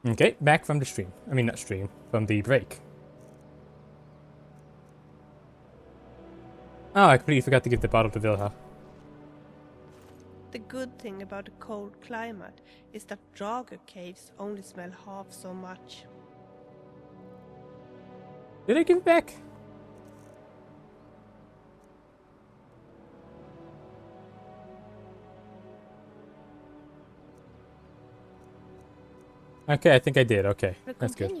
Okay, back from the stream. I mean, not stream, from the break. Oh, I completely forgot to give the bottle to Vilha. The good thing about a cold climate is that Draugr caves only smell half so much. Did I give it back? Okay, I think I did. Okay, that's good.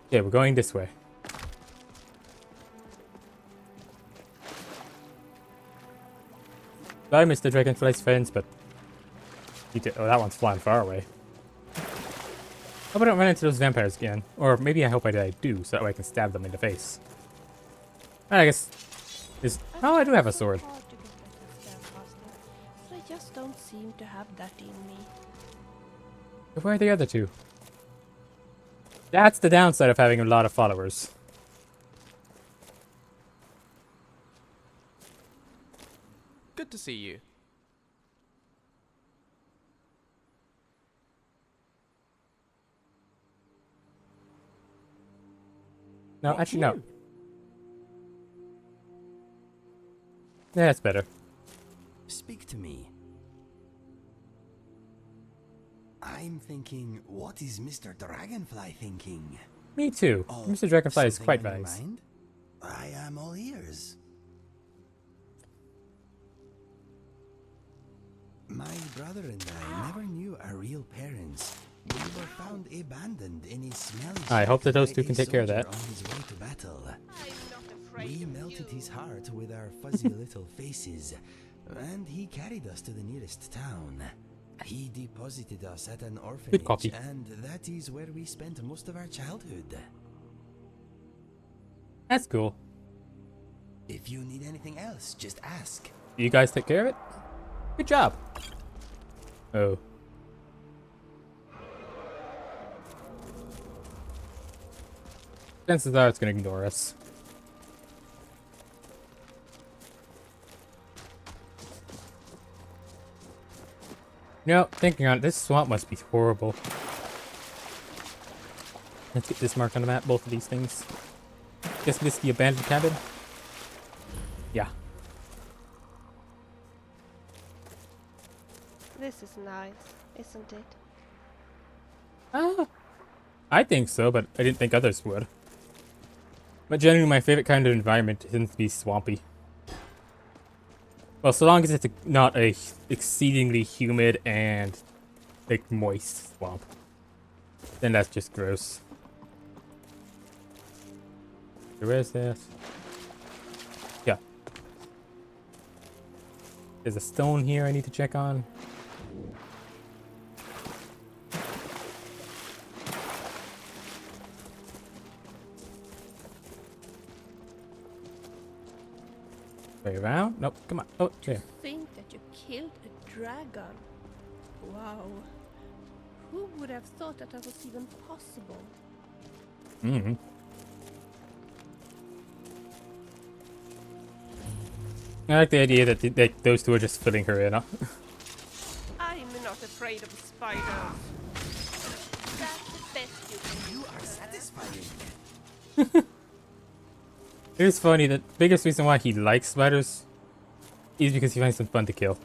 Okay, we're going this way. I missed the dragonfly's fence, but... Oh, that one's flying far away. Hope I don't run into those vampires again. Or maybe I hope I do, so that way I can stab them in the face. I guess... Oh, I do have a sword. I just don't seem to have that in me. But where are the other two? That's the downside of having a lot of followers. Good to see you. No, actually, no. Yeah, that's better. Speak to me. I'm thinking, what is Mr. Dragonfly thinking? Me too. Oh, Mr. Dragonfly is something quite on your nice. mind? I am all ears. My brother and I never knew our real parents. We were found abandoned in a smelly I hope that those two by can a take care of that. soldier on his way to battle. I'm not afraid We of melted you. his heart with our fuzzy little faces, and he carried us to the nearest town. He deposited us at an orphanage, copy. and that is where we spent most of our childhood. That's cool. If you need anything else, just ask. You guys take care of it? Good job. Oh. Chances are it's gonna ignore us. No, thinking on it, this swamp must be horrible. Let's get this mark on the map, both of these things. Guess this is the abandoned cabin? Yeah. This is nice, isn't it? I think so, but I didn't think others would. But generally, my favorite kind of environment tends to be swampy. Well, so long as it's not a exceedingly humid and like moist swamp, then that's just gross. Where is that? Yeah. There's a stone here I need to check on. Way around? Nope, come on. Oh, there. Think that you killed a dragon. Wow. Who would have thought that that was even possible? Mm-hmm. I like the idea that those two are just filling her in. Huh? I'm not afraid of spiders. That's the best you can do. You are satisfying. It is funny that the biggest reason why he likes spiders is because he finds them fun to kill.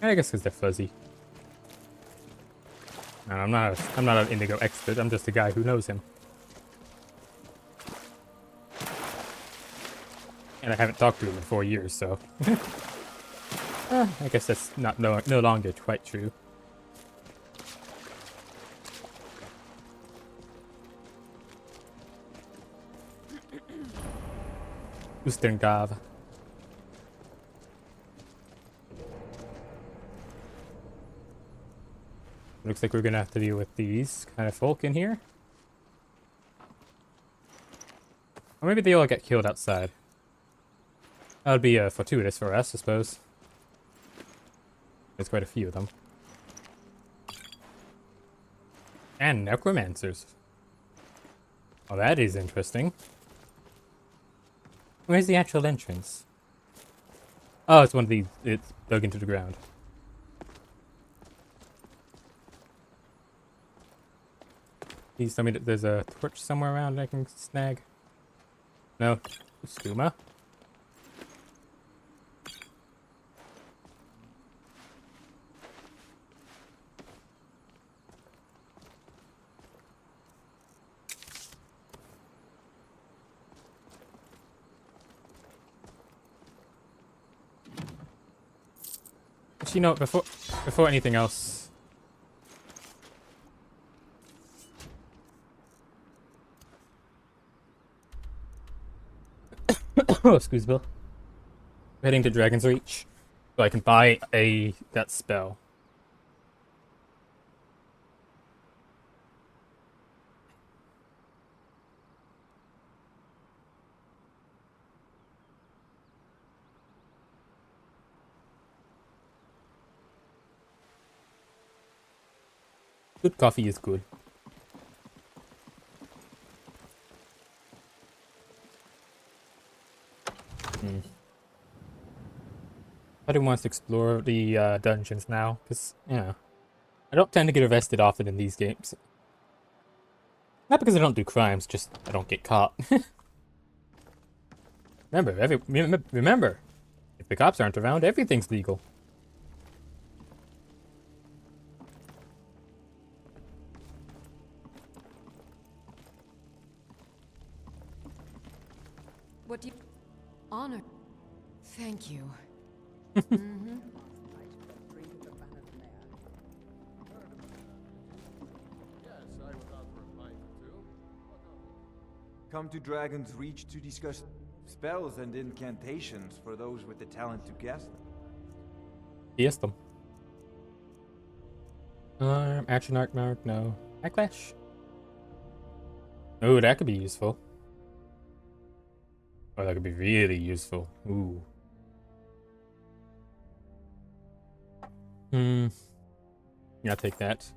I guess because they're fuzzy. And I'm not an indigo expert. I'm just a guy who knows him. And I haven't talked to him in 4 years, so I guess that's no longer quite true. Ustengav. Looks like we're gonna have to deal with these kind of folk in here. Or maybe they all get killed outside. That would be fortuitous for us, I suppose. There's quite a few of them. And necromancers. Oh, that is interesting. Where's the actual entrance? Oh, it's one of these. It's dug into the ground. Please tell me that there's a torch somewhere around I can snag. No. Skooma. Actually, no, before anything else. Oh, excuse me. Heading to Dragon's Reach, so I can buy that spell. Good coffee is good. I do want to explore the dungeons now, because, you know, I don't tend to get arrested often in these games. Not because I don't do crimes, just I don't get caught. Remember, if the cops aren't around, everything's legal. What do you... Honor. Thank you. Come to Dragon's Reach to discuss spells and incantations for those with the talent to guess them. Yes, them. Action arc mark, no. Backlash? Oh, that could be useful. Oh, that could be really useful. Ooh. Yeah, I'll take that.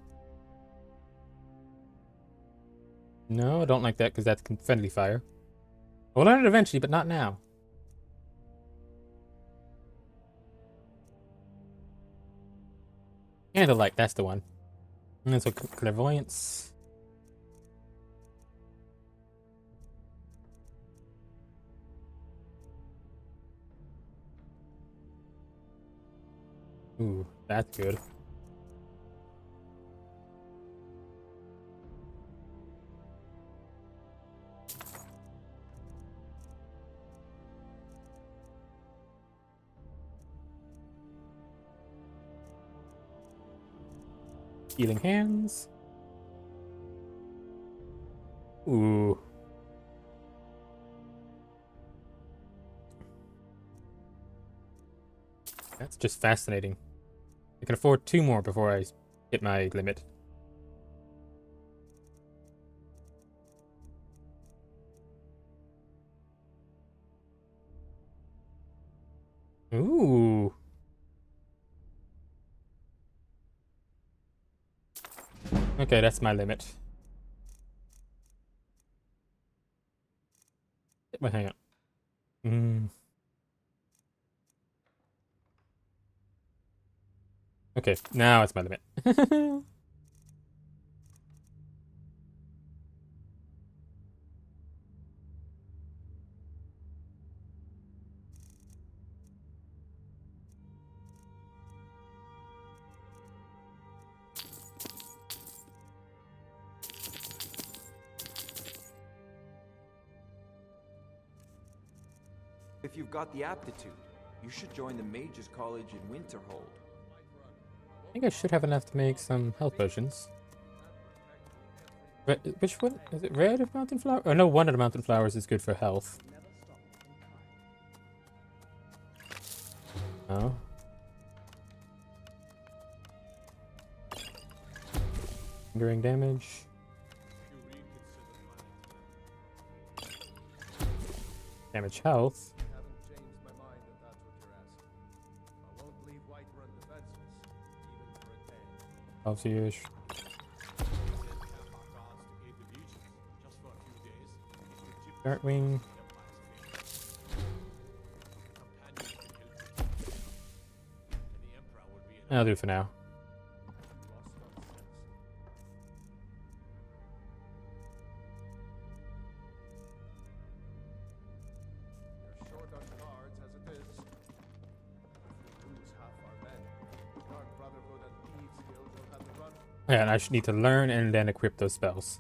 No, I don't like that because that's friendly fire. We'll learn it eventually, but not now. Candlelight, that's the one. And so clairvoyance. Ooh, that's good. Healing hands. Ooh. That's just fascinating. I can afford 2 more before I hit my limit. Ooh. Okay, that's my limit. Wait, hang on. Okay, now it's my limit. If you've got the aptitude, you should join the Mages College in Winterhold. I think I should have enough to make some health potions. Which one? Is it red of mountain flower? Oh no, one of the mountain flowers is good for health. Oh. Lingering damage. Damage health. Health-ish. Darkwing. I'll do for now. We're short on guards as it is. If we lose half our men, Dark Brotherhood and Thieves Guild will have the run. Yeah, and I should need to learn and then equip those spells.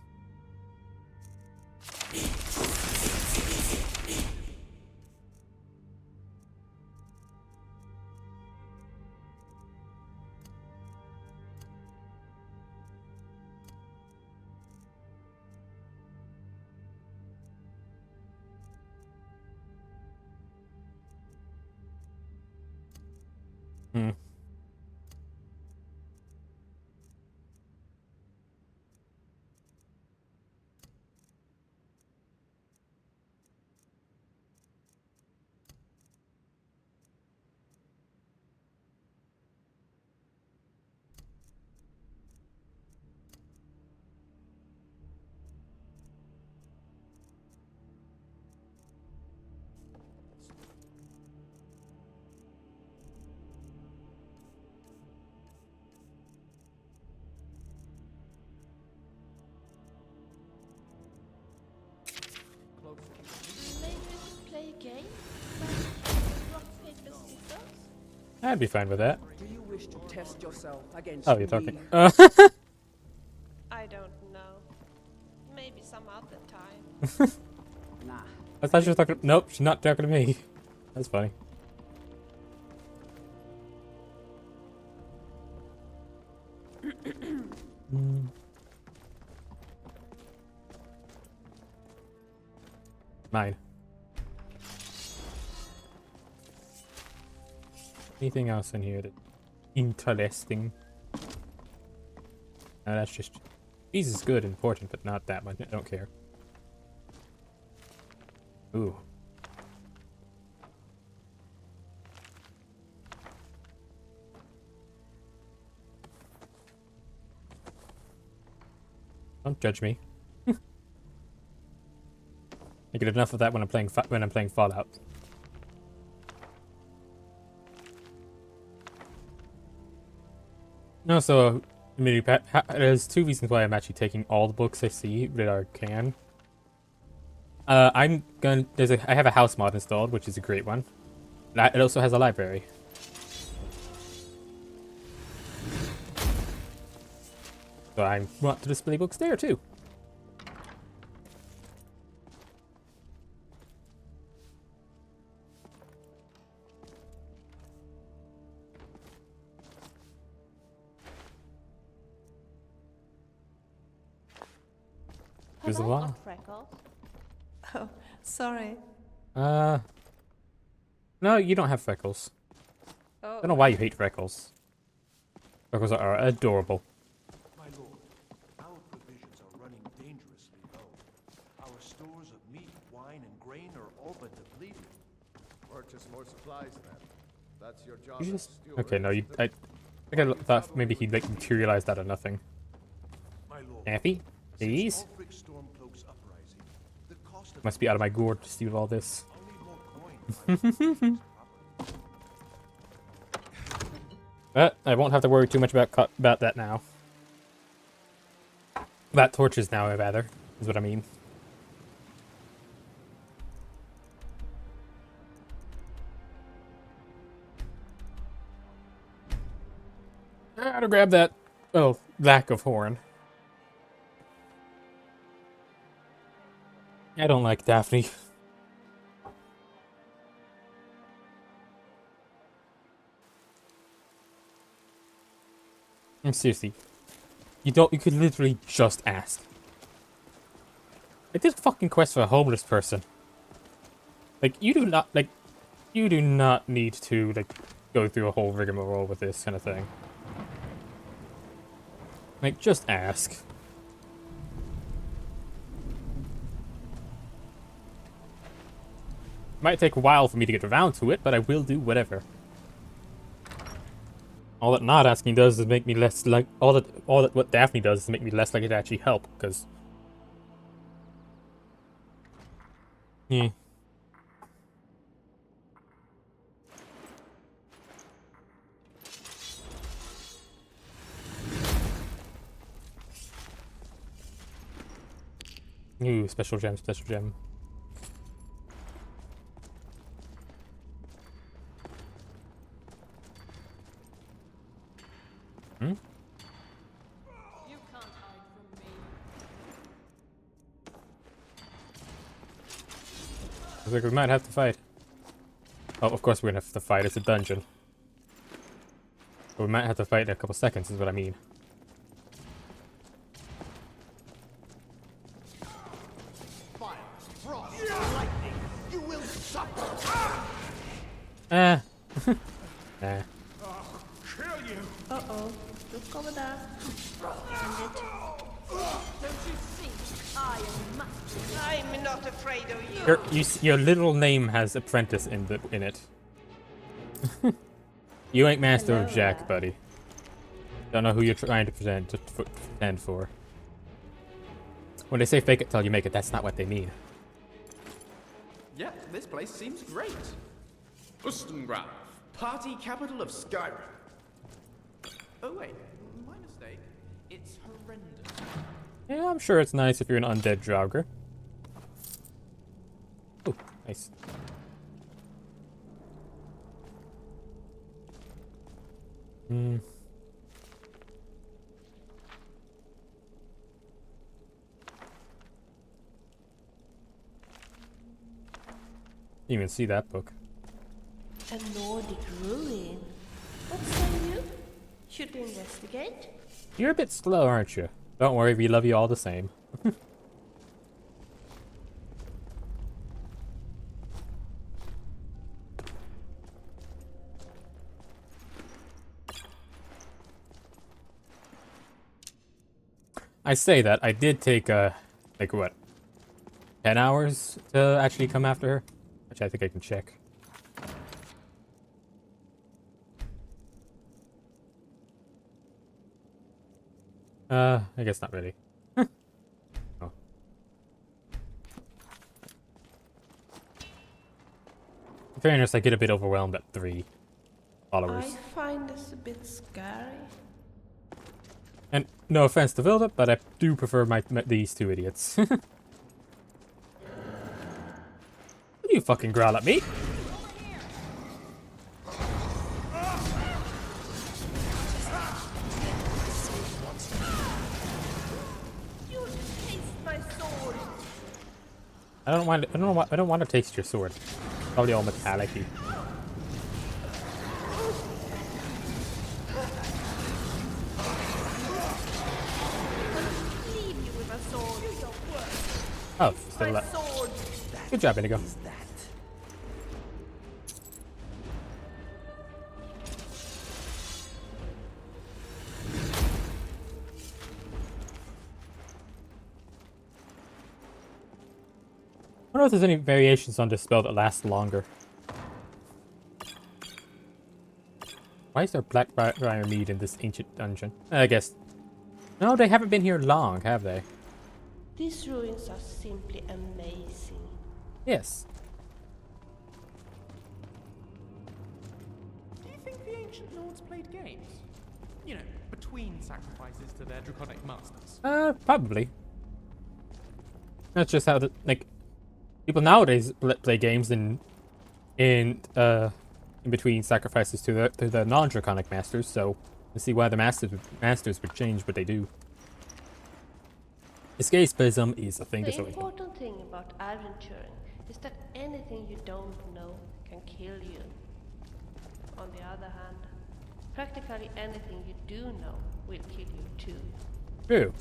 Hmm. Maybe we should play a game? Rock, paper, scissors? I'd be fine with that. Do you wish to test yourself against Oh, you're talking. me? I don't know. Maybe some other time. Nah. I thought she was talking. Nope, she's not talking to me. That's funny. Mine. Anything else in here that interesting? No, that's just. Cheese is good and important, but not that much. I don't care. Ooh. Don't judge me. I get enough of that when I'm playing Fallout. No, so I mean, there's two reasons why I'm actually taking all the books I see that are canon. I'm gonna. I have a house mod installed, which is a great one. It also has a library. So I want to display books there too. There's a Have I lot. got freckles? Oh, sorry. No, you don't have freckles. Oh. I don't know why you hate freckles. Freckles are adorable. My lord, our provisions are running dangerously low. Our stores of meat, wine, and grain are all but depleted. Purchase more supplies then. That's your job You as just steward, okay? No, you. isn't it? I thought maybe he'd like materialize that of nothing. My lord, Happy? Please. since Ulfric's Stormcloak's uprising, the cost of Must be out of my gourd to steal all this. only more coin to buy property. But I won't have to worry too much about that now. About torches now, rather, is what I mean. Gotta grab that. Oh, lack of horn. I don't like Daphne. Seriously. You could literally just ask. I did a fucking quest for a homeless person. Like, you do not need to, like, go through a whole rigmarole with this kind of thing. Like, just ask. Might take a while for me to get around to it, but I will do whatever. All that not asking does is make me less like all that what Daphne does is make me less likely to actually help, because yeah. Ooh, special gem, special gem. Hmm? You can't hide from me. Looks like we might have to fight. Oh, of course we're gonna have to fight. It's a dungeon. But we might have to fight in a couple seconds, is what I mean. Fire, frost, lightning, you will suffer! Eh. Eh. Kill you! Uh-oh. Look over there. And it. Don't you see? I am master. I'm not afraid of you. Your literal name has apprentice in it. You ain't master of Jack, buddy. Don't know who you're trying to pretend for. When they say fake it till you make it, that's not what they mean. Yeah, this place seems great. Ustengraf, party capital of Skyrim. Oh wait, my mistake. It's horrendous. Yeah, I'm sure it's nice if you're an undead Draugr. Oh, nice. Hmm. You even see that book. A Nordic ruin. What say you? Should we investigate? You're a bit slow, aren't you? Don't worry, we love you all the same. I say that, I did take, like what, 10 hours to actually come after her? Which I think I can check. I guess not really. Oh. In fairness, I get a bit overwhelmed at 3 followers. I find this a bit scary. And no offense to Vilda, but I do prefer these two idiots. Will you fucking growl at me? You taste my sword. I don't want to taste your sword. Probably all metallic-y. Leave you with a sword. You don't work. Oh, My still that. sword. Good job, Indigo. Is that? I wonder if there's any variations on this spell that last longer. Why is there Blackbriar mead in this ancient dungeon? I guess. No, they haven't been here long, have they? These ruins are simply amazing. Yes. Do you think the ancient lords played games? You know, between sacrifices to their draconic masters. Probably. That's just how like people nowadays play games in between sacrifices to the non-draconic masters. So let's see why the masters would change what they do. Escapism is a thing The that's always been. important thing about adventuring is that anything you don't know can kill you. On the other hand, practically anything you do know will kill you too. True.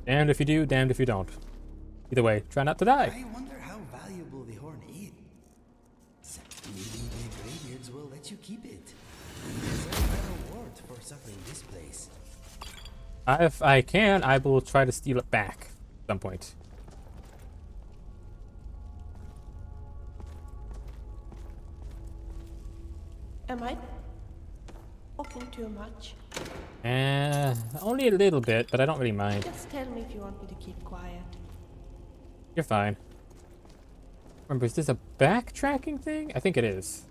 Damned if you do, damned if you don't. Either way, try not to die. I wonder how valuable the horn is. Maybe the Greybeards will let you keep it. You deserve a reward for suffering this place. If I can, I will try to steal it back at some point. Am I talking too much? Only a little bit, but I don't really mind. Just tell me if you want me to keep quiet. You're fine. Remember, is this a backtracking thing? I think it is.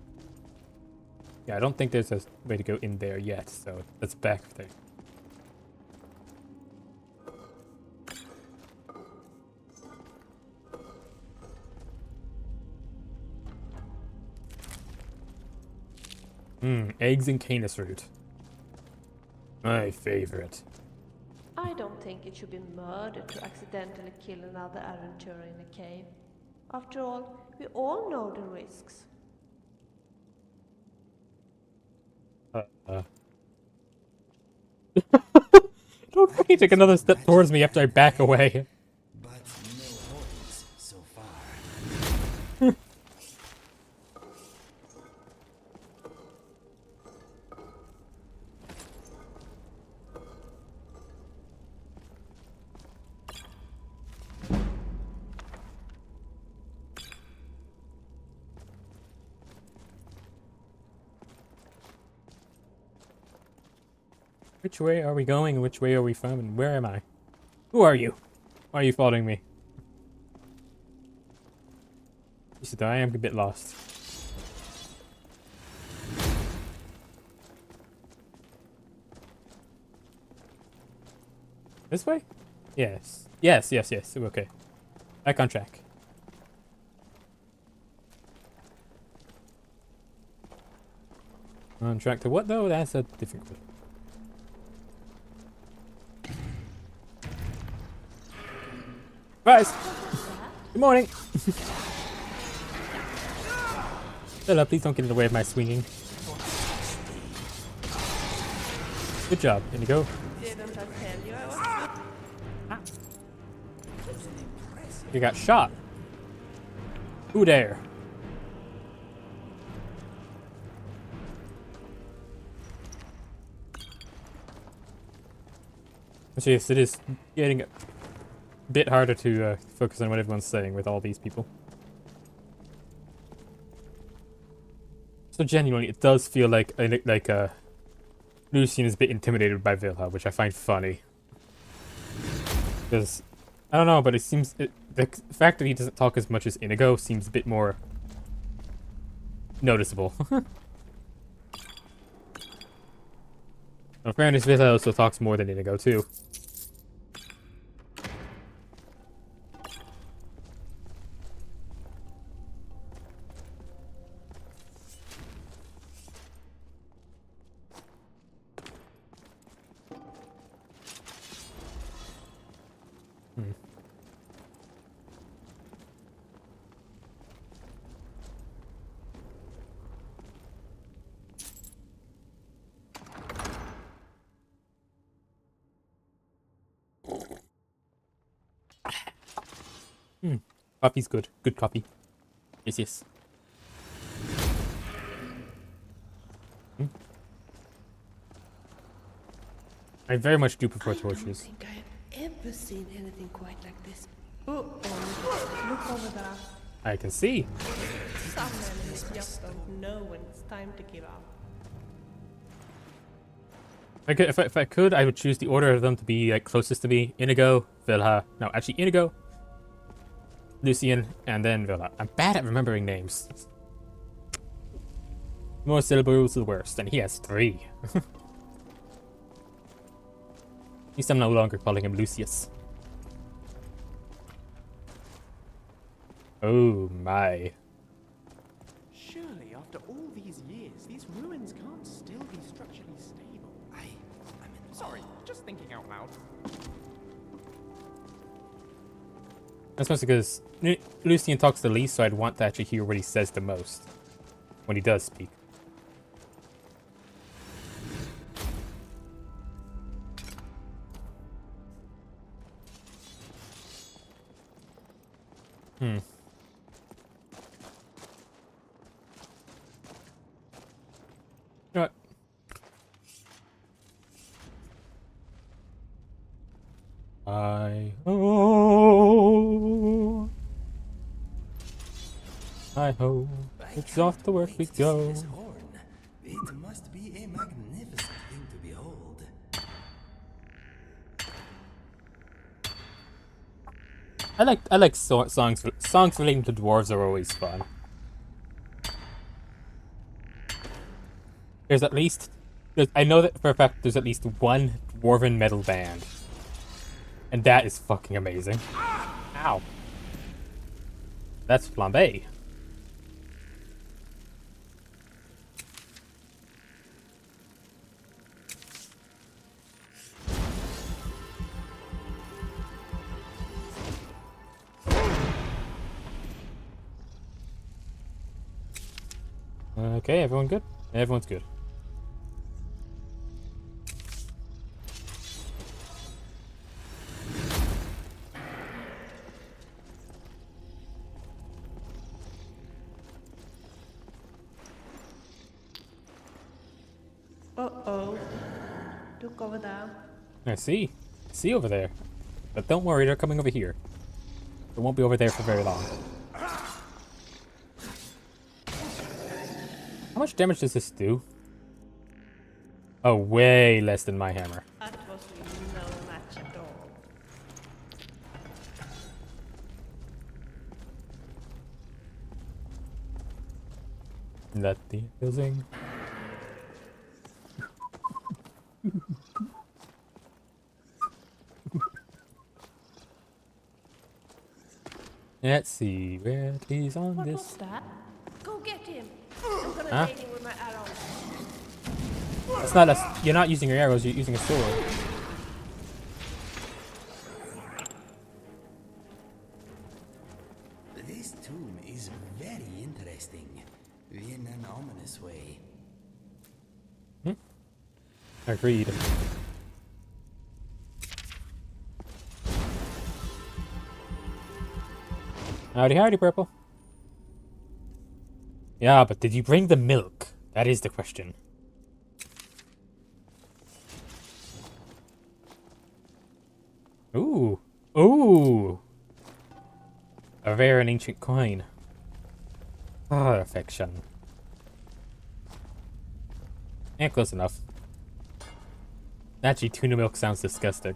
Yeah, I don't think there's a way to go in there yet, so that's a back thing. Eggs and canis root. My favorite. I don't think it should be murder to accidentally kill another adventurer in a cave. After all, we all know the risks. Don't make me take another step towards me after I back away. But no horns so far. Which way are we going and which way are we from and where am I? Who are you? Why are you following me? You said I am a bit lost. This way? Yes. Yes. Okay. Back on track. On track to what though? That's a different question. Guys! Good morning! Shut up, please don't get in the way of my swinging. Good job, Indigo. Didn't I tell you I was You got shot. Who dare? Yes, it is getting a bit harder to focus on what everyone's saying with all these people. So genuinely, it does feel like Lucian is a bit intimidated by Vilha, which I find funny. Because I don't know, but it seems the fact that he doesn't talk as much as Inigo seems a bit more noticeable. In fairness, Vilha also talks more than Inigo too. Coffee's good. Good coffee. Yes. I very much do prefer torches. I don't think I have ever seen anything quite like this. Look over there. I can see. Some enemies just don't know when it's time to give up. If I could, I would choose the order of them to be like closest to me. Inigo, Vilha. No, actually Inigo, Lucian, and then Vilha. I'm bad at remembering names. The more syllables, the worst, and he has 3. At least I'm no longer calling him Lucius. Oh my. Surely, after all these years, these ruins can't still be structurally stable. I'm sorry, just thinking out loud. That's mostly because Lucian talks the least, so I'd want to actually hear what he says the most when he does speak. You know what? I ho, it's off to work we go. This horn. It must be a magnificent thing to behold. I like songs relating to dwarves are always fun. There's at least I know that for a fact there's at least one dwarven metal band. And that is fucking amazing. Ow. That's flambe. Okay, everyone good? Everyone's good. Uh-oh. Look over there. I see. See over there. But don't worry, they're coming over here. They won't be over there for very long. How much damage does this do? Oh, way less than my hammer. That was really no match at all. Let the building. Let's see where he's on What this. was that? Go get him! I'm gonna Huh? hit him with my arrows. That's not a. You're not using your arrows. You're using a sword. This tomb is very interesting, in an ominous way. Agreed. Howdy, howdy, Purple. Yeah, but did you bring the milk? That is the question. Ooh. Ooh. A rare and ancient coin. Perfection. Yeah, close enough. Actually, tuna milk sounds disgusting.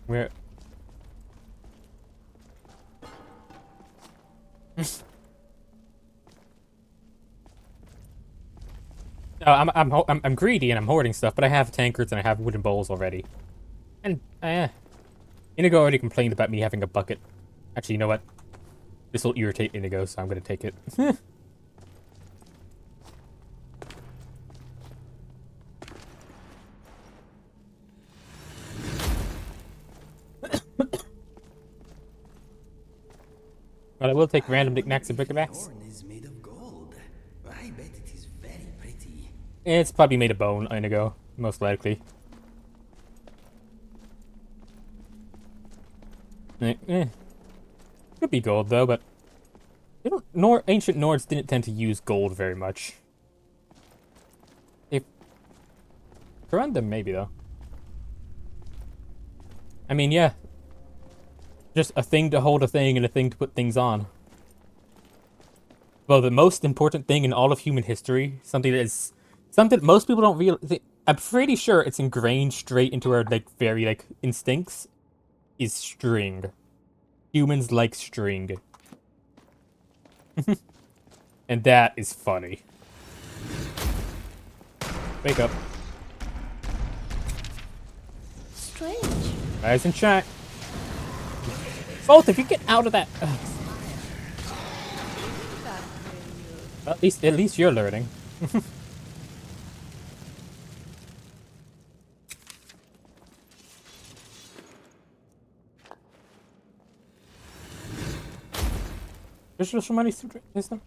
Where? Oh, I'm greedy and I'm hoarding stuff, but I have tankards and I have wooden bowls already. And Inigo already complained about me having a bucket. Actually, you know what? This will irritate Inigo, so I'm gonna take it. But I will take random knickknacks and bric-a-bracs. Horn is made of gold. I bet it is very pretty. It's probably made of bone, Inigo, most likely. Could be gold though, but they don't. Ancient Nords didn't tend to use gold very much. If Corundum, maybe though. I mean, yeah. Just a thing to hold a thing and a thing to put things on. Well, the most important thing in all of human history, something most people don't realize. I'm pretty sure it's ingrained straight into our very instincts. Is string. Humans like string. And that is funny. Wake up. Strange. Rise and shine. Both, if you get out of that. At least you're learning. There's just so many system.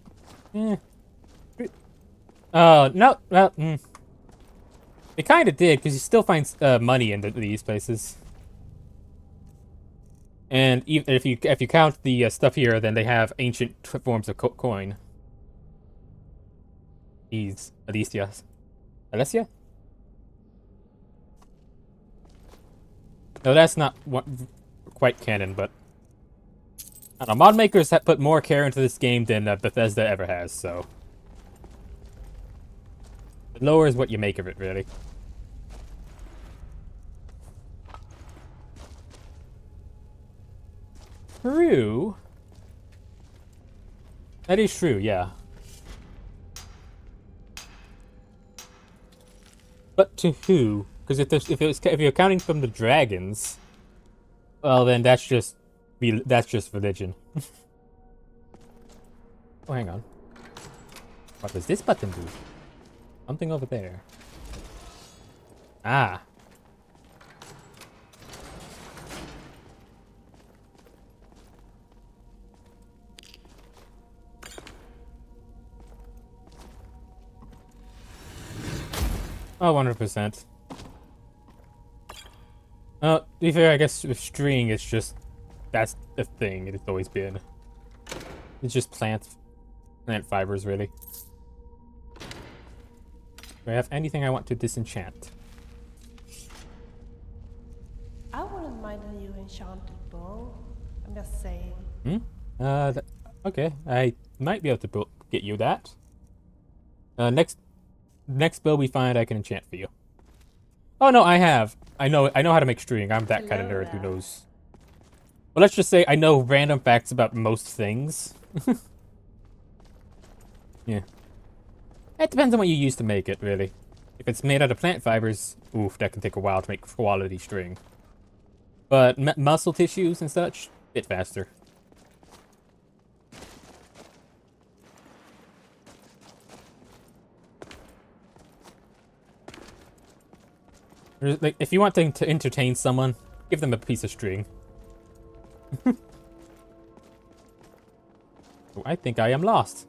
Yeah. No. Well, It kind of did, because you still find money in these places. And even if you count the stuff here, then they have ancient forms of coin. These Alessias. Alessia? No, that's not quite canon, but I don't know. Mod makers have put more care into this game than Bethesda ever has, so the lower is what you make of it, really. True. That is true, yeah. But to who? Because if you're counting from the dragons, well then that's just religion. Oh, hang on. What does this button do? Something over there. Ah. Oh, 100%. To be fair, I guess with string, it's just... That's the thing it's always been. It's just plant fibers, really. Do I have anything I want to disenchant? I wouldn't mind a new enchanted bow. I'm just saying. Okay. I might be able to get you that. Next bow we find, I can enchant for you. Oh no, I have. I know how to make string. I'm that kind of nerd who knows. Well, let's just say I know random facts about most things. Yeah. It depends on what you use to make it, really. If it's made out of plant fibers, oof, that can take a while to make quality string. But muscle tissues and such, bit faster. Like, if you want to entertain someone, give them a piece of string. Oh, I think I am lost.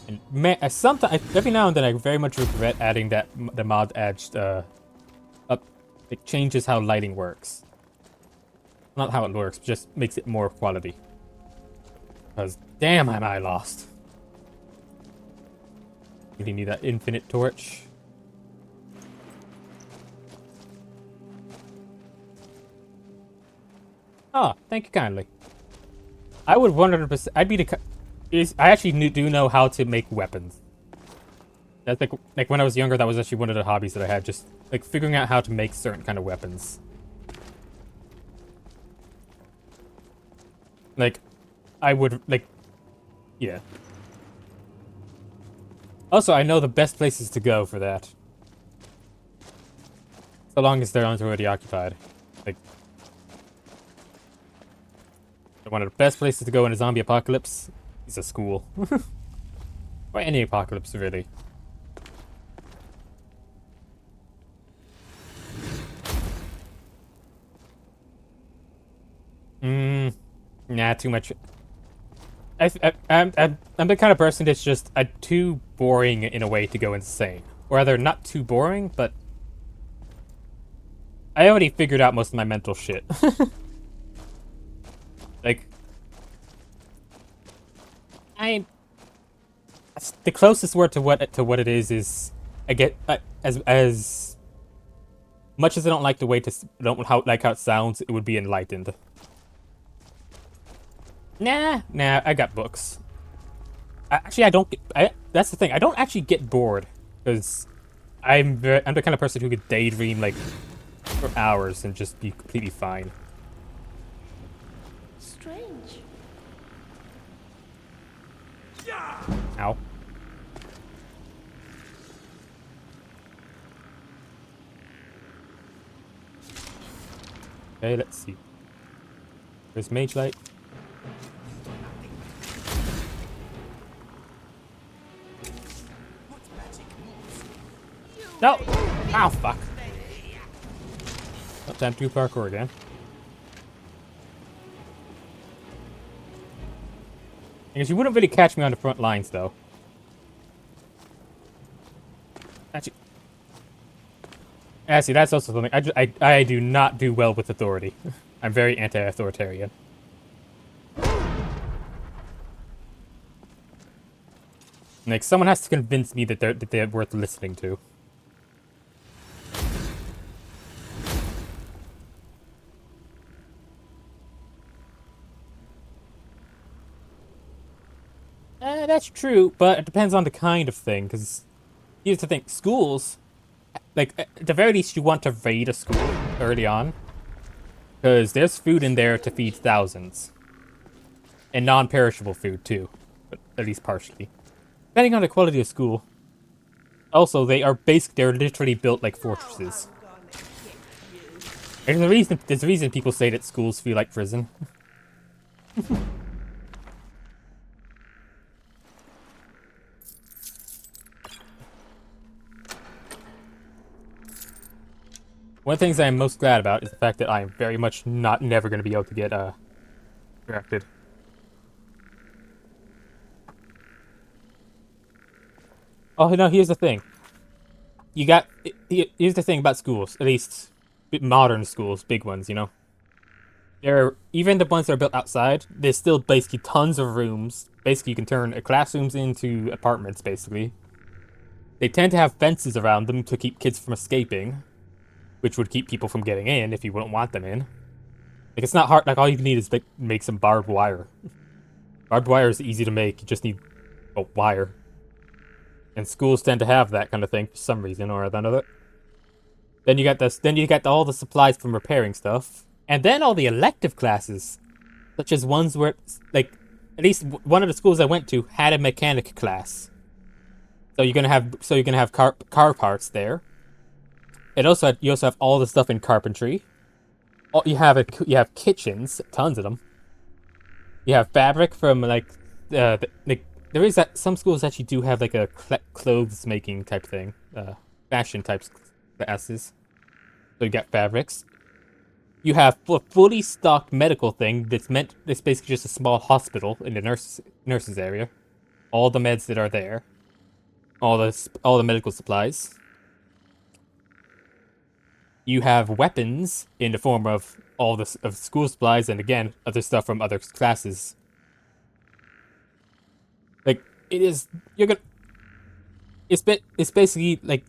And man, every now and then I very much regret adding the mod edged up. It changes how lighting works. Not how it works, just makes it more quality. Because damn, am I lost. Really need that infinite torch. Ah, thank you kindly. I would 100%. I'd be the. I actually do know how to make weapons. That's like when I was younger, that was actually one of the hobbies that I had. Just like figuring out how to make certain kind of weapons. Like, I would like, yeah. Also, I know the best places to go for that. So long as they're already occupied. Like, one of the best places to go in a zombie apocalypse is a school. Or any apocalypse, really. Nah, too much. I'm the kind of person that's just too boring in a way to go insane. Or rather, not too boring, but I already figured out most of my mental shit. Like, the closest word to what it is I get as much as I don't like the way how it sounds, it would be enlightened. Nah, I got books. Actually, I don't get. That's the thing. I don't actually get bored because I'm the kind of person who could daydream like for hours and just be completely fine. Strange. Ow. Okay, let's see. There's Mage Light. No! Ow, fuck. Oh, time to do parkour again. Because you wouldn't really catch me on the front lines, though. Actually, that's also something. I do not do well with authority. I'm very anti-authoritarian. Like, someone has to convince me that they're worth listening to. That's true, but it depends on the kind of thing, because here's the thing. Schools, like, at the very least, you want to raid a school early on, because there's food in there to feed thousands. And non-perishable food, too, but at least partially. Depending on the quality of school. Also, they're literally built like fortresses. There's a reason people say that schools feel like prison. One of the things I am most glad about is the fact that I am very much never going to be able to get drafted. Oh no, here's the thing. you got. Here's the thing about schools, at least modern schools, big ones. You know, they're even the ones that are built outside. There's still basically tons of rooms. Basically, you can turn classrooms into apartments. Basically, they tend to have fences around them to keep kids from escaping, which would keep people from getting in if you wouldn't want them in. Like it's not hard. Like all you need is make some barbed wire. Barbed wire is easy to make. You just need a wire. And schools tend to have that kind of thing for some reason or another. Then you got this. Then you got all the supplies from repairing stuff, and then all the elective classes, such as ones where, like, at least one of the schools I went to had a mechanic class. So you're gonna have car parts there. You also have all the stuff in carpentry. You have kitchens, tons of them. You have fabric from like there is that some schools actually do have like a clothes making type thing, fashion types classes. So you got fabrics. You have a fully stocked medical thing that's basically just a small hospital in the nurses area. All the meds that are there, all the medical supplies. You have weapons in the form of all the of school supplies, and again other stuff from other classes. Like it's basically like,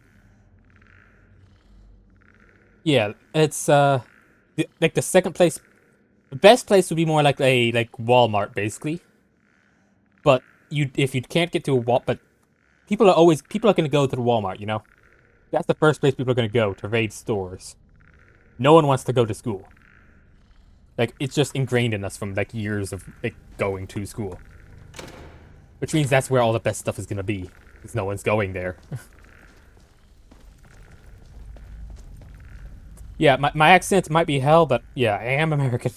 yeah, it's like the second place, the best place would be more like a Walmart basically. But if you can't get to a but people are going to go to the Walmart, you know. That's the first place people are going to go to raid stores. No one wants to go to school. Like, it's just ingrained in us from, like, years of, like, going to school. Which means that's where all the best stuff is going to be. Because no one's going there. Yeah, my accent might be hell, but yeah, I am American.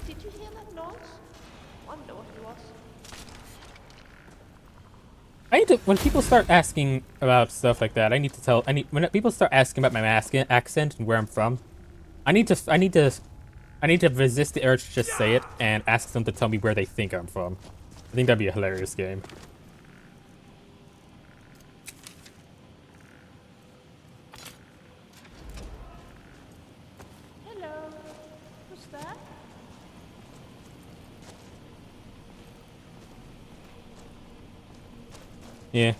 Did you hear that noise? Wonder what it was. I need to, when people start asking about stuff like that, when people start asking about my accent and where I'm from, I need to resist the urge to just say it and ask them to tell me where they think I'm from. I think that'd be a hilarious game. Hello. Who's that? Yeah.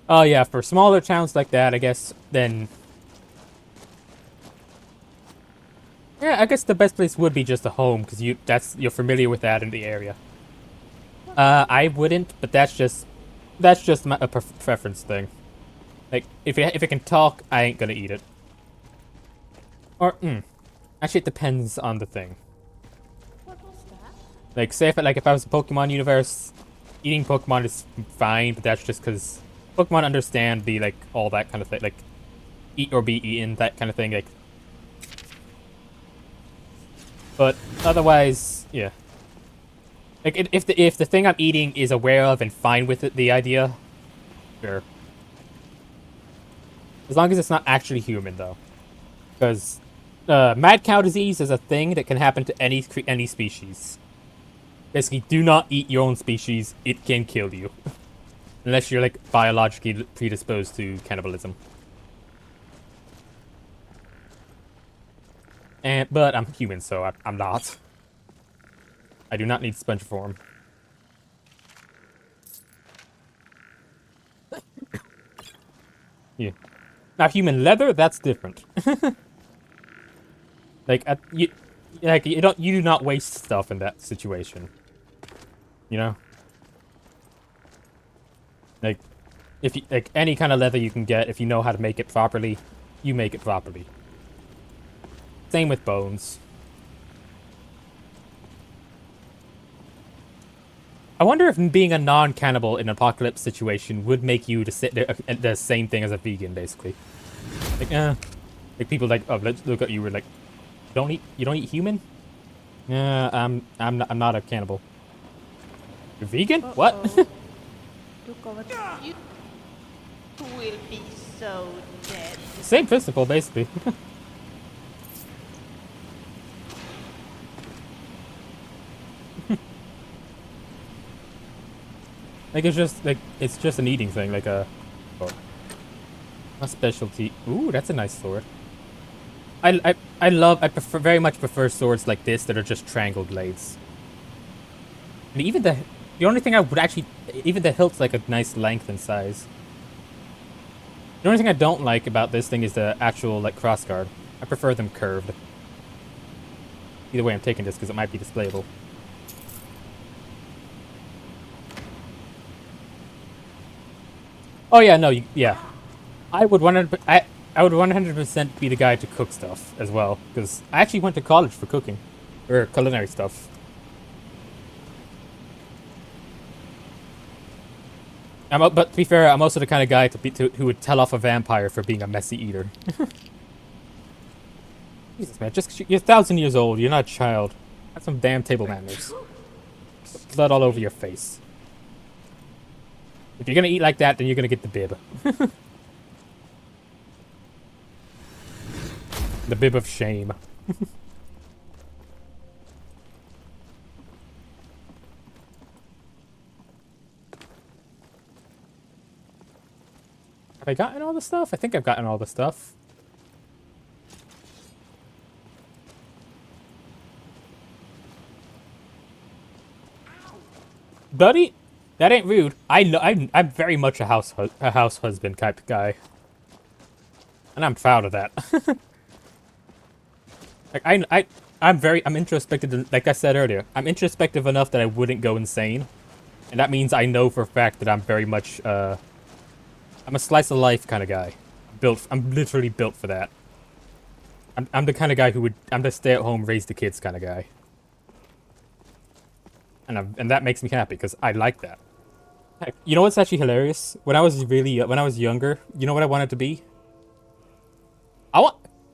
Oh yeah, for smaller towns like that, I guess, then... Yeah, I guess the best place would be just a home, because you're familiar with that in the area. I wouldn't, but that's just a preference thing. Like, if it can talk, I ain't gonna eat it. Or, actually, it depends on the thing. What was that? Like, say if I was a Pokemon universe, eating Pokemon is fine, but that's just because Pokemon understand the, like, all that kind of thing, like, eat or be eaten, that kind of thing, like. But otherwise, yeah. Like, if the thing I'm eating is aware of and fine with it, the idea, sure. As long as it's not actually human, though. Because mad cow disease is a thing that can happen to any species. Basically, do not eat your own species. It can kill you. Unless you're, like, biologically predisposed to cannibalism. But I'm human, so I'm not. I do not need sponge form. Yeah. Now, human leather, that's different. Like, you do not waste stuff in that situation. You know? Like, any kind of leather you can get, if you know how to make it properly, you make it properly. Same with bones. I wonder if being a non-cannibal in an apocalypse situation would make you to sit there the same thing as a vegan, basically. Like people like, oh, let's look at you. We're like, you don't eat human? Yeah, I'm not a cannibal. You're vegan? What? Look over there. You will be so dead. Same principle, basically. Like it's just an eating thing, like a specialty. Ooh, that's a nice sword. I very much prefer swords like this that are just triangle blades. And even the only thing I would actually, even the hilt's like a nice length and size. The only thing I don't like about this thing is the actual like crossguard. I prefer them curved. Either way, I'm taking this because it might be displayable. Oh yeah, no, yeah. I would 100% be the guy to cook stuff as well, because I actually went to college for cooking, or culinary stuff. But to be fair, I'm also the kind of guy who would tell off a vampire for being a messy eater. Jesus, man, you're 1,000 years old. You're not a child. Have some damn table manners. Blood all over your face. If you're gonna eat like that, then you're gonna get the bib. The bib of shame. Have I gotten all the stuff? I think I've gotten all the stuff. Buddy, that ain't rude. I know I'm very much a house husband type of guy, and I'm proud of that. Like I'm introspective. Like I said earlier, I'm introspective enough that I wouldn't go insane, and that means I know for a fact that I'm very much I'm a slice of life kind of guy. I'm literally built for that. I'm the kind of guy I'm the stay at home, raise the kids kind of guy. And that makes me happy because I like that. Heck, you know what's actually hilarious? When I was younger, you know what I wanted to be?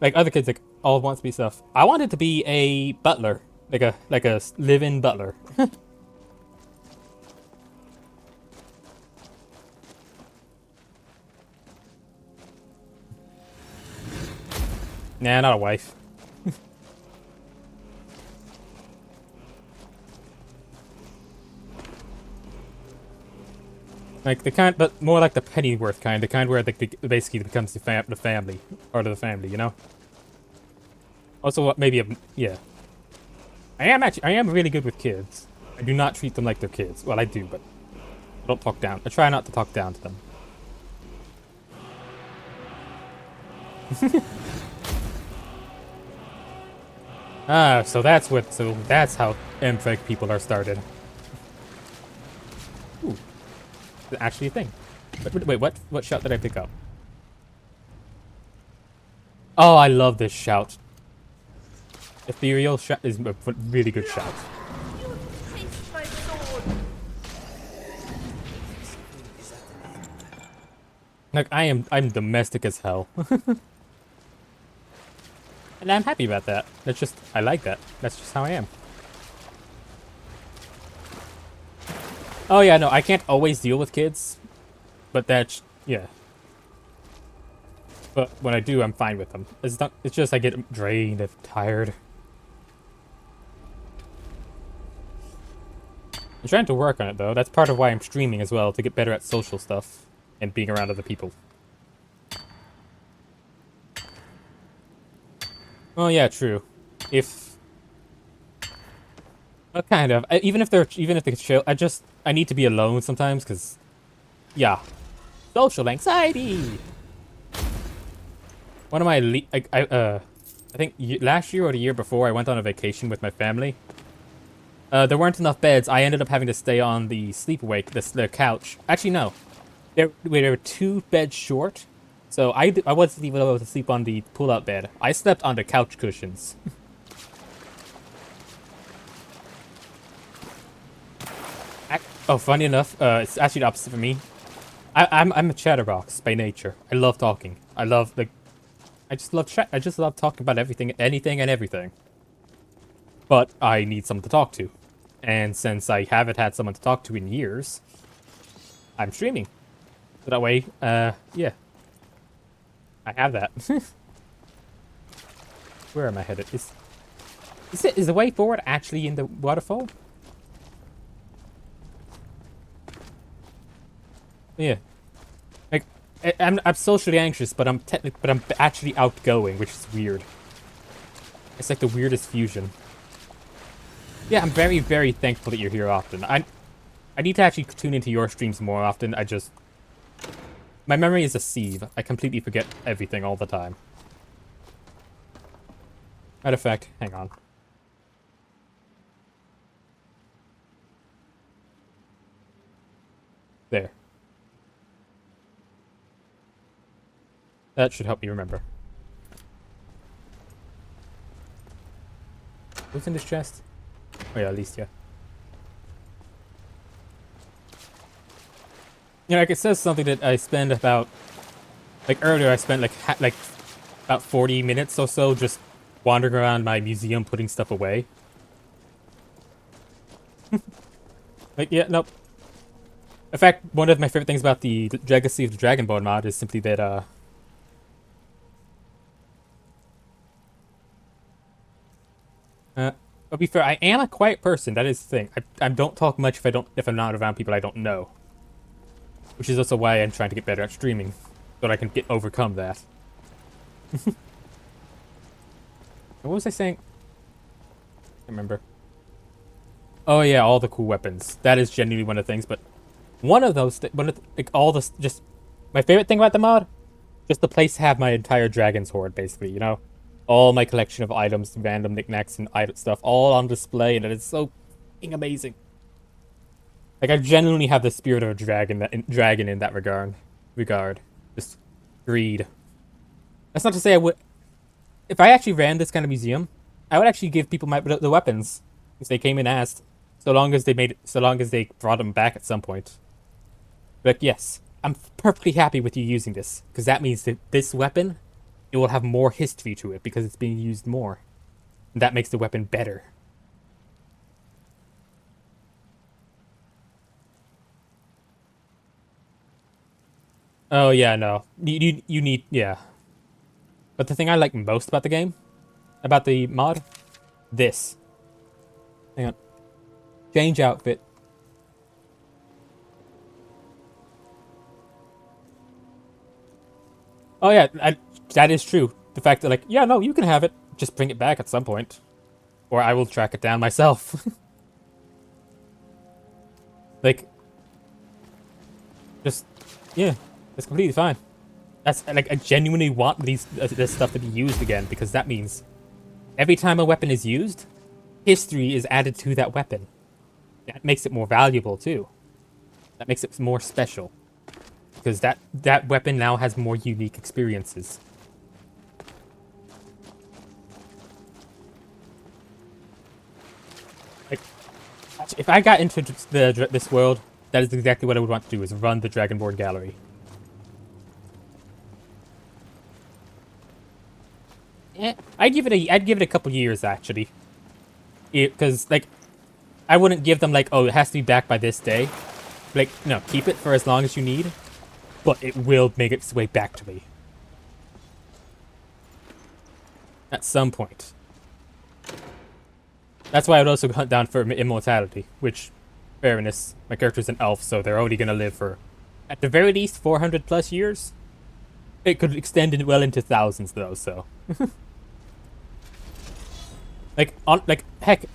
Like other kids like all want to be stuff. I wanted to be a butler, like a live-in butler. Nah, not a wife. Like the kind, but more like the Pennyworth kind, the kind where basically becomes the family, part of the family, you know. Also, yeah. I am really good with kids. I do not treat them like they're kids. Well, I do, but I don't talk down. I try not to talk down to them. So that's how MFEG people are started. Ooh. Actually a thing. Wait, what shout did I pick up? Oh, I love this shout. Ethereal shout is a really good shout. You taste my sword. Like I'm domestic as hell. And I'm happy about that. I like that. That's just how I am. Oh yeah, no, I can't always deal with kids, but yeah. But when I do, I'm fine with them. It's just I get drained, I'm tired. I'm trying to work on it though. That's part of why I'm streaming as well, to get better at social stuff and being around other people. Oh yeah, true. Well, kind of. Even if they're chill, I need to be alone sometimes, because, yeah, social anxiety. One of my I think last year or the year before, I went on a vacation with my family. There weren't enough beds. I ended up having to stay on the sleepaway, the couch. Actually, no, there were 2 beds short, so I wasn't even able to sleep on the pull-out bed. I slept on the couch cushions. Oh, funny enough, it's actually the opposite for me. I'm a chatterbox by nature. I love talking. I just love chat. I just love talking about anything and everything. But I need someone to talk to, and since I haven't had someone to talk to in years, I'm streaming. So that way, yeah, I have that. Where am I headed? Is the way forward actually in the waterfall? Yeah. Like, I'm socially anxious, but I'm actually outgoing, which is weird. It's like the weirdest fusion. Yeah, I'm very, very thankful that you're here often. I need to actually tune into your streams more often. My memory is a sieve. I completely forget everything all the time. Matter of fact, hang on. There. That should help me remember. What's in this chest? Oh yeah, at least, yeah. You know, like it says something that I spend about... Like earlier I spent like about 40 minutes or so just wandering around my museum putting stuff away. Like, yeah, nope. In fact, one of my favorite things about the Legacy of the Dragonborn mod is simply that, to be fair, I am a quiet person. That is the thing. I don't talk much if I'm not around people I don't know. Which is also why I'm trying to get better at streaming, so that I can overcome that. What was I saying? I can't remember. Oh yeah, all the cool weapons. That is genuinely one of the things, but one of those, just my favorite thing about the mod, just the place to have my entire dragon's horde, basically, you know? All my collection of items, random knickknacks and item stuff, all on display, and it is so fucking amazing. Like, I genuinely have the spirit of a dragon in that regard. Just greed. That's not to say I would... If I actually ran this kind of museum, I would actually give people the weapons. If they came and asked. So long as they brought them back at some point. But yes, I'm perfectly happy with you using this. Because that means that this weapon, it will have more history to it because it's being used more. And that makes the weapon better. Oh yeah, no. You need, yeah. But the thing I like most about the game, about the mod, this. Hang on. Change outfit. Oh yeah, that is true. The fact that, like, yeah, no, you can have it. Just bring it back at some point. Or I will track it down myself. Like, just, yeah, it's completely fine. That's, like, I genuinely want this stuff to be used again, because that means every time a weapon is used, history is added to that weapon. That makes it more valuable, too. That makes it more special. Because that weapon now has more unique experiences. Like, if I got into this world, that is exactly what I would want to do, is run the Dragonborn Gallery. I'd give it a couple years, actually. Because, like, I wouldn't give them, like, oh, it has to be back by this day. Like, no, keep it for as long as you need, but it will make its way back to me. At some point. That's why I would also hunt down for immortality, which, fairness, my character's an elf, so they're already gonna live for, at the very least, 400 plus years. It could extend well into thousands, though, so... Like, heck,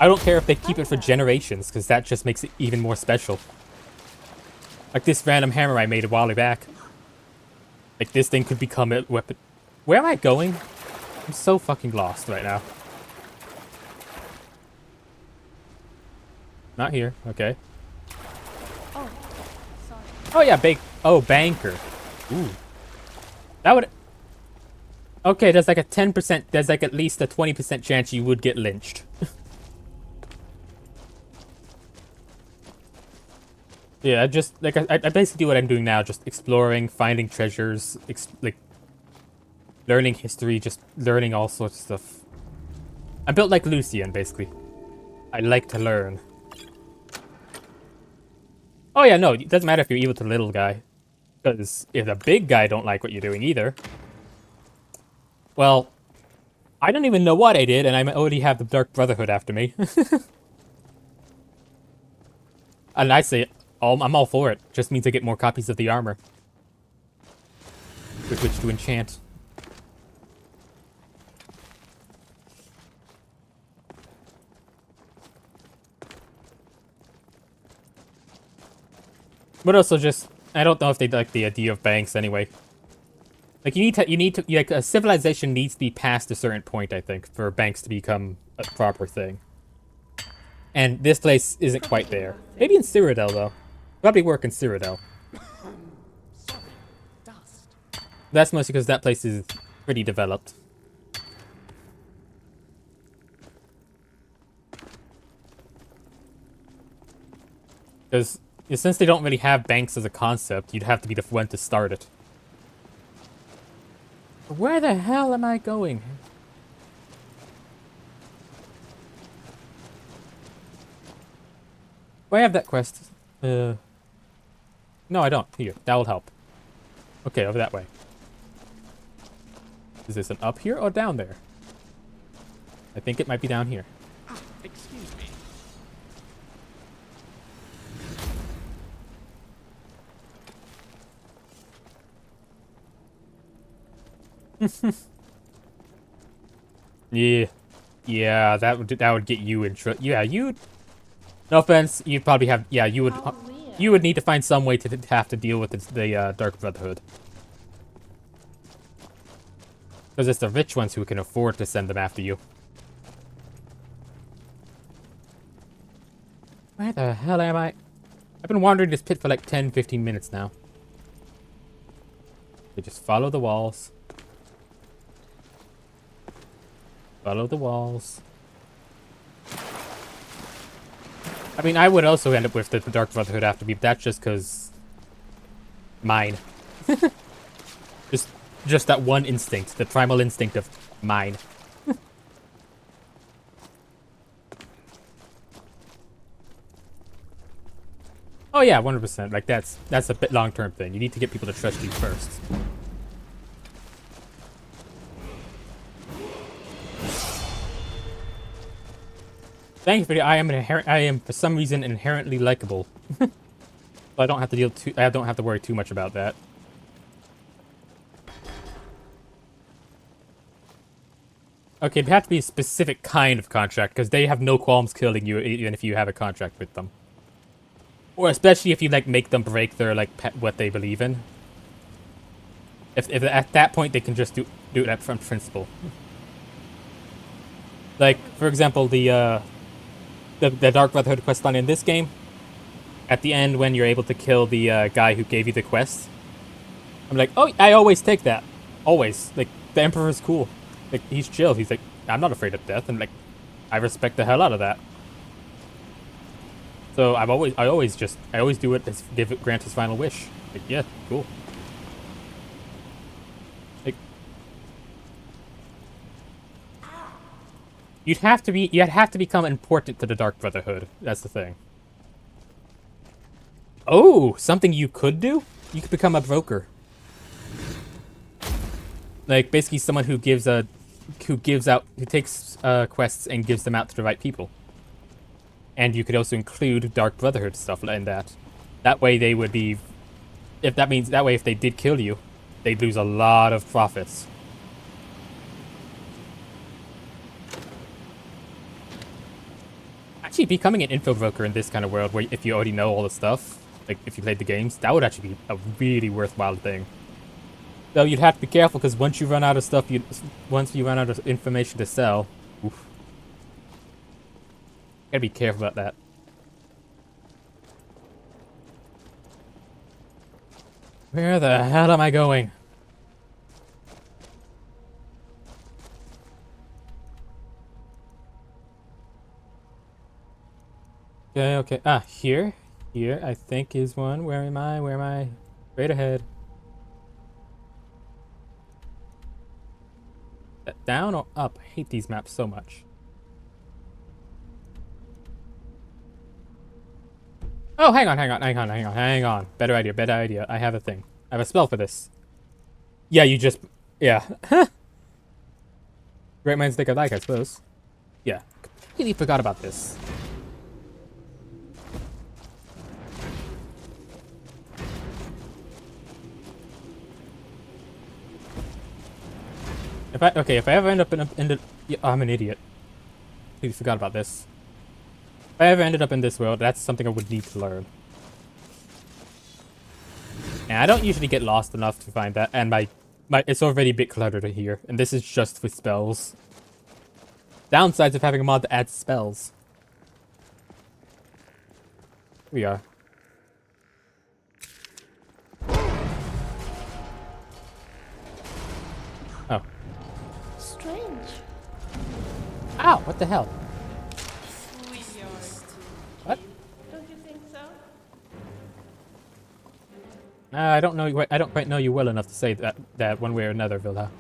I don't care if they keep it for generations, because that just makes it even more special. Like this random hammer I made a while back. Like, this thing could become a weapon. Where am I going? I'm so fucking lost right now. Not here, okay. Oh, sorry. Oh yeah, banker. Ooh. That would... Okay, there's like a 10%, there's like at least a 20% chance you would get lynched. Yeah, just, like, I basically do what I'm doing now, just exploring, finding treasures, like, learning history, just learning all sorts of stuff. I'm built like Lucian, basically. I like to learn. Oh yeah, no, it doesn't matter if you're evil to the little guy. Because if the big guy don't like what you're doing either... Well, I don't even know what I did, and I already have the Dark Brotherhood after me. And I say, I'm all for it. Just means I get more copies of the armor with which to enchant. But also just, I don't know if they like the idea of banks anyway. Like you need to like a civilization needs to be past a certain point, I think, for banks to become a proper thing. And this place isn't quite there. Maybe in Cyrodiil though. Probably work in Cyrodiil. Sorry, dust. That's mostly because that place is pretty developed. Because since they don't really have banks as a concept, you'd have to be the one to start it. Where the hell am I going? Do I have that quest? No, I don't. Here, that will help. Okay, over that way. Is this an up here or down there? I think it might be down here. Excuse me. Yeah, that would get you in trouble. Yeah, you. No offense, you'd probably have. Yeah, you would. How You would need to find some way to have to deal with the Dark Brotherhood. Because it's the rich ones who can afford to send them after you. Where the hell am I? I've been wandering this pit for like 10-15 minutes now. Okay, just follow the walls. Follow the walls. I mean, I would also end up with the Dark Brotherhood after me, but that's just because... mine. just that one instinct, the primal instinct of mine. Oh yeah, 100%. Like, that's a bit long-term thing. You need to get people to trust you first. Thankfully, I am for some reason inherently likable. So I don't have to worry too much about that. Okay, it have to be a specific kind of contract, because they have no qualms killing you even if you have a contract with them. Or especially if you like make them break their like what they believe in. If at that point they can just do it from principle. Like, for example, the Dark Brotherhood quest line in this game, at the end when you're able to kill the guy who gave you the quest, I'm like, oh, I always take that. Always. Like, the Emperor's cool. Like, he's chill. He's like, I'm not afraid of death. And like, I respect the hell out of that. So I always do it to grant his final wish. Like, yeah, cool. Like, you'd have to become important to the Dark Brotherhood. That's the thing. Oh, something you could do? You could become a broker. Like, basically someone who takes quests and gives them out to the right people. And you could also include Dark Brotherhood stuff in that. That way they would be... If they did kill you, they'd lose a lot of profits. Actually, becoming an info broker in this kind of world, where if you already know all the stuff, like if you played the games, that would actually be a really worthwhile thing. Though you'd have to be careful, because once you run out of information to sell, oof. Gotta be careful about that. Where the hell am I going? Okay. Ah, here, I think is one. Where am I? Straight ahead. Down or up? I hate these maps so much. Oh, hang on. Better idea. I have a thing. I have a spell for this. Yeah, yeah. Great minds think alike, I suppose. Yeah. Completely forgot about this. If I ever end up in the, yeah, I'm an idiot. Completely forgot about this. If I ever ended up in this world, that's something I would need to learn. And I don't usually get lost enough to find that, and my it's already a bit cluttered here, and this is just with spells. Downsides of having a mod that adds spells. Here we are. Oh. Strange. Ow! What the hell? What? Don't you think so? I don't know. I don't quite know you well enough to say that one way or another, Vilda.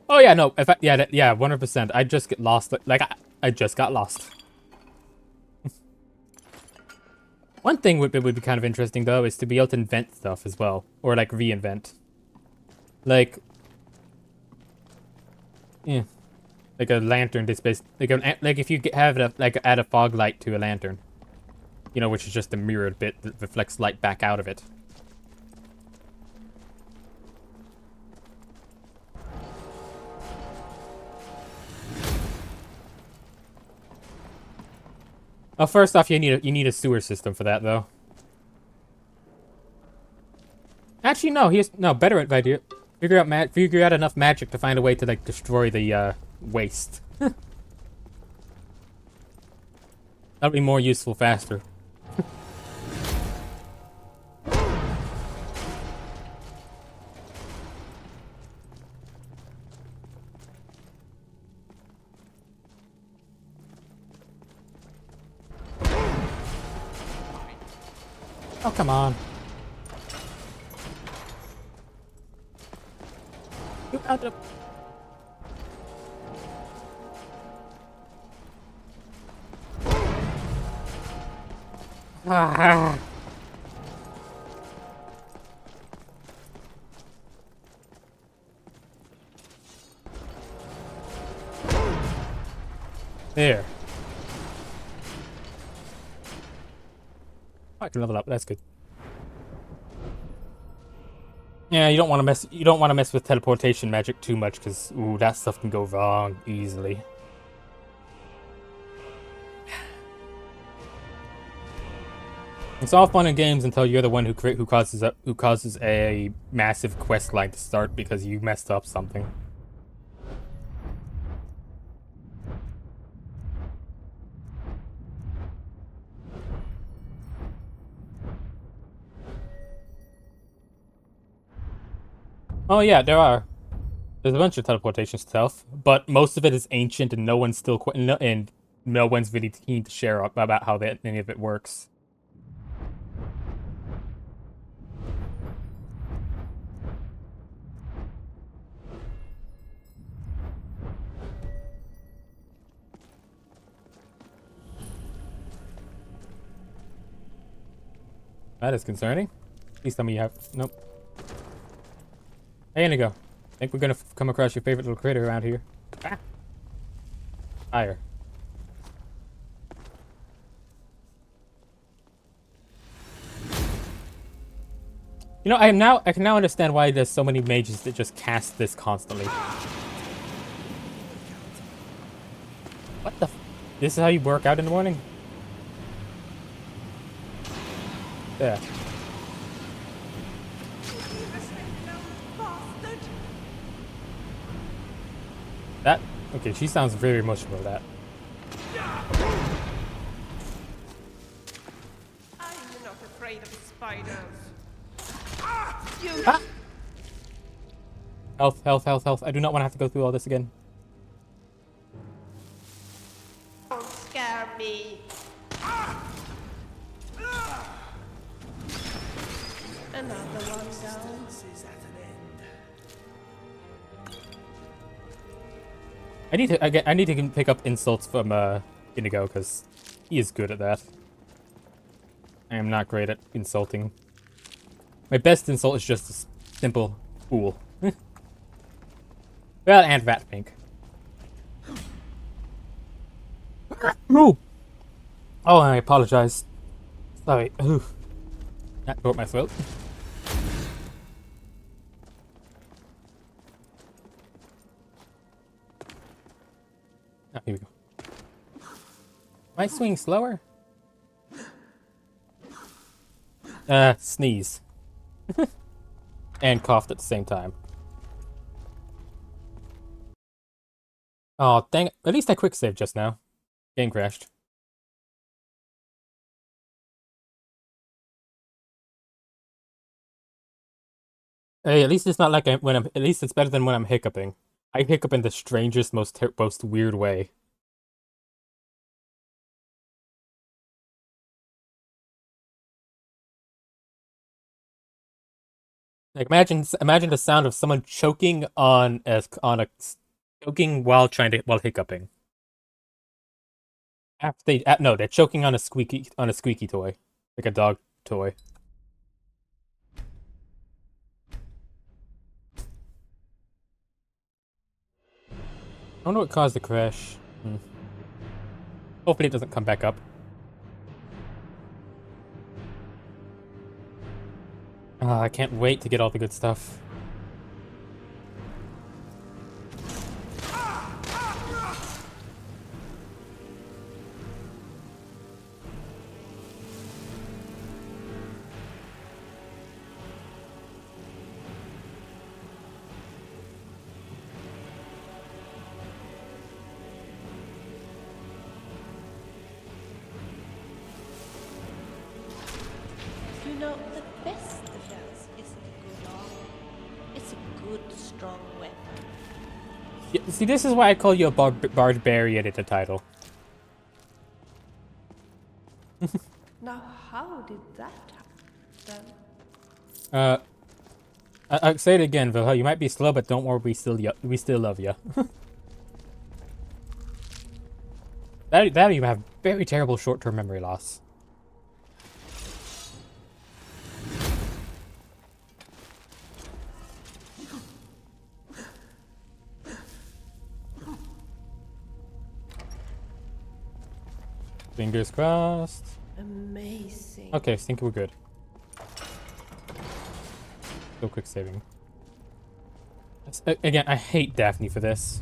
Oh yeah, no. If I, yeah, 100%. I just get lost. Like I just got lost. One thing would be kind of interesting though is to be able to invent stuff as well, or like reinvent. Like, yeah, like a lantern. This base, like if you have add a fog light to a lantern, you know, which is just a mirrored bit that reflects light back out of it. Oh, first off, you need a sewer system for that, though. Actually, no. Better idea. Figure out enough magic to find a way to like destroy the waste. That'll be more useful faster. Oh, come on. You out of... Ah. There. I can level up. That's good. Yeah, you don't want to mess with teleportation magic too much, because ooh, that stuff can go wrong easily. It's all fun and games until you're the one who causes a massive quest line to start because you messed up something. Oh yeah, there's a bunch of teleportation stuff, but most of it is ancient and no one's really keen to share about how any of it works. That is concerning. Please tell me you have... Nope. Hey, Inigo. I think we're gonna come across your favorite little critter around here. Ah! Higher. You know, I can now understand why there's so many mages that just cast this constantly. What the f... This is how you work out in the morning? Yeah. That... Okay, she sounds very emotional about that. I'm not afraid of spiders. Ah! Health. I do not want to have to go through all this again. Don't scare me. Another one down. I need to pick up insults from Inigo because he is good at that. I am not great at insulting. My best insult is just a simple fool. Well, and rat pink. No. Oh, I apologize. Sorry. Ooh. That broke my throat. Might swing slower? Sneeze. And coughed at the same time. Oh, dang it. At least I quick saved just now. Game crashed. Hey, at least it's not like when I'm. At least it's better than when I'm hiccuping. I hiccup in the strangest, most weird way. Like imagine the sound of someone choking choking while hiccuping. No, they're choking on a squeaky toy, like a dog toy. I don't know what caused the crash. Hopefully it doesn't come back up. I can't wait to get all the good stuff. You know, the best defense isn't a good armor. It's a good, strong weapon. Yeah, see, this is why I call you a barbarian at the title. Now, how did that happen? I'll say it again, Vilha. You might be slow, but don't worry, we still love you. that you have very terrible short-term memory loss. Fingers crossed. Amazing. Okay, I think we're good. Still quick saving. Again, I hate Daphne for this.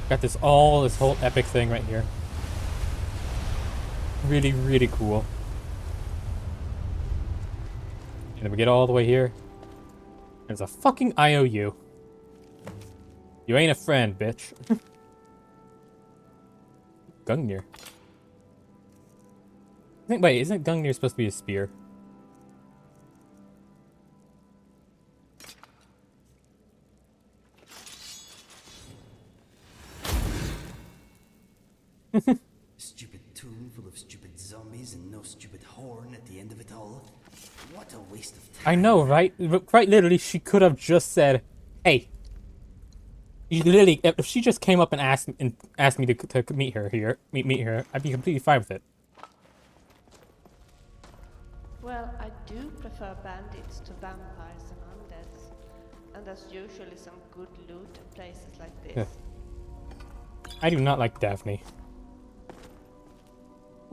Got this whole epic thing right here. Really, really cool. And then we get all the way here. There's a fucking IOU. You ain't a friend, bitch. Gungnir. Wait, isn't Gungnir supposed to be a spear? Stupid tomb full of stupid zombies and no stupid horn at the end of it all. What a waste of time. I know, right? Quite literally, she could have just said, "Hey." Literally, if she just came up and asked me to meet her here, meet her, I'd be completely fine with it. Well, I do prefer bandits to vampires and undeads. And there's usually some good loot at places like this. Yeah. I do not like Daphne.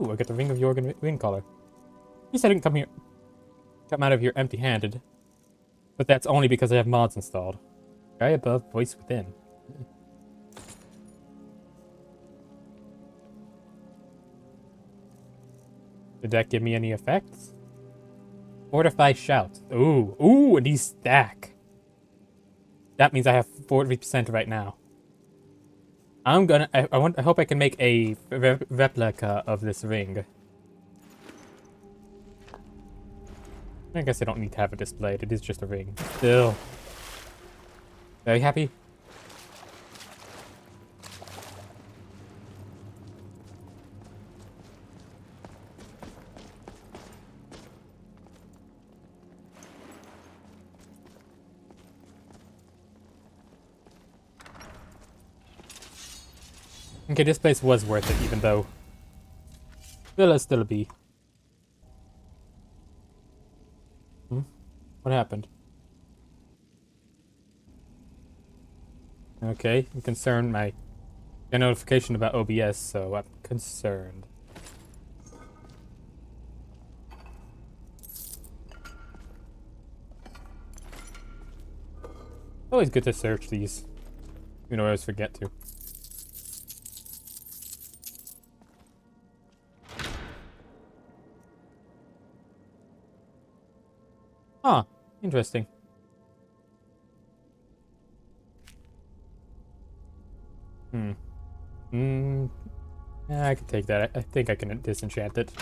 Ooh, I got the Ring of Jorgen ring collar. At least I didn't come out of here empty-handed. But that's only because I have mods installed. Guy above, voice within. Did that give me any effects? Fortify shout. Ooh, and these stack. That means I have 40% right now. I hope I can make a replica of this ring. I guess I don't need to have it displayed. It is just a ring. Still. Very happy. Okay, this place was worth it, even though Villa's still a B. What happened? Okay, I'm concerned. Got a notification about OBS, so I'm concerned. Always good to search these. You know, I always forget to. Huh. Interesting. Hmm. Hmm. Yeah, I can take that. I think I can disenchant it.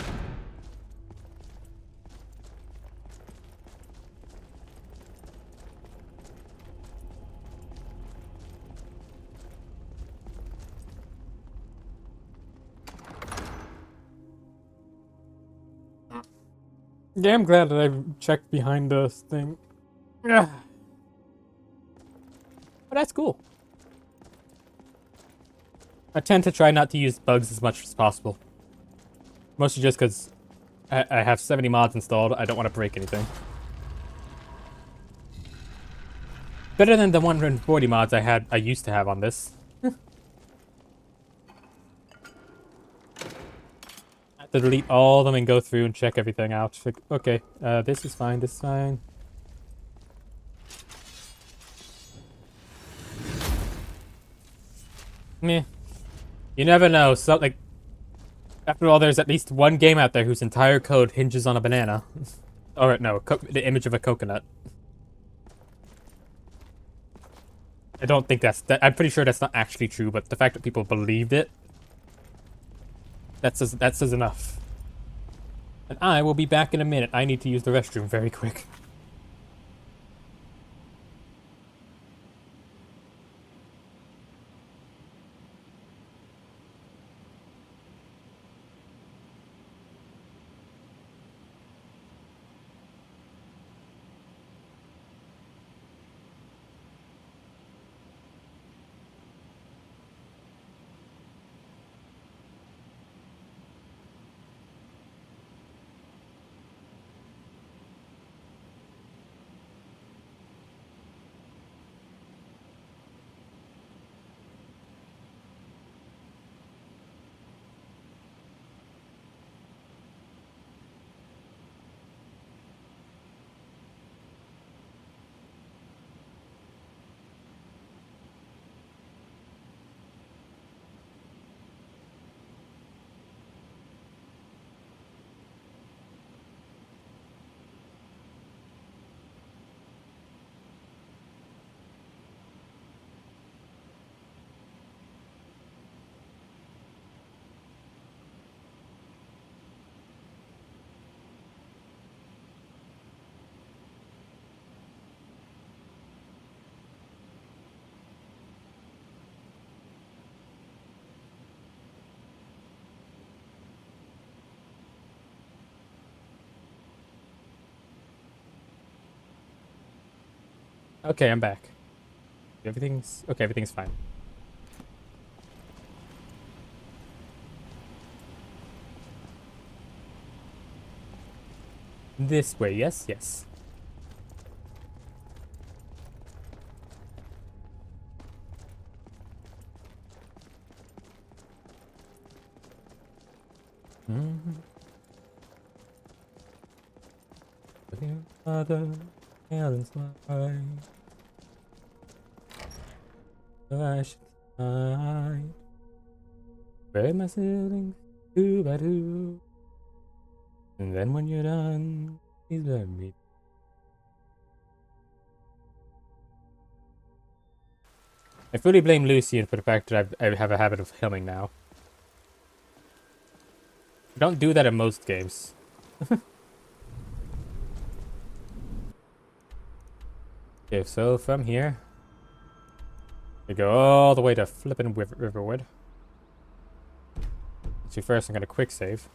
Yeah, I'm glad that I checked behind the thing. Ugh. But that's cool. I tend to try not to use bugs as much as possible. Mostly just because I have 70 mods installed. I don't want to break anything. Better than the 140 mods I used to have on this. I have to delete all of them and go through and check everything out. Like, okay, this is fine, this is fine. Meh. You never know. So, like, after all, there's at least one game out there whose entire code hinges on a banana. Or, no, the image of a coconut. I don't think I'm pretty sure that's not actually true, but the fact that people believed it, that says enough. And I will be back in a minute. I need to use the restroom very quick. Okay, I'm back. Everything's fine. This way, yes, yes. Father, Helen's mine. I should hide. Spread my ceilings, 2 by 2. And then when you're done, please let me. I fully blame Lucian for the fact that I have a habit of humming now. I don't do that in most games. Okay, so from here, we go all the way to flippin' Riverwood. So first I'm gonna quick save.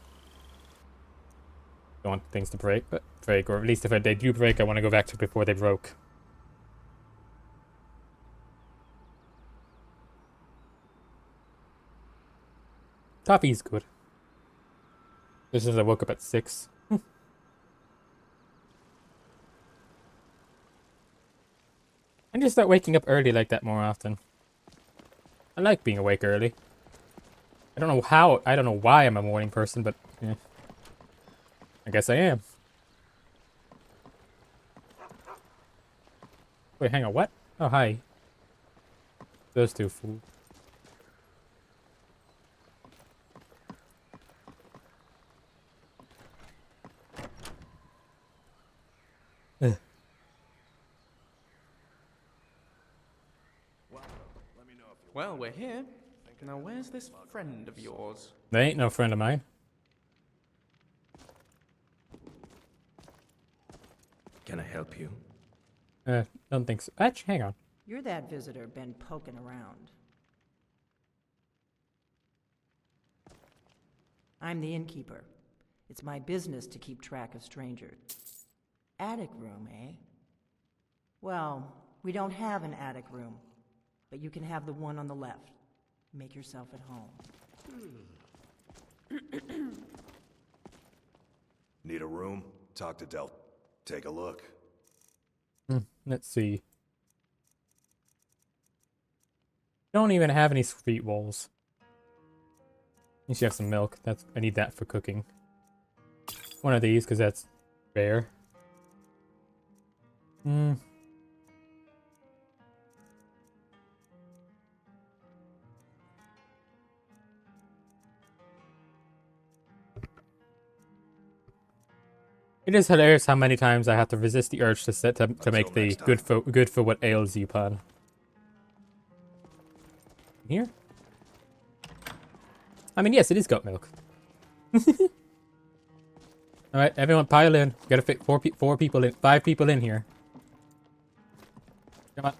Don't want things to break, or at least if they do break, I want to go back to before they broke. Coffee's good. This is I woke up at 6. I need to start waking up early like that more often. I like being awake early. I don't know why I'm a morning person, but yeah. I guess I am. Wait, hang on, what? Oh, hi. Those two fools. Ugh. Well, we're here. Now, where's this friend of yours? They ain't no friend of mine. Can I help you? Don't think so. Actually, hang on. You're that visitor been poking around. I'm the innkeeper. It's my business to keep track of strangers. Attic room, eh? Well, we don't have an attic room, but you can have the one on the left. Make yourself at home. Need a room? Talk to Del. Take a look. Let's see. Don't even have any sweet rolls. You should have some milk. I need that for cooking. One of these, because that's rare. It is hilarious how many times I have to resist the urge to make the good for what ails you pun. Here? I mean, yes, it is goat milk. All right, everyone, pile in. Gotta fit 5 people in here. Come on,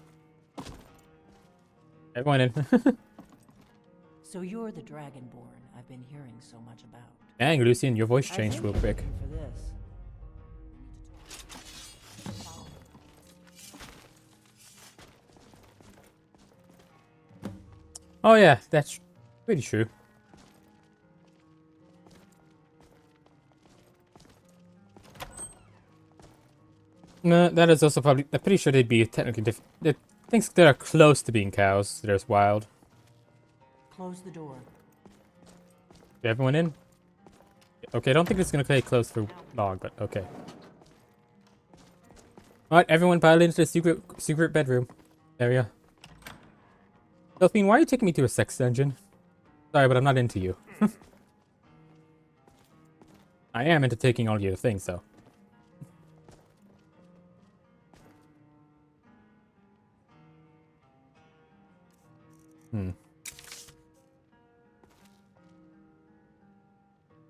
everyone in. So you're the Dragonborn I've been hearing so much about. Dang, Lucian, your voice changed real quick. For this. Oh yeah, that's pretty true. No, that is also probably. I'm pretty sure they'd be technically different. Things that are close to being cows. There's wild. Close the door. Is everyone in? Okay, I don't think it's gonna stay closed for long, but okay. All right, everyone, pile into the secret bedroom area. Delphine, why are you taking me to a sex dungeon? Sorry, but I'm not into you. I am into taking all your things, though.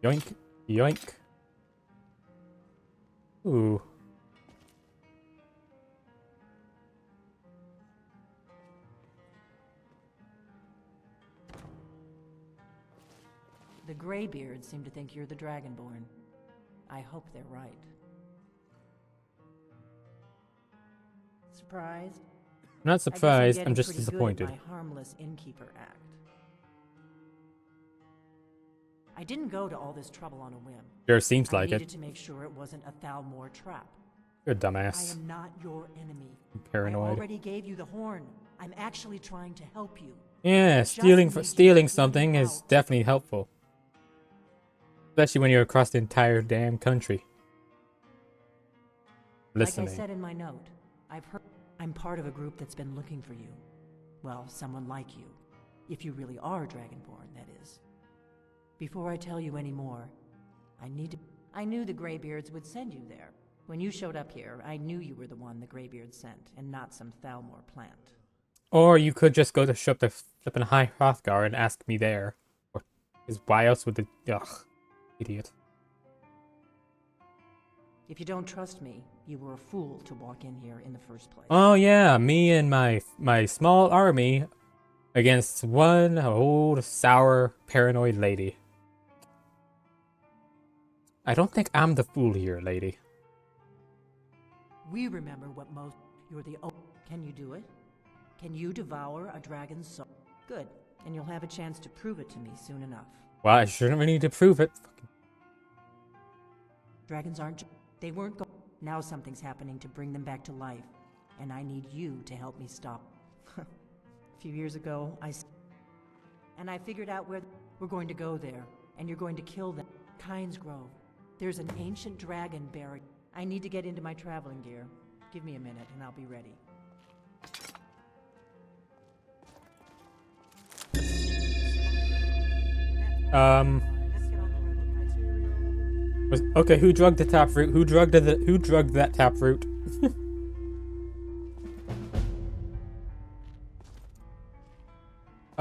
Yoink. Yoink. Ooh. The Greybeards seem to think you're the Dragonborn. I hope they're right. Surprised? I'm not surprised, I guess I'm just pretty disappointed. Good at my harmless innkeeper act. I didn't go to all this trouble on a whim. Sure seems I like needed it. to make sure it wasn't a Thalmor trap. You're a I dumbass. am not your enemy. I'm I paranoid. already gave you the horn. I'm actually trying to help you. Yeah, stealing something is definitely helpful. Especially when you're across the entire damn country. Listening. Like I said in my note, I've heard I'm part of a group that's been looking for you. Well, someone like you. If you really are Dragonborn, that is. Before I tell you any more, I knew the Greybeards would send you there. When you showed up here, I knew you were the one the Greybeards sent, and not some Thalmor plant. Or you could just go to shop the flippin' High Hrothgar and ask me there. Or why else would the ugh, idiot. If you don't trust me, you were a fool to walk in here in the first place. Oh yeah, me and my small army against one old sour paranoid lady. I don't think I'm the fool here, lady. We remember what most... You're the... Can you do it? Can you devour a dragon's soul? Good, and you'll have a chance to prove it to me soon enough. Well, I shouldn't really need to prove it. Dragons aren't... They weren't go... Now something's happening to bring them back to life, and I need you to help me stop. A few years ago, I figured out where... We're going to go there, and you're going to kill them. Kynes Grove. There's an ancient dragon buried. I need to get into my traveling gear. Give me a minute, and I'll be ready. Okay, who drugged the taproot? Who drugged that taproot?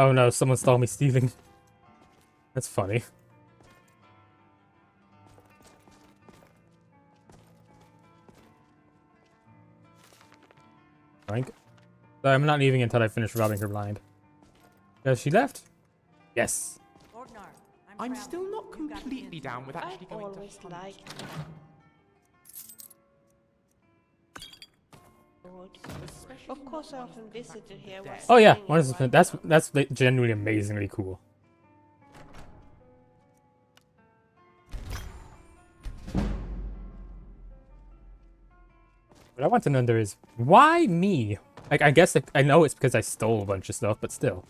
Oh no, someone saw me stealing. That's funny. Frank. So I'm not leaving until I finish robbing her blind. Has she left? Yes. I'm still not completely down with actually I've going always to hunt. liked Lord. Of course, I often visited here. While Oh yeah, staying what in is White that's genuinely amazingly cool. What I want to know there is why me? Like I guess I know it's because I stole a bunch of stuff, but still.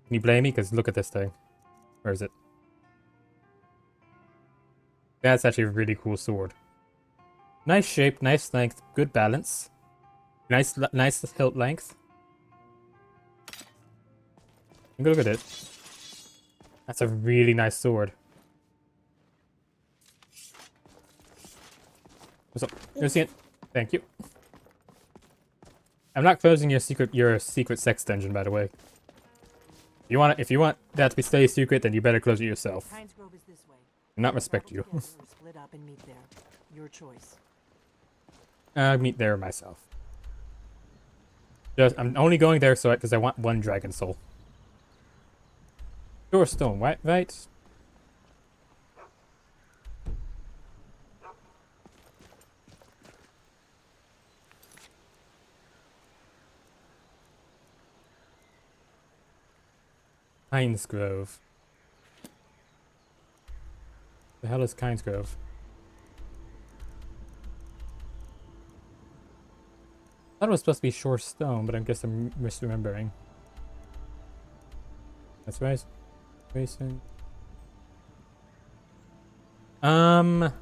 Can you blame me? Because look at this thing. Where is it? That's actually a really cool sword. Nice shape, nice length, good balance. Nice hilt length. And look at it. That's a really nice sword. What's up? Thank you. I'm not closing your secret sex dungeon, by the way. If you want that to be stay secret, then you better close it yourself. Pines Grove is this way. And not respect you. Or split up and meet there. Your choice. I'll meet there myself. I'm only going there because I want one dragon soul. Pure stone, right? Pines Grove. The hell is Pines Grove? I thought it was supposed to be Shore Stone, but I guess I'm misremembering. That's right. Racing. That's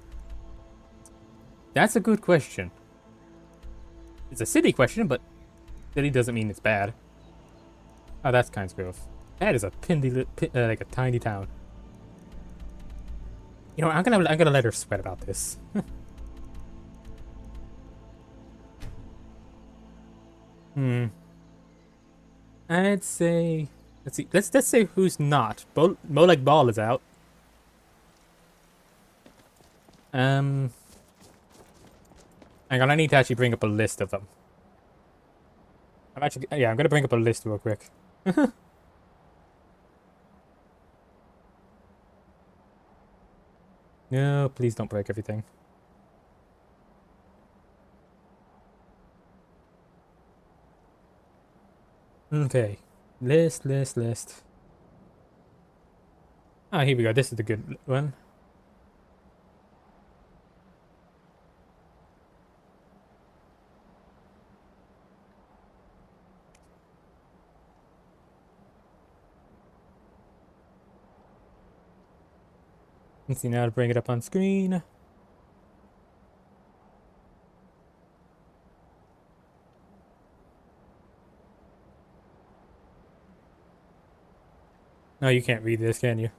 a good question. It's a city question, but city doesn't mean it's bad. Oh, that's Pines Grove. That is a like a tiny town. You know, I'm gonna let her sweat about this. I'd say, let's see. Let's say who's not. Molag Bal is out. Hang on, I need to actually bring up a list of them. I'm gonna bring up a list real quick. No, please don't break everything. Okay. List. Ah, here we go. This is the good one. Let's see now to bring it up on screen. No, you can't read this, can you?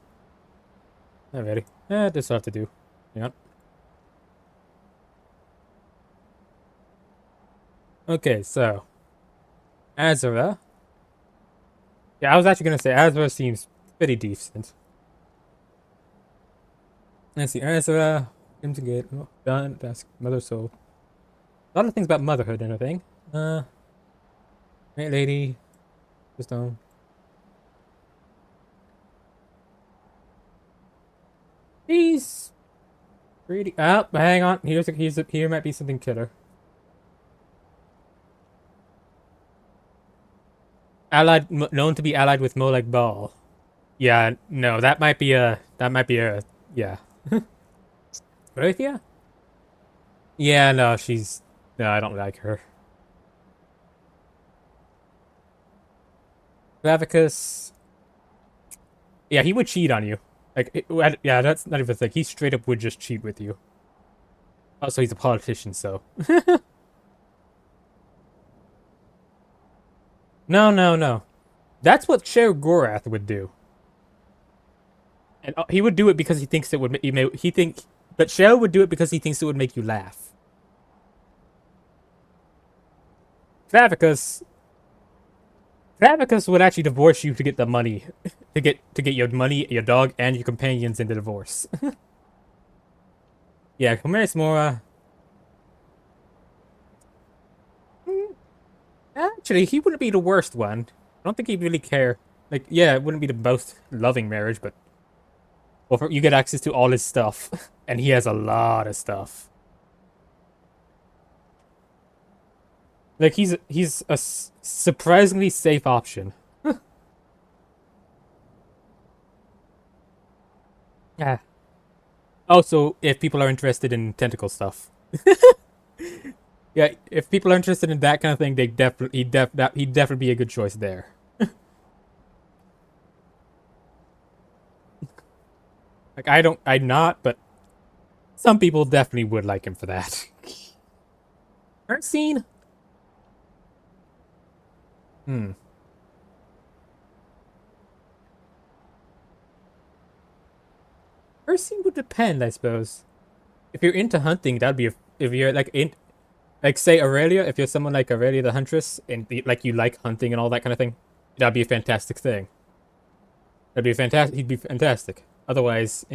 Alrighty. This will have to do. Hang on. Okay, so. Azura. Yeah, I was actually gonna say Azura seems pretty decent. Let's see, Azura. Crimson Gate. Oh, done. That's Mother Soul. A lot of things about motherhood and everything. Right lady. Just on. He's pretty. Oh, hang on. Here might be something killer. Known to be allied with Molag Bal. Yeah, no, that might be a, yeah. Rathia? Yeah, no, no, I don't like her. Clavicus. Yeah, he would cheat on you. Like, yeah, that's not even a thing. He straight up would just cheat with you. Also, he's a politician, so. No. That's what Cher Gorath would do. And he would do it because he thinks it would. But Cher would do it because he thinks it would make you laugh. Clavicus Clavicus would actually divorce you to get the money, to get your money, your dog, and your companions in the divorce. Yeah, Comeris Mora. Actually, he wouldn't be the worst one. I don't think he'd really care. Like, yeah, it wouldn't be the most loving marriage, but well, you get access to all his stuff, and he has a lot of stuff. Like, he's a surprisingly safe option. Yeah. Also, if people are interested in tentacle stuff. Yeah, if people are interested in that kind of thing, he'd definitely be a good choice there. Like, I'm not, but some people definitely would like him for that. Art scene? Art scene would depend, I suppose. If you're into hunting, that'd be if you're like like say Aurelia, if you're someone like Aurelia the Huntress and like you like hunting and all that kind of thing, that'd be a fantastic thing. That'd be fantastic. He'd be fantastic. Otherwise,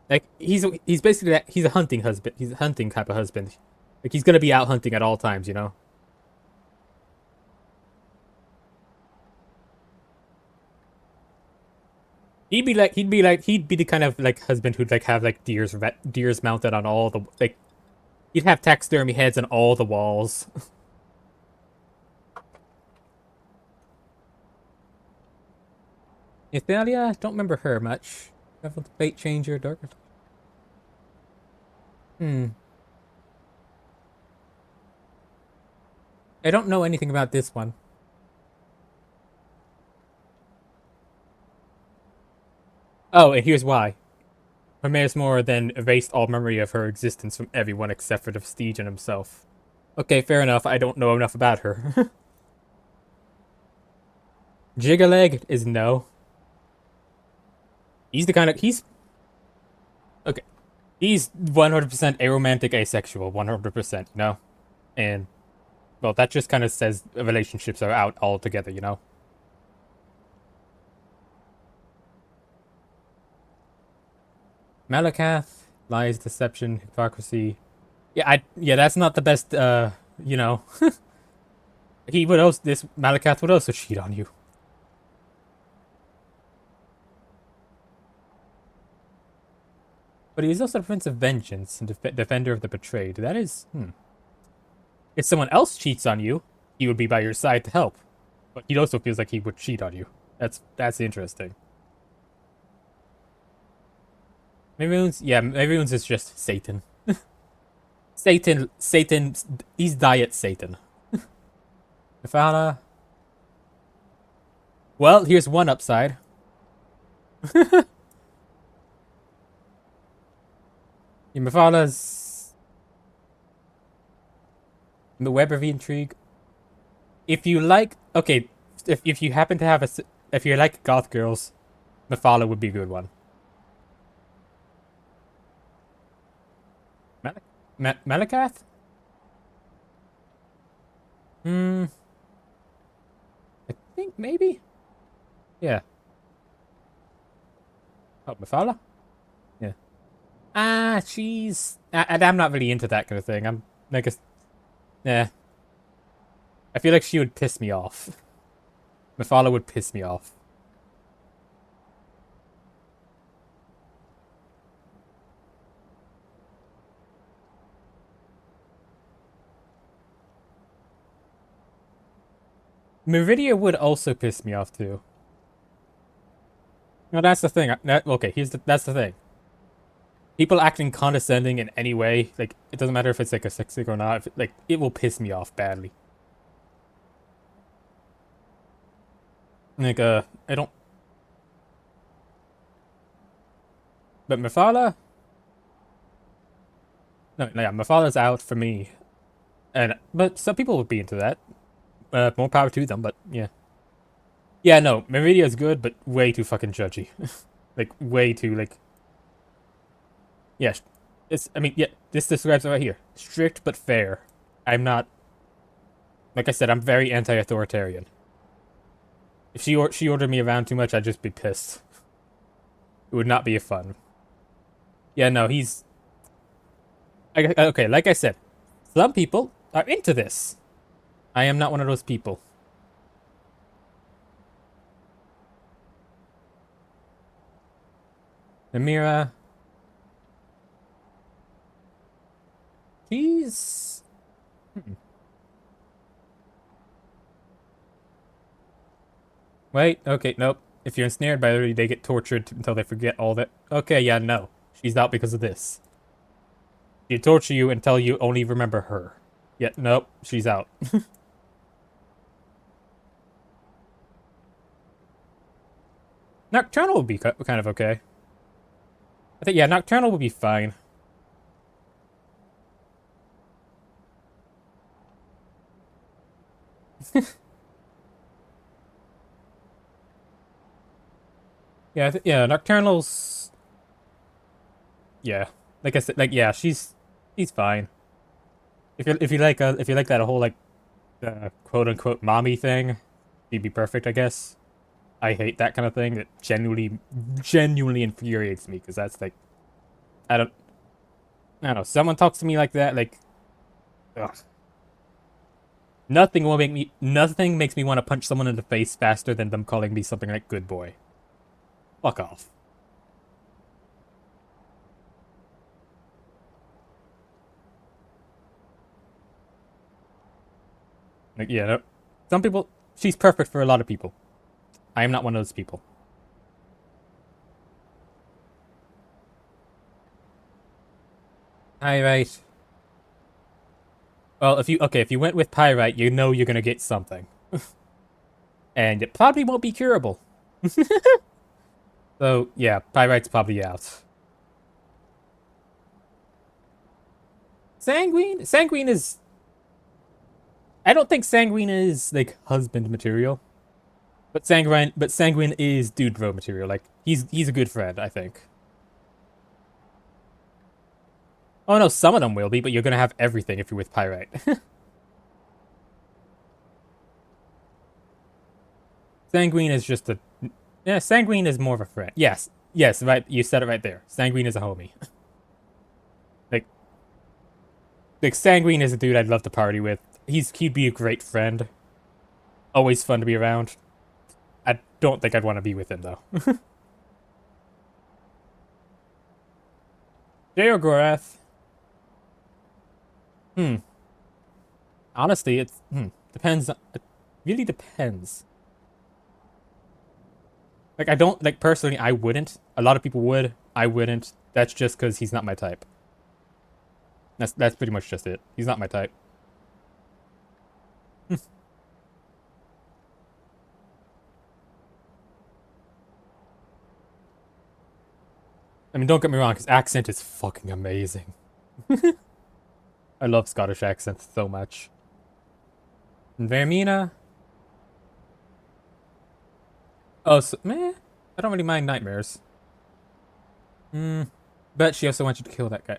like he's basically that. He's a hunting husband. He's a hunting type of husband. Like he's gonna be out hunting at all times, you know. He'd be the kind of like husband who'd like have like deers mounted on all the like. He'd have taxidermy heads on all the walls. Ithalia, don't remember her much. Level Fate Changer, Darker. I don't know anything about this one. Oh, and here's why. Hermaeus Mora then erased all memory of her existence from everyone except for the Vestige and himself. Okay, fair enough. I don't know enough about her. Jigaleg is no. He's the kind of... Okay. He's 100% aromantic asexual. 100%, you know? And... Well, that just kind of says relationships are out altogether, you know? Malakath, lies, deception, hypocrisy. Yeah, that's not the best, you know. He would also, this Malakath would also cheat on you. But he's also the Prince of Vengeance and Defender of the Betrayed. That is, If someone else cheats on you, he would be by your side to help. But he also feels like he would cheat on you. That's interesting. Maroons is just Satan. Satan, he's Diet Satan. Mephala. Well, here's one upside. Mephala's... The Web of Intrigue. If you like... Okay, if you happen to have if you like goth girls, Mephala would be a good one. Malakath? I think maybe? Yeah. Oh, Mephala? Yeah. She's... I'm not really into that kind of thing. I'm like yeah. I feel like she would piss me off. Mephala would piss me off. Meridia would also piss me off too. No, that's the thing. Okay, that's the thing. People acting condescending in any way, like it doesn't matter if it's like a sex thing or not. It will piss me off badly. Like I don't. But Mephala. No, yeah, Mephala's out for me, but some people would be into that. More power to them, but yeah. Yeah, no, Meridia's good, but way too fucking judgy. Like, way too, like... Yeah, this describes it right here. Strict but fair. I'm not... Like I said, I'm very anti-authoritarian. If she ordered me around too much, I'd just be pissed. It would not be fun. Yeah, no, he's... Okay, like I said, some people are into this. I am not one of those people. Namira... She's... Wait, okay, nope. If you're ensnared by her, they get tortured until they forget all that. Okay, yeah, no. She's out because of this. She'll torture you until you only remember her. Yeah, nope, she's out. Nocturnal would be kind of okay. I think, yeah, Nocturnal would be fine. Yeah, yeah, Nocturnal's... Yeah. Like I said, like, yeah, she's fine. If you like that whole, like, quote-unquote mommy thing, she'd be perfect, I guess. I hate that kind of thing. It genuinely infuriates me, because that's, like... I don't know. Someone talks to me like that, like... Ugh. Nothing makes me want to punch someone in the face faster than them calling me something like good boy. Fuck off. Like, yeah, no, some people, she's perfect for a lot of people. I am not one of those people. Pyrite. Well, if you went with Pyrite, you know you're gonna get something. And it probably won't be curable. So, yeah, Pyrite's probably out. Sanguine is... I don't think Sanguine is, like, husband material. But Sanguine is dude bro material. Like, he's a good friend, I think. Oh no, some of them will be, but you're gonna have everything if you're with Pyrite. Sanguine is just a... Yeah, Sanguine is more of a friend. Yes, right, you said it right there. Sanguine is a homie. Like, Sanguine is a dude I'd love to party with. He'd be a great friend. Always fun to be around. I don't think I'd want to be with him, though. Jeogorath. Honestly, it's... Depends. It really depends. Like, I don't... Like, personally, I wouldn't. A lot of people would. I wouldn't. That's just because he's not my type. That's pretty much just it. He's not my type. I mean, don't get me wrong, his accent is fucking amazing. I love Scottish accents so much. And Vermina? Oh, so, meh. I don't really mind nightmares. But she also wants you to kill that guy.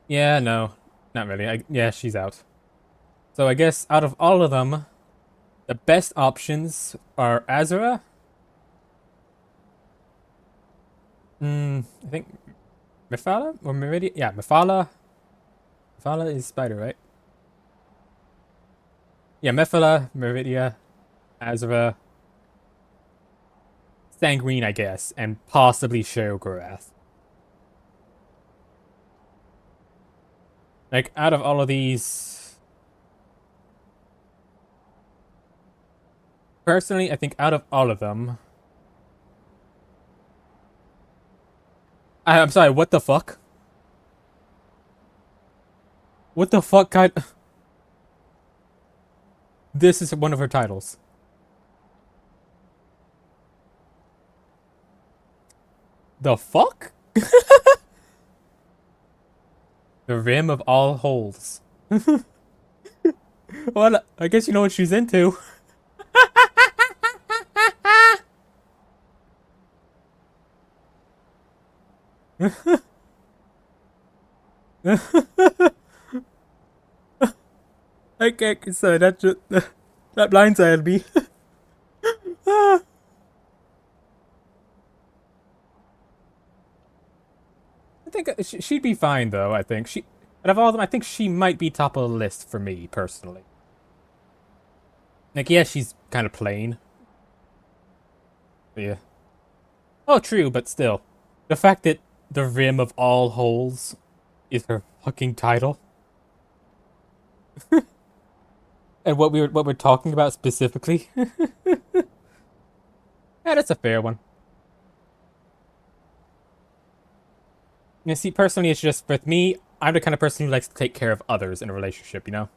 Yeah, no. Not really. Yeah, she's out. So I guess out of all of them, the best options are Azura. I think Mephala or Meridia? Yeah, Mephala. Mephala is spider, right? Yeah, Mephala, Meridia, Azura, Sanguine, I guess, and possibly Sheogorath. Like, out of all of these... Personally, I think out of all of them... I'm sorry, what the fuck? What the fuck kind... This is one of her titles. The fuck? The rim of all holes. Well, I guess you know what she's into. Okay, so that just that blindsided me. Ah. I think she'd be fine though. I think out of all of them, I think she might be top of the list for me personally. Like, yeah, she's kind of plain. But yeah. Oh, true, but still, the fact that the rim of all holes is her fucking title, and what we're talking about specifically. Yeah, that's a fair one. You see, personally, it's just with me. I'm the kind of person who likes to take care of others in a relationship. You know.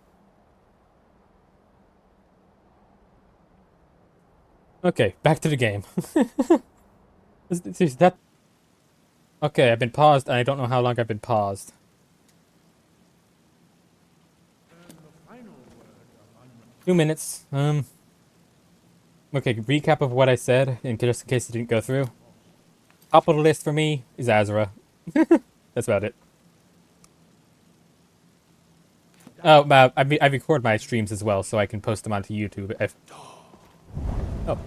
Okay, back to the game. Is that... Okay, I've been paused, and I don't know how long I've been paused. And the final word of 2 minutes. Okay, recap of what I said, just in case it didn't go through. Top of the list for me is Azura. That's about it. Oh, I record my streams as well, so I can post them onto YouTube if... Oh.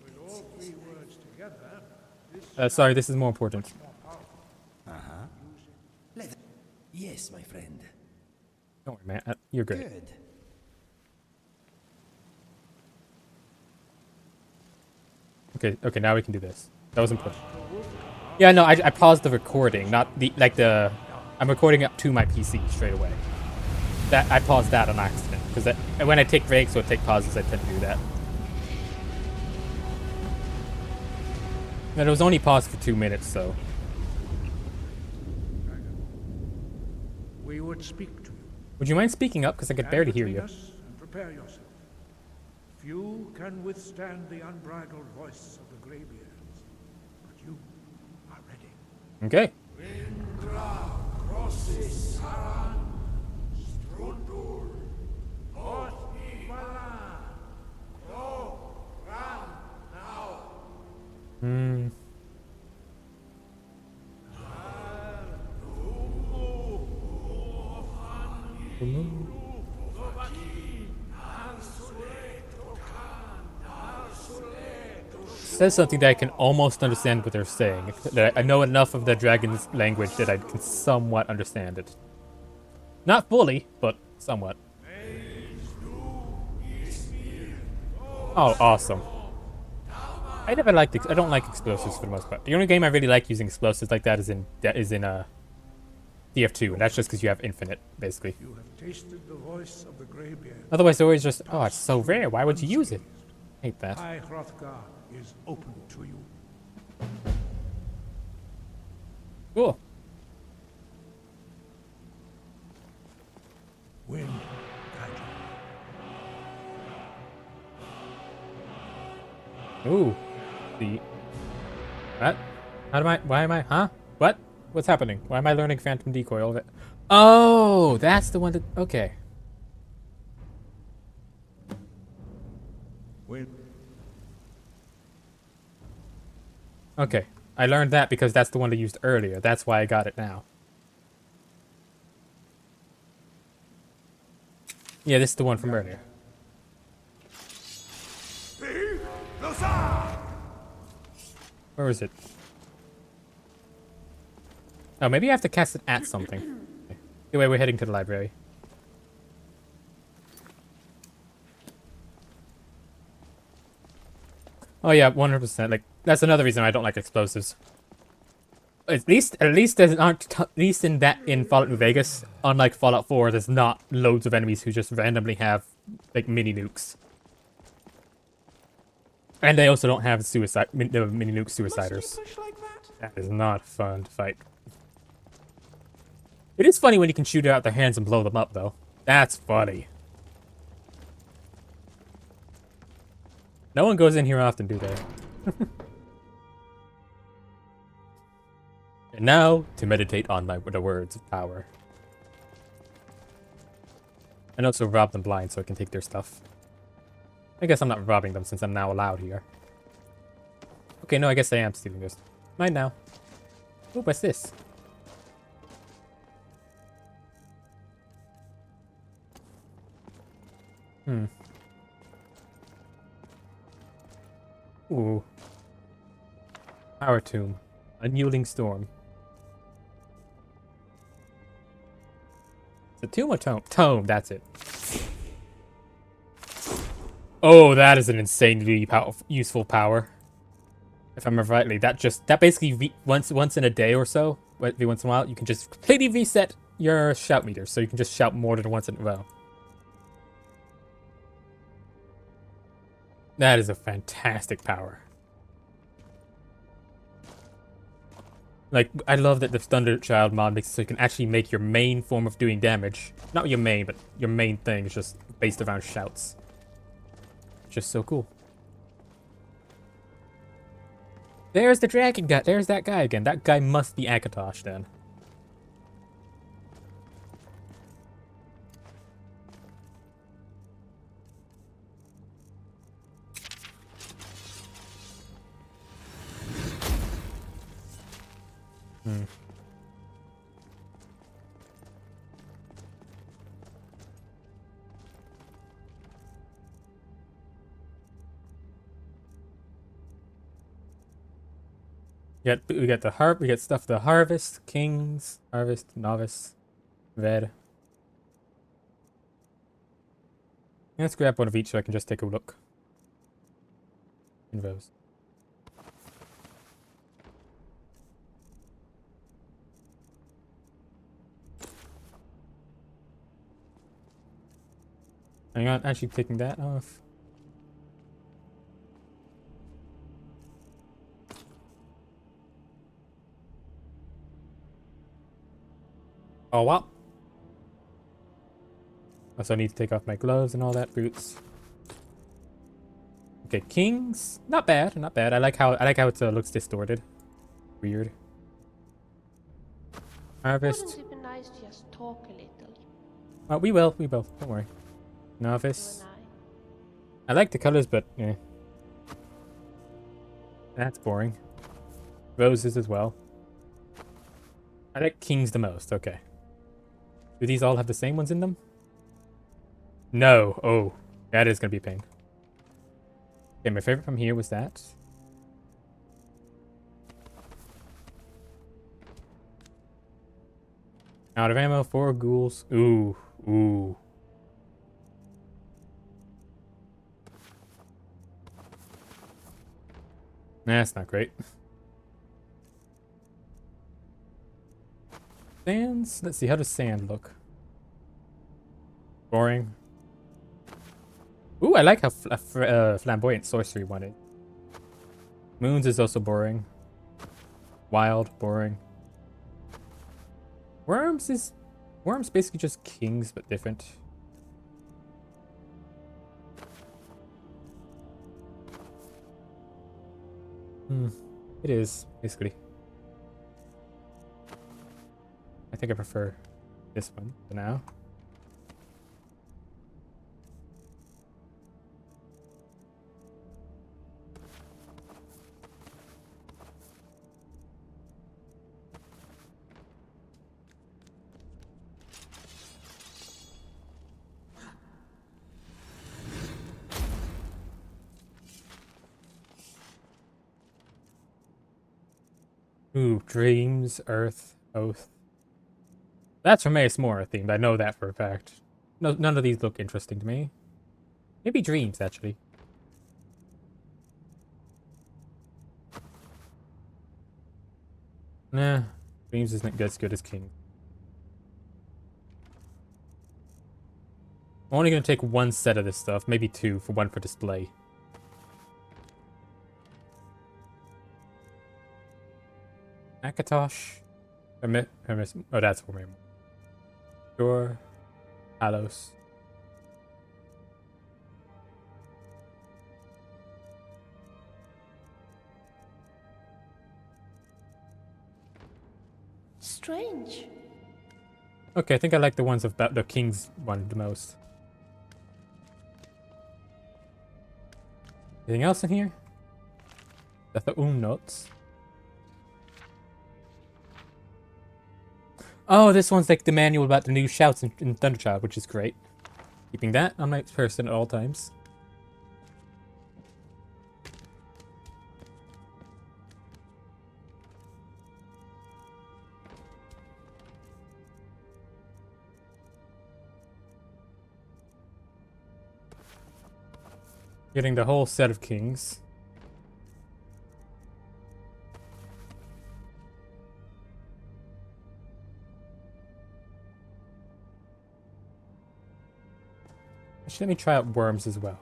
With all three words together, Sorry, this is more important. Yes, my friend. Don't worry, man. You're good. Good. Okay, now we can do this. That was important. Yeah, no, I paused the recording, not the, I'm recording up to my PC straight away. That, I paused that on accident, because when I take breaks or take pauses, I tend to do that. And it was only paused for 2 minutes, so... we would speak to you. Would you mind speaking up, because I could barely hear you? And prepare yourself. Few can withstand the unbridled voice of the Greybeards, but you are ready. Okay. Hmm. Says something that I can almost understand what they're saying. That I know enough of the dragon's language that I can somewhat understand it. Not fully, but somewhat. Oh, awesome. I never liked. I don't like explosives for the most part. The only game I really like using explosives like that is in DF2, and that's just because you have infinite, basically. You have tasted the voice of the Greybeard. Otherwise, they're always just, oh, it's so rare. Why would you use it? I hate that. High Hrothgar is open to you. Cool. Wind guide you. Ooh. The... What? How do I... Why am I... Huh? What? What's happening? Why am I learning Phantom Decoy all of it? Oh! That's the one that... Okay. Wind. Okay. I learned that because that's the one I used earlier. That's why I got it now. Yeah, this is the one from earlier. Where is it? Oh, maybe I have to cast it at something. Anyway, we're heading to the library. Oh yeah, 100%. Like, that's another reason I don't like explosives. At least there's not. At least in Fallout New Vegas, unlike Fallout 4, there's not loads of enemies who just randomly have like mini nukes. And they also don't have mini nuke suiciders. That is not fun to fight. It is funny when you can shoot out their hands and blow them up, though. That's funny. No one goes in here often, do they? And now, to meditate on the words of power. And also rob them blind so I can take their stuff. I guess I'm not robbing them since I'm now allowed here. Okay, no, I guess I am stealing this. Mine now. Oh, what's this? Hmm. Ooh. Power Tomb. Unyielding Storm. Is it tomb or tome? Tome, that's it. Oh, that is an insanely useful power. If I remember rightly, that basically once in a day or so, every once in a while, you can just completely reset your shout meter, so you can just shout more than once in a row. That is a fantastic power. Like, I love that the Thunderchild mod makes it so you can actually make your main form of doing damage. Not your main, but your main thing is just based around shouts. Just so cool. There's the dragon guy. There's that guy again. That guy must be Akatosh then. Hmm. We get stuff the harvest, kings, harvest, novice, red. Let's grab one of each so I can just take a look. In rows. Hang on, actually taking that off. Oh, well. Also, I need to take off my gloves and all that, boots. Okay, kings. Not bad, not bad. I like how it looks distorted. Weird. Harvest. Wouldn't it be nice to just talk a little? Oh, we will. Don't worry. Novice. You and I like the colors, but yeah. That's boring. Roses as well. I like kings the most. Okay. Do these all have the same ones in them? No. Oh, that is gonna be a pain. Okay, my favorite from here was that. Out of ammo, 4 ghouls. Ooh, ooh. That's not great. Sands? Let's see, how does sand look? Boring. Ooh, I like how flamboyant sorcery one is. Moons is also boring. Wild, boring. Worms basically just kings, but different. It is, basically. I think I prefer this one for now. Ooh, dreams, earth, oath. That's from ASMR themed. I know that for a fact. No, none of these look interesting to me. Maybe dreams, actually. Nah, dreams isn't as good as king. I'm only gonna take one set of this stuff, maybe 2, for one for display. Akatosh. Hermes. Oh, that's for me. Sure. Halos. Strange. Okay, I think I like the ones of the king's one the most. Anything else in here? That's the notes. Oh, this one's like the manual about the new shouts in Thunderchild, which is great. Keeping that on my person at all times. Getting the whole set of kings. Actually, let me try out worms as well.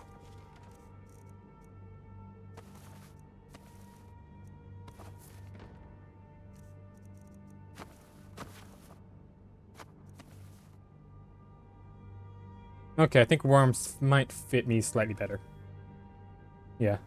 Okay, I think worms might fit me slightly better. Yeah.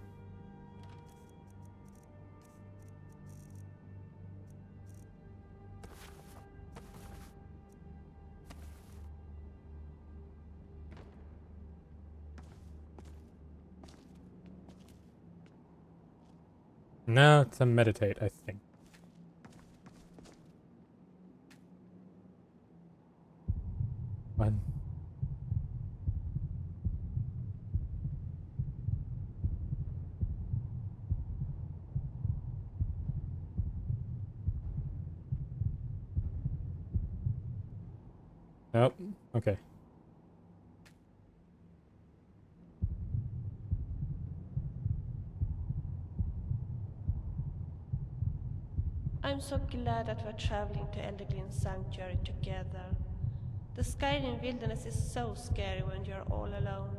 No, to meditate, I think. One. Nope. Okay. I'm so glad that we're traveling to Elderglin Sanctuary together. The Skyrim wilderness is so scary when you're all alone.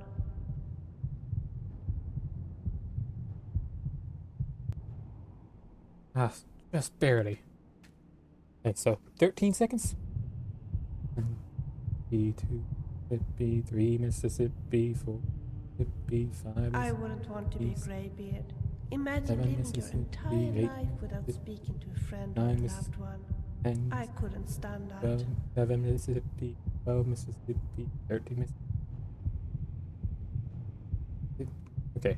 Ah, just barely. Okay, so 13 seconds? B2, Mississippi, 3, Mississippi, 4, Mississippi, 5, I wouldn't want to be Mississippi, Greybeard. Imagine 7, living your Mississippi, entire 8, life without Mississippi, speaking to a friend or 9, a Mississippi, loved one. 10, I couldn't stand that. 12, 7, Mississippi, 12, Mississippi, 13, Mississippi. Okay.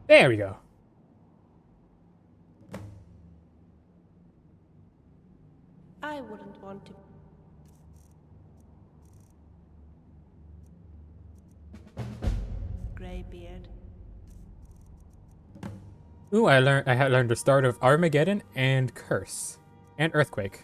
There we go. I wouldn't want to. Greybeard. Ooh, I had learned the start of Armageddon and Curse. And Earthquake.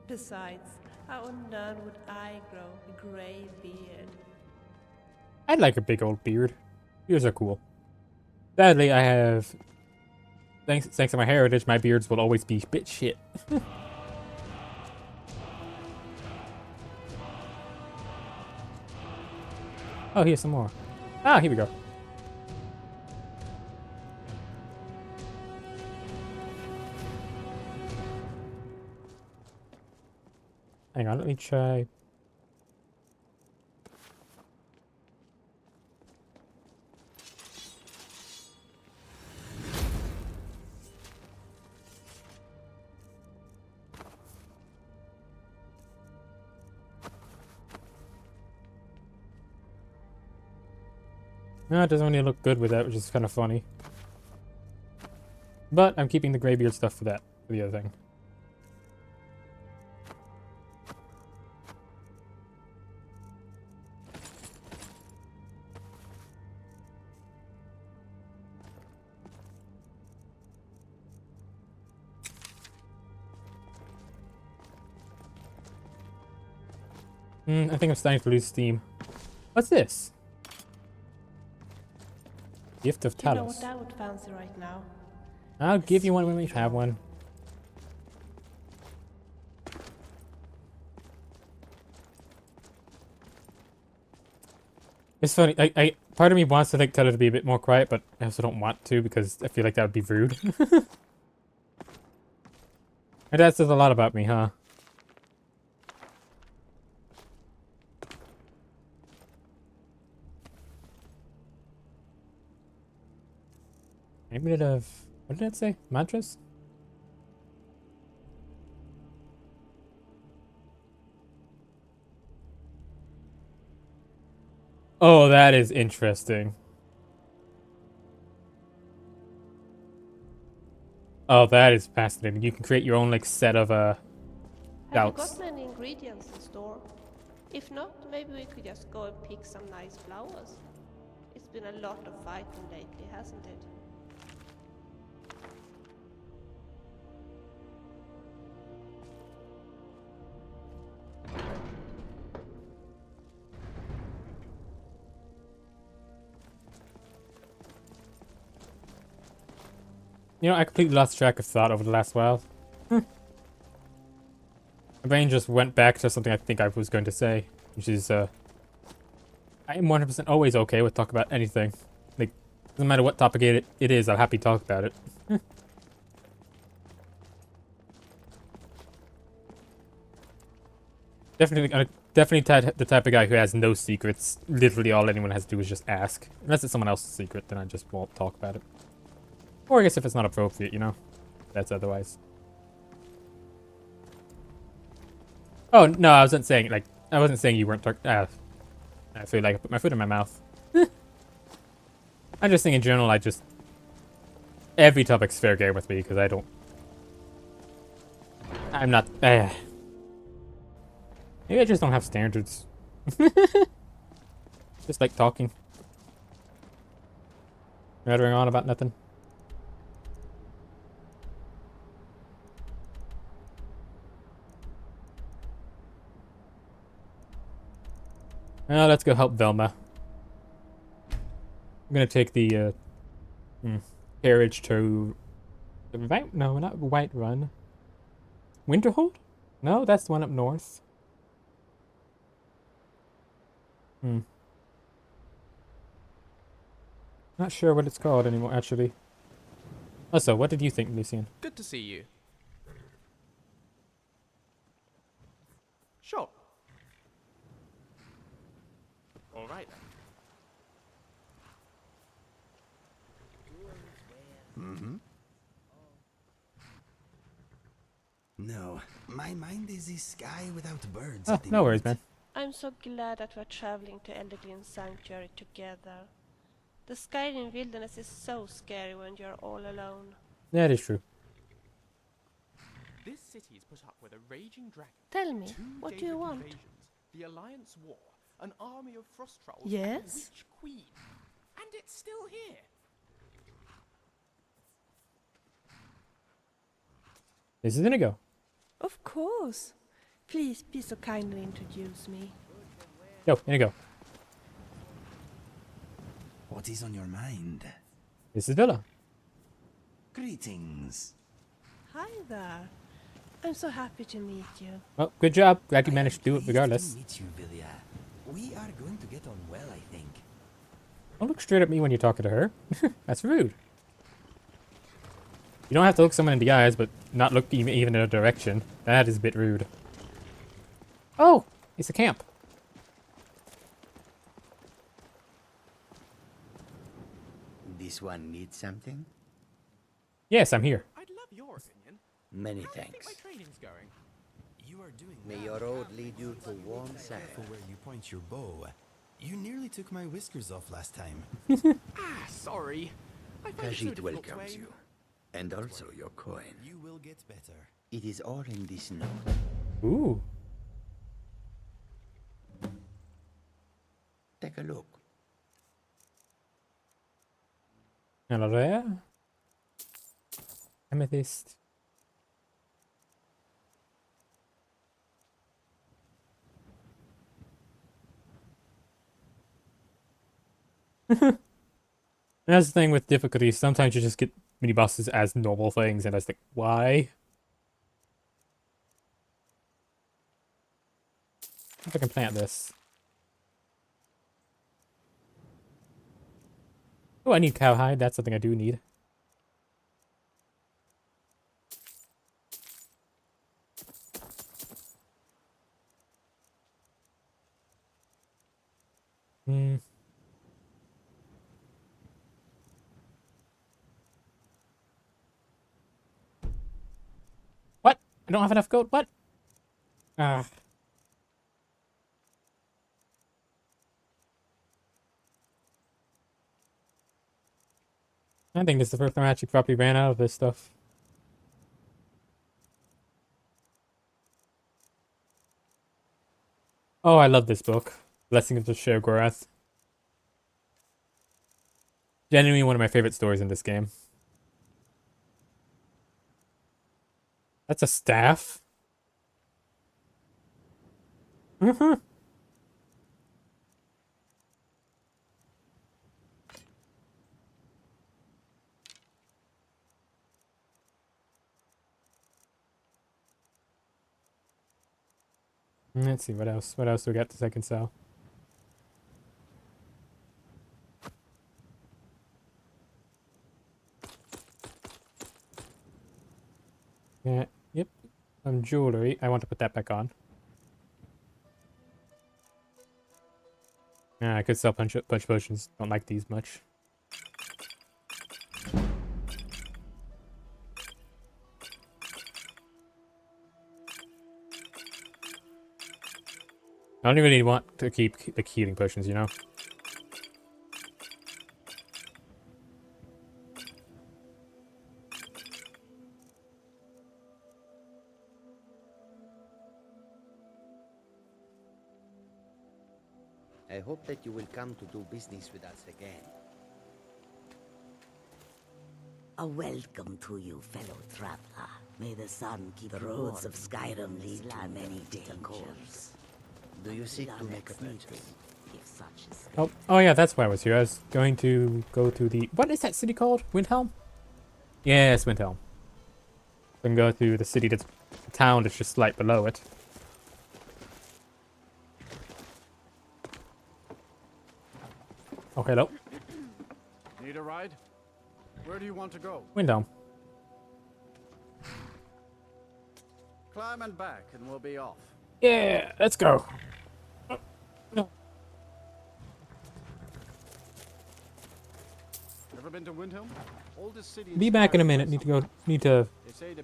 Besides, how on earth would I grow a grey beard? I'd like a big old beard. Beards are cool. Sadly, I have... Thanks to my heritage, my beards will always be bit shit. Oh, here's some more. Ah, here we go. Hang on, let me try. No, it doesn't really look good with that, which is kind of funny. But I'm keeping the graybeard stuff for that, for the other thing. I think I'm starting to lose steam. What's this? Gift of Do you know Talos. what I would fancy right now? I'll give you one when we have one. It's funny. Part of me wants to tell her to be a bit more quiet, but I also don't want to because I feel like that would be rude. And that says a lot about me, huh? Maybe it have... What did that say? Mantras? Oh, that is interesting. Oh, that is fascinating. You can create your own like set of Have you doubts. got many ingredients in store? If not, maybe we could just go and pick some nice flowers. It's been a lot of fighting lately, hasn't it? You know, I completely lost track of thought over the last while. My brain just went back to something I think I was going to say, which is, I am 100% always okay with talking about anything. Like, doesn't matter what topic it is, I'll happy talk about it. Definitely the type of guy who has no secrets. Literally all anyone has to do is just ask. Unless it's someone else's secret, then I just won't talk about it. Or I guess if it's not appropriate, you know? That's otherwise. Oh, no, I wasn't saying, like, I wasn't saying you weren't talking. I feel like I put my foot in my mouth. I'm just saying in general, every topic's fair game with me, because I'm not, maybe I just don't have standards. Just like talking. Rattling on about nothing. Well, let's go help Velma. I'm gonna take the carriage to no, not White Run. Winterhold? No, that's the one up north. Not sure what it's called anymore, actually. Also, what did you think, Lucian? Good to see you. Sure. All right then. No, my mind is a sky without birds. Oh, at the no worries, moment. man. I'm so glad that we're traveling to Elderglin Sanctuary together. The Skyrim wilderness is so scary when you're all alone. That is true. This city is put up with a raging dragon. Tell me, 2 what do you Daedric want? invasions, the Alliance War, an army of frost trolls, Yes? and a witch queen. And it's still here. This is Inigo. Of course. Please be so kind and introduce me. Yo, Inigo. What is on your mind? This is Villa. Greetings. Hi there. I'm so happy to meet you. Well, good job. Glad you managed to do it Pleased regardless. to meet you, Vilya. We are going to get on well, I think. Don't look straight at me when you're talking to her. That's rude. You don't have to look someone in the eyes, but not look even in a direction. That is a bit rude. Oh, it's a camp. This one needs something? Yes, I'm here. I'd love your opinion. Many How do you think thanks. my training's going? You are doing May well. your road lead you to warm side. Careful where you point your bow. You nearly took my whiskers off last time. Sorry. I find it so Khajiit difficult to welcomes aim. you. And also your coin. You will get better. It is all in this note. Ooh. Take a look. Hello there. Amethyst. That's the thing with difficulties. Sometimes you just get mini bosses as normal things, and I was like, why? If I can plant this. Oh, I need cowhide. That's something I do need. Hmm. What? I don't have enough gold? What? Ah. I think this is the first time I actually properly ran out of this stuff. Oh, I love this book. Blessing of the Sheogorath. Genuinely one of my favorite stories in this game. That's a staff? Mm-hmm. Let's see, what else? What else do we got that I can sell? Yeah, yep. Some jewelry. I want to put that back on. Yeah, I could sell punch potions. Don't like these much. I don't really want to keep the healing potions, you know? I hope that you will come to do business with us again. A welcome to you, fellow traveler. May the sun keep the roads of Skyrim lead to many dangers. Do you seek to make a purchase? If such is Oh yeah, that's why I was here. I was going to go to the... What is that city called? Windhelm? Yes, Windhelm. I can go to the city that's... The town that's just right below it. Oh, hello. Need a ride? Where do you want to go? Windhelm. Climb and back, and we'll be off. Yeah, let's go. No. Ever been to Windhelm? Oldest city. Be back in a minute. Need to.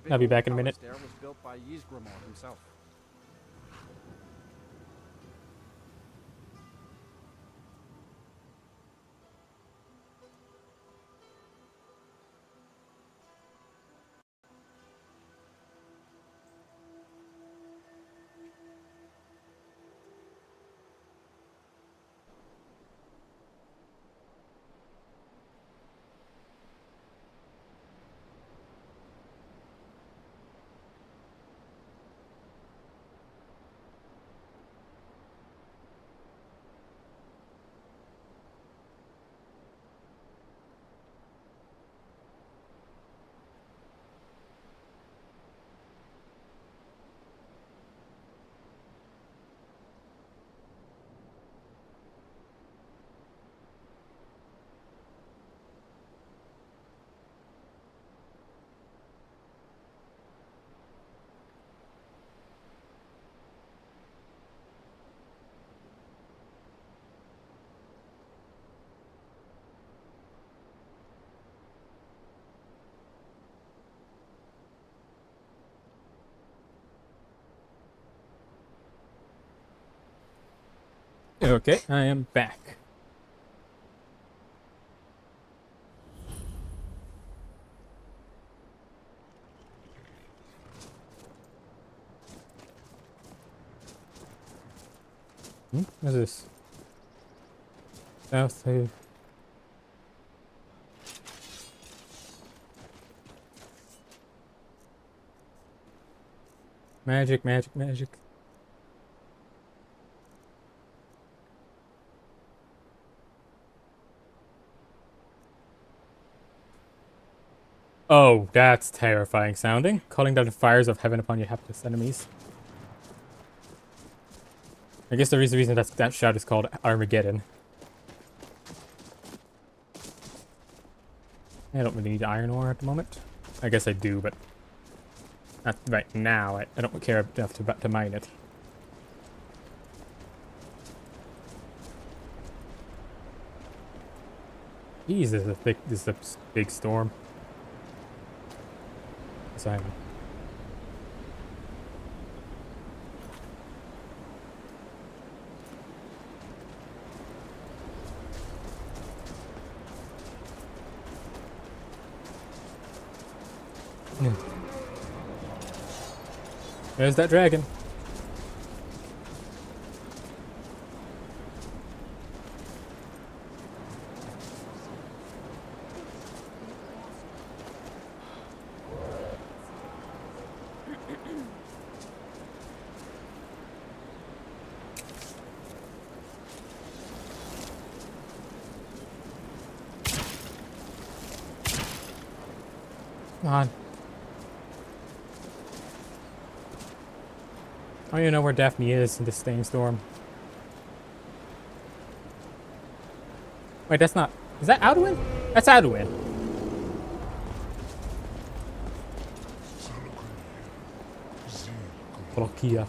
I'll be back in a minute. There was built by Ysgramor himself. Okay, I am back. What's this? South side. Magic, magic, magic. Oh, that's terrifying sounding. Calling down the fires of heaven upon your hapless enemies. I guess there is a reason that shout is called Armageddon. I don't really need iron ore at the moment. I guess I do, but not right now. I don't care enough to mine it. Jeez, this is a big storm. Simon. There's that dragon. on. I don't even know where Daphne is in this dang storm. Wait, that's not... Is that Alduin? That's Alduin. Kia.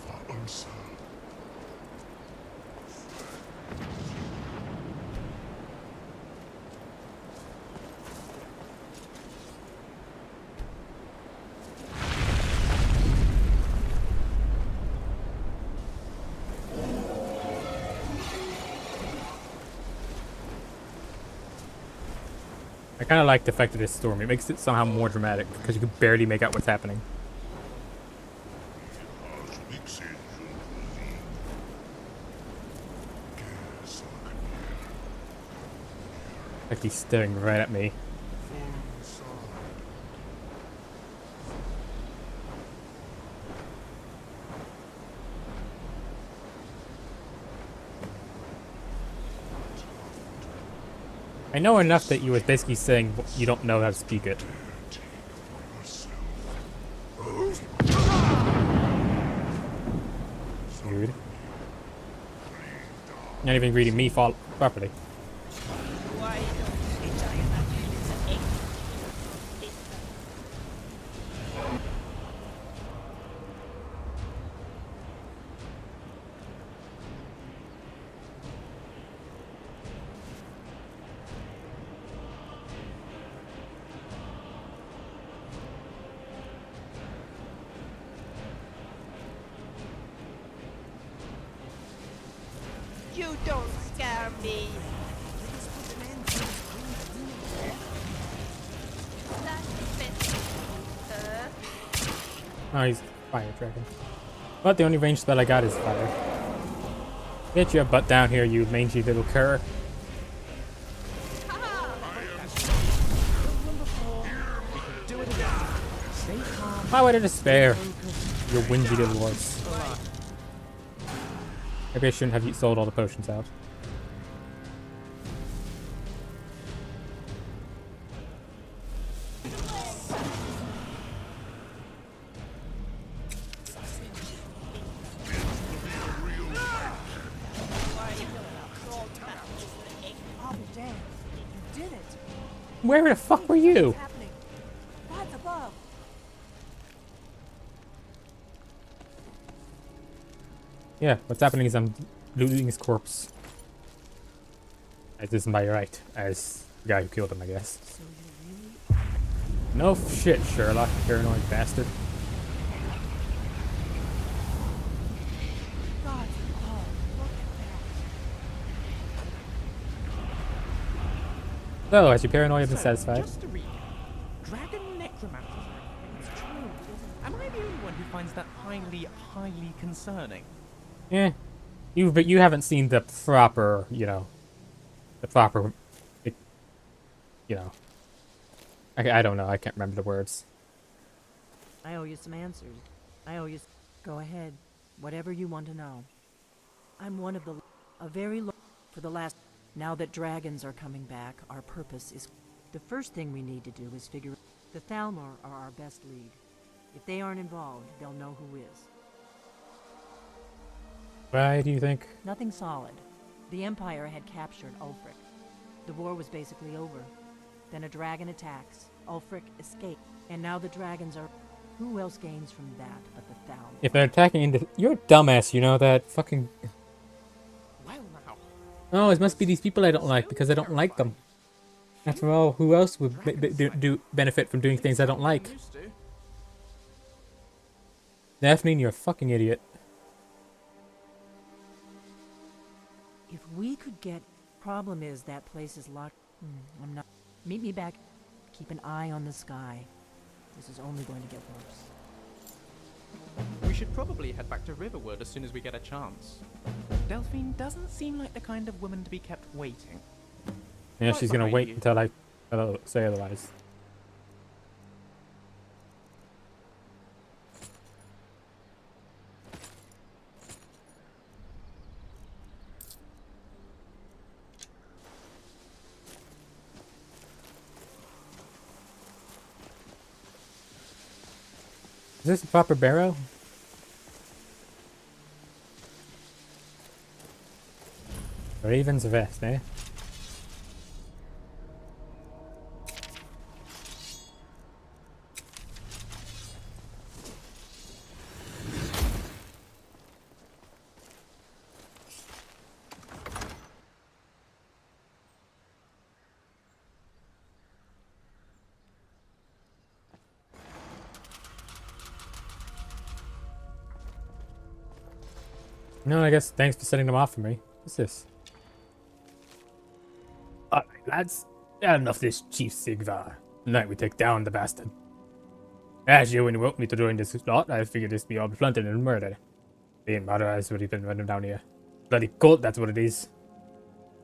I kind of like the effect of this storm. It makes it somehow more dramatic because you can barely make out what's happening. Like he's staring right at me. I know enough that you was basically saying you don't know how to speak it. Rude. Not even reading me properly. You don't scare me. Oh, he's fire dragon. But the only range spell I got is fire. Get your butt down here, you mangy little cur. Why would I despair? You whingy little horse. Maybe I shouldn't have sold all the potions out. Oh, damn. You did it. Where the fuck were you? What's happening? What's above? Yeah, what's happening is I'm looting his corpse. As is my right, as the guy who killed him, I guess. So you really... No shit, Sherlock, paranoid bastard. God, oh, look at that. So, has your paranoia been satisfied? Just to recap, dragon necromancers are it's true. Am I the only one who finds that highly concerning? Yeah. But you haven't seen the proper, you know, I don't know, I can't remember the words. I owe you some answers. I owe you... Go ahead. Whatever you want to know. I'm one of a very long... For the last... Now that dragons are coming back, our purpose is... The first thing we need to do is figure... The Thalmor are our best lead. If they aren't involved, they'll know who is. Why do you think? Nothing solid. The Empire had captured Ulfric. The war was basically over. Then a dragon attacks. Ulfric escaped. And now the dragons are... Who else gains from that but the Thalmor? If they're attacking into... You're a dumbass, you know that? Fucking... Well now. Oh, it must be these people I don't like because I don't like them. After all, who else would benefit from doing things I don't like? Daphne, you're a fucking idiot. If we could get... Problem is that place is locked... I'm not... Meet me back. Keep an eye on the sky. This is only going to get worse. We should probably head back to Riverwood as soon as we get a chance. Delphine doesn't seem like the kind of woman to be kept waiting. Yeah, Right she's gonna behind wait you. until I say otherwise. Is this a proper barrow? Raven's Vest, eh? No, I guess thanks for setting them off for me. What's this? Alright, lads. Enough of this Chief Sigvar. Tonight we take down the bastard. As you woke me to join this lot, I figured this be all planted and murdered. Being murderized would have been running down here. Bloody cult, that's what it is.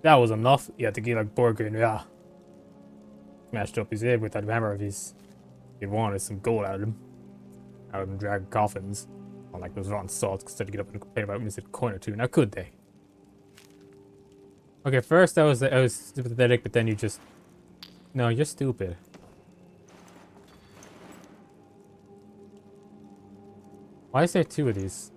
That was enough. He had to get like Borgrin, yeah. Smashed up his head with that hammer of his. He wanted some gold out of him. Out of them dragged coffins. Like those rotten salts, because they get up and complain about missing a coin or two. Now, could they? Okay, first I was sympathetic, but then you just... No, you're stupid. Why is there two of these?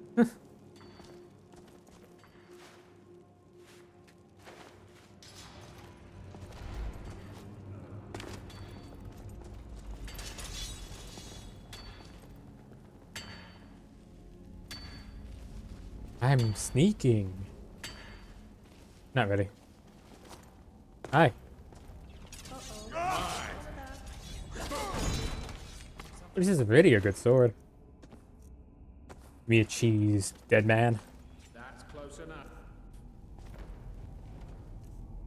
I'm sneaking. Not really. Hi. This is really a good sword. Give me a cheese, dead man. That's close enough.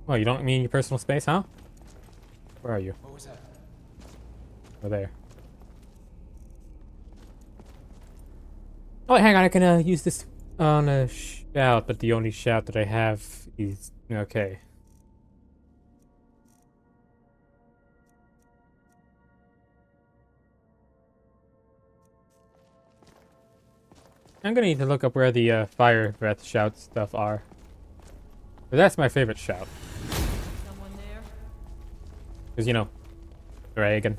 Oh, you don't mean your personal space, huh? Where are you? What was that? Oh, there. Oh, hang on. I can use this on a shout, but the only shout that I have is okay. I'm gonna need to look up where the fire breath shout stuff are. But that's my favorite shout. Someone there? Because, you know, dragon.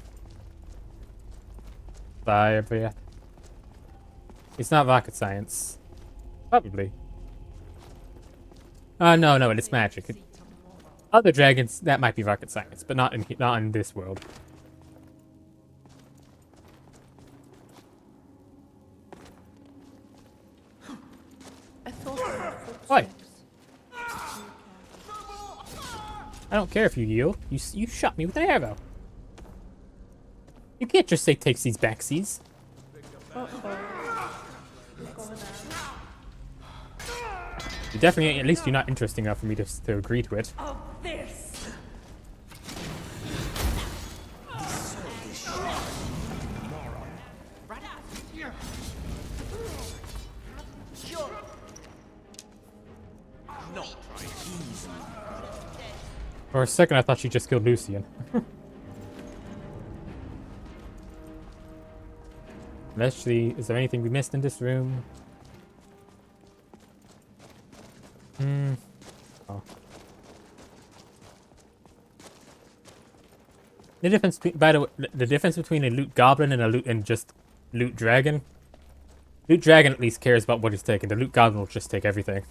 Fire breath. It's not rocket science. Probably. No, it's magic. Other dragons, that might be rocket science, but not in this world. I thought you had Why? footsteps. I don't care if you yield. You shot me with an arrow. You can't just say takes these backseas. You definitely, at least you're not interesting enough for me to agree to it. Of this! For a second, I thought she just killed Lucian. Let's see, is there anything we missed in this room? Oh. The difference, by the way, the difference between a loot goblin and a loot dragon. Loot dragon at least cares about what he's taking. The loot goblin will just take everything.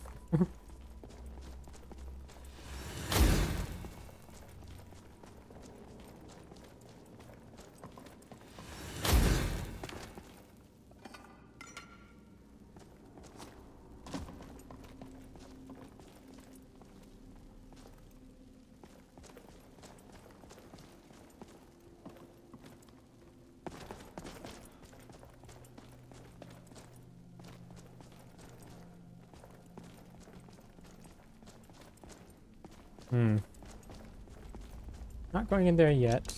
Not going in there yet.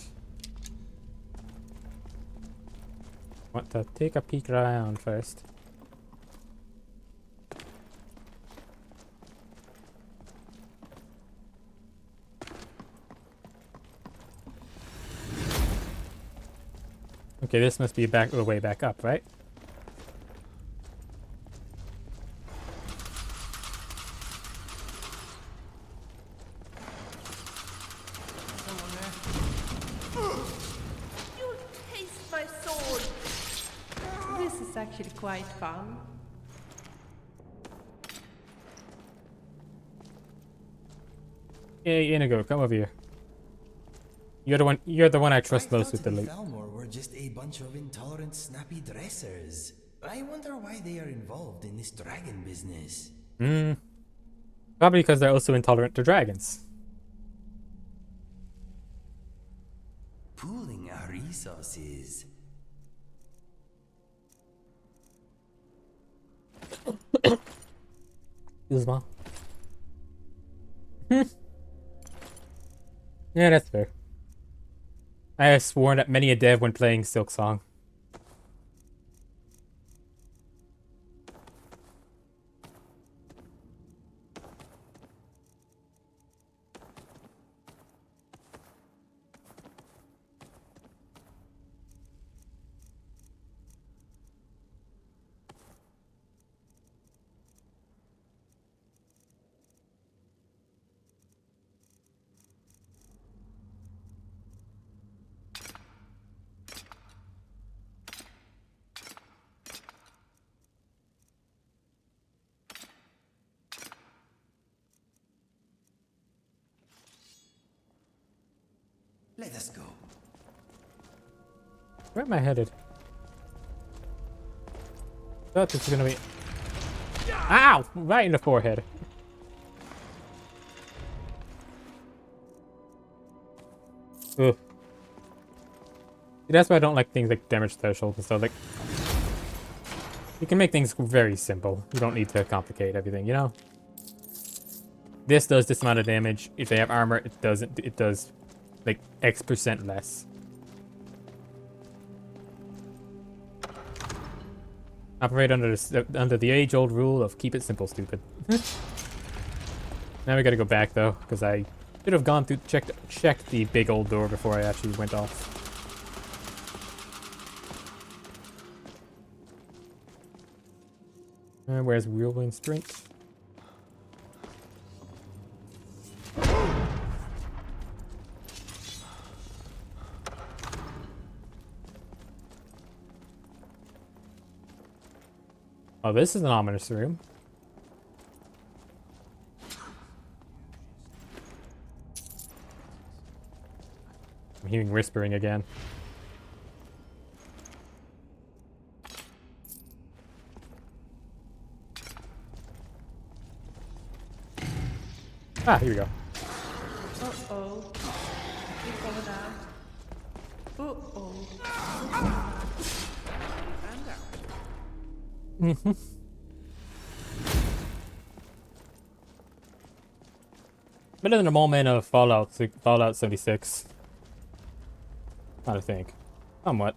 Want to take a peek around first. Okay, this must be the way back up, right? actually quite fun. Hey, Inigo, come over here. You're the one. You're the one I trust most with the loot. Thalmor were just a bunch of intolerant, snappy dressers. I wonder why they are involved in this dragon business. Probably because they're also intolerant to dragons. Pooling our resources. Excuse me. Yeah, that's fair. I have sworn at many a dev when playing Silk Song. Let us go. Where am I headed? Thought this was gonna be. Ow! Right in the forehead. Ugh. See, that's why I don't like things like damage threshold and stuff. Like, you can make things very simple. You don't need to complicate everything, you know? This does this amount of damage. If they have armor, it doesn't. It does like X% less. Operate under the age-old rule of keep it simple, stupid. Now we gotta go back though, because I should have gone through checked the big old door before I actually went off. Where's Whirlwind Strength? Oh, this is an ominous room. I'm hearing whispering again. Ah, here we go. Uh-oh. You fall down. Uh-oh. Better than a moment of Fallout 76. I think. Somewhat.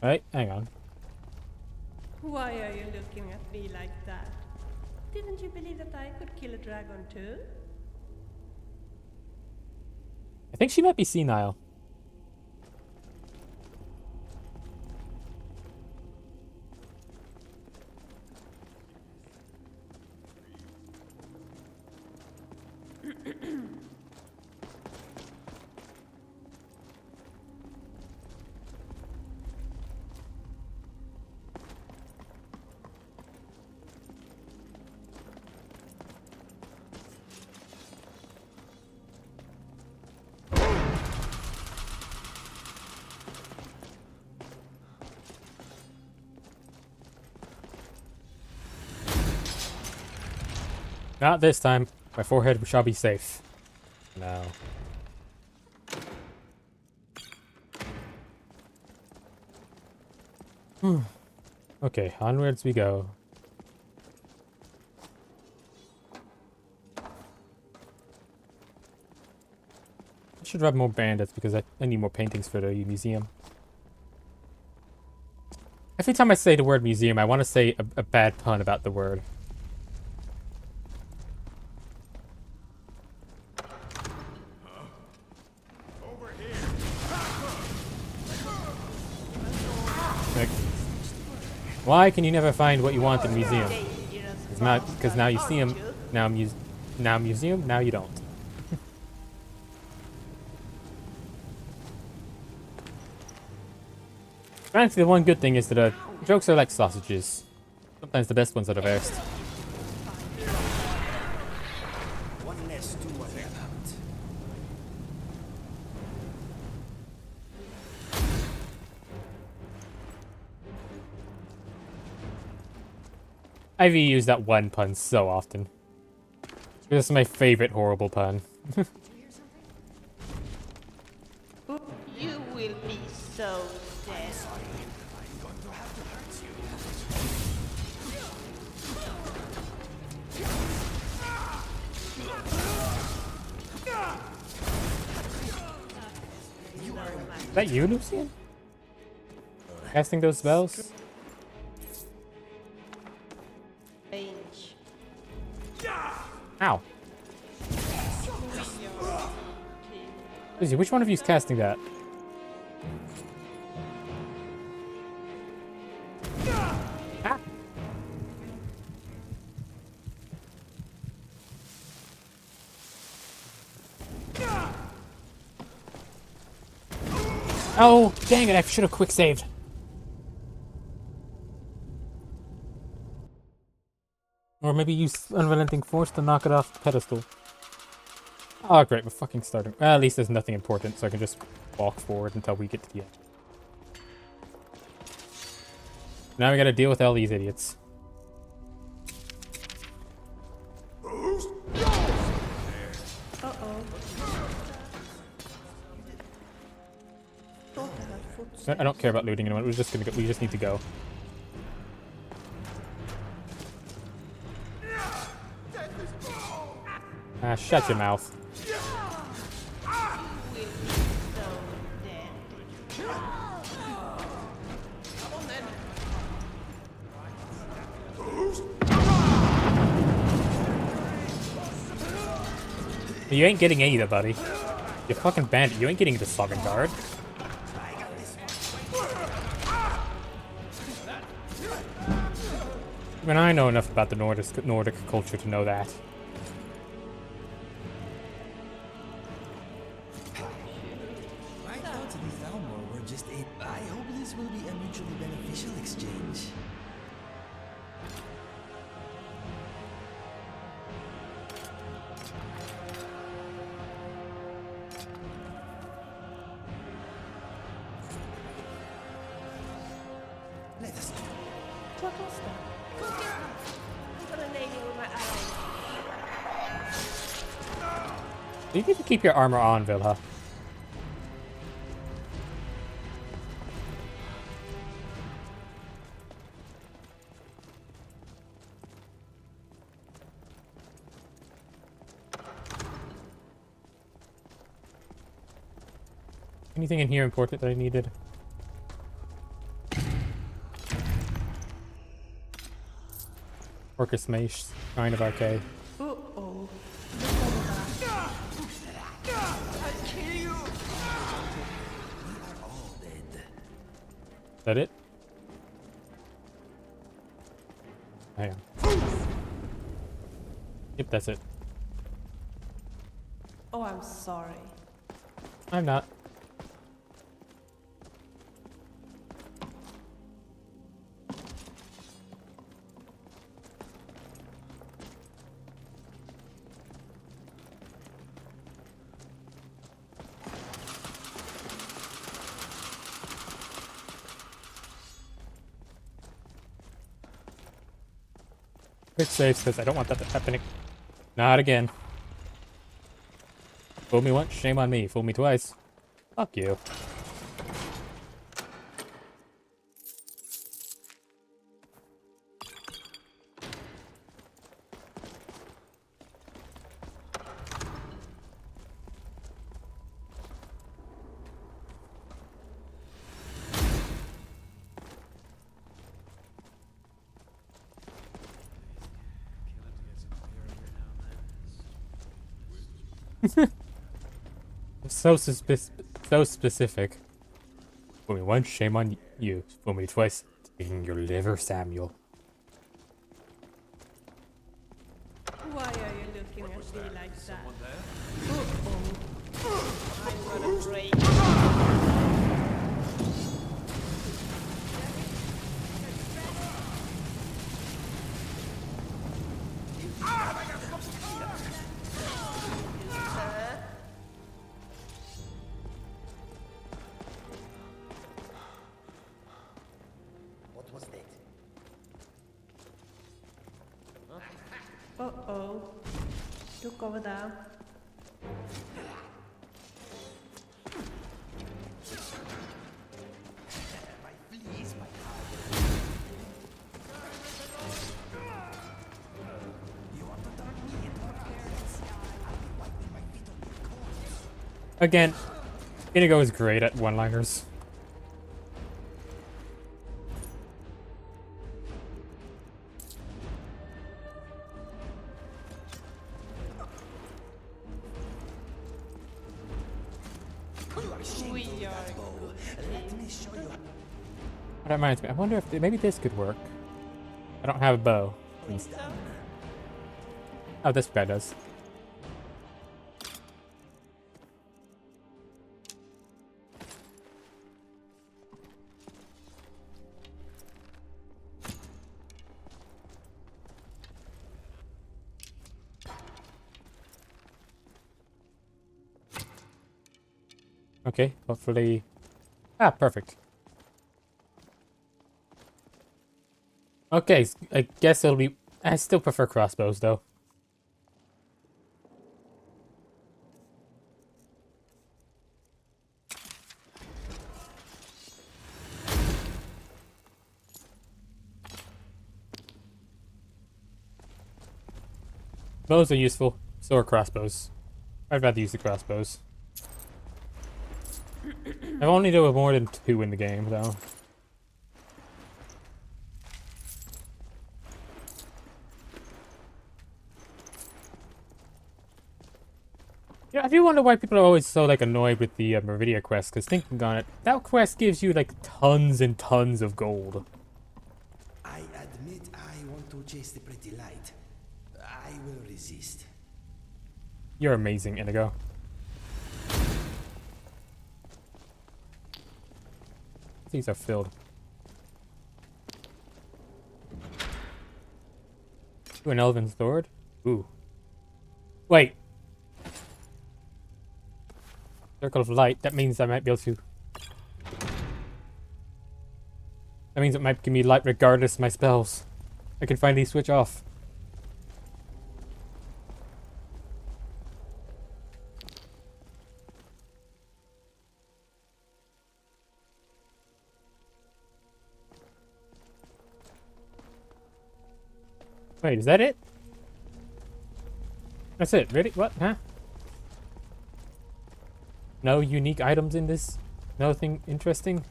Right, hang on. Why are you looking at me like that? Didn't you believe that I could kill a dragon too? I think she might be senile. Not this time. My forehead shall be safe. No. Okay, onwards we go. I should grab more bandits because I need more paintings for the museum. Every time I say the word museum, I want to say a bad pun about the word. Like, why can you never find what you want in a museum? Because now you see them. Now museum. Now you don't. Frankly, the one good thing is that jokes are like sausages. Sometimes the best ones are the best. One less to worry about. I've used that one pun so often. This is my favorite horrible pun. You will be so dead. Is that you, Lucian? Casting those spells? Range. Ow. Lucy, which one of you is casting that? Ah. Oh, dang it, I should have quick saved. Or maybe use Unrelenting Force to knock it off the pedestal. Oh, great, we're fucking starting. Well, at least there's nothing important, so I can just walk forward until we get to the end. Now we gotta deal with all these idiots. I don't care about looting anyone. We're just gonna go. We just need to go. Ah, shut your mouth. You ain't getting either, buddy. You fucking bandit. You ain't getting the Sovngarde. I mean, I know enough about the Nordic culture to know that. My thoughts of the Thalmor were just a... I hope this will be a mutually beneficial exchange. Let us go. You need to keep your armor on, Vilha. Anything in here important that I needed? Orcus Mace, kind of okay. Uh-oh. Is that it? Hang on. Yep, that's it. Oh, I'm sorry. I'm not. Quick saves, because I don't want that to happen. Not again. Fool me once, shame on me. Fool me twice. Fuck you. So specific. Fool me once, shame on you. Fool me twice, taking your liver, Samuel. Why are you looking at me like that? Uh-oh. I'm gonna break. Uh-oh. Look over there. Again, Inigo is great at one-liners. We are That reminds me, I wonder if maybe this could work. I don't have a bow. Oh, this guy does. Okay, hopefully... Ah, perfect. Okay, I guess it'll be... I still prefer crossbows, though. Bows are useful, so are crossbows. I'd rather use the crossbows. I've only done more than 2 in the game, though. Yeah, I do wonder why people are always so like annoyed with the Meridia quest, because thinking on it, that quest gives you like tons and tons of gold. I admit I want to chase the pretty light. I will resist. You're amazing, Inigo. These are filled. Ooh, an elven sword? Ooh. Wait. Circle of light. That means I might be able to... That means it might give me light regardless of my spells. I can finally switch off. Wait, is that it? That's it, really? What? Huh? No unique items in this? Nothing interesting?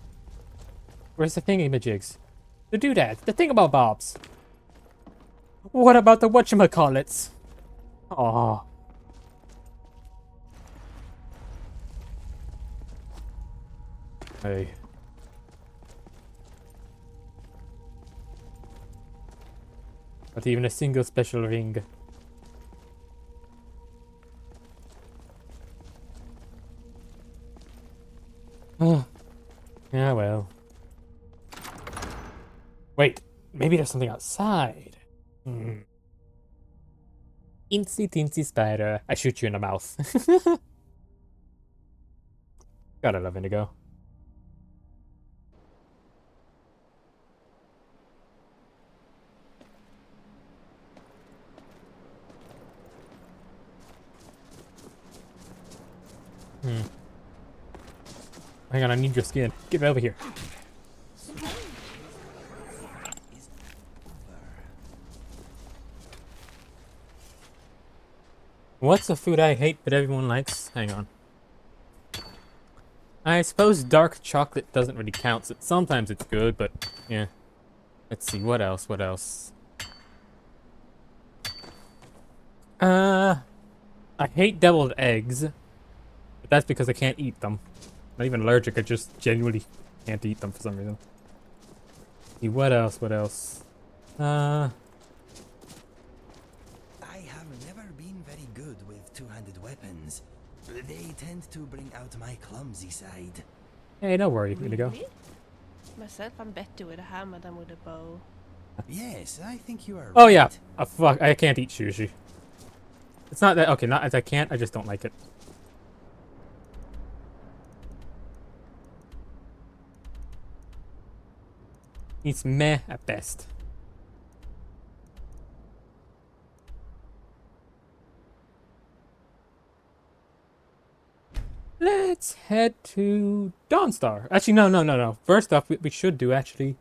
Where's the thingamajigs? The doodads, the thingamabobs! What about the whatchamacallits? Aww. Hey. Not even a single special ring. Oh. Yeah, well. Wait, maybe there's something outside. Incy teensy spider. I shoot you in the mouth. Gotta love Indigo. Hang on, I need your skin. Get over here. What's a food I hate but everyone likes? Hang on. I suppose dark chocolate doesn't really count. So sometimes it's good, but yeah. Let's see, what else? What else? I hate deviled eggs. But that's because I can't eat them. Not even allergic, I just genuinely can't eat them for some reason. See, what else? What else? I have never been very good with two-handed weapons. They tend to bring out my clumsy side. Hey, don't worry, Indigo. Myself, I'm better with a hammer than with a bow. Yes, I think you are Oh right. yeah, fuck, I can't eat sushi. It's not that, okay, not as I can't, I just don't like it. It's meh at best. let's head to Dawnstar. Actually, no. First off, what we should do, actually,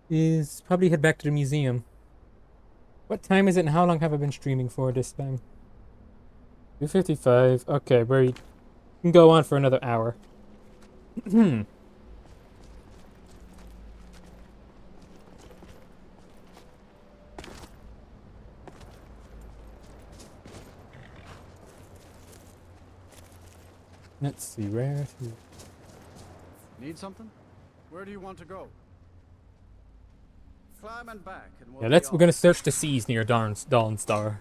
is probably head back to the museum. What time is it and how long have I been streaming for this time? 2:55. Okay, we can go on for another hour. Let's see, where to... Need something? Where do you want to go? Climb and back and we'll Yeah, we're gonna search the seas near Dawnstar.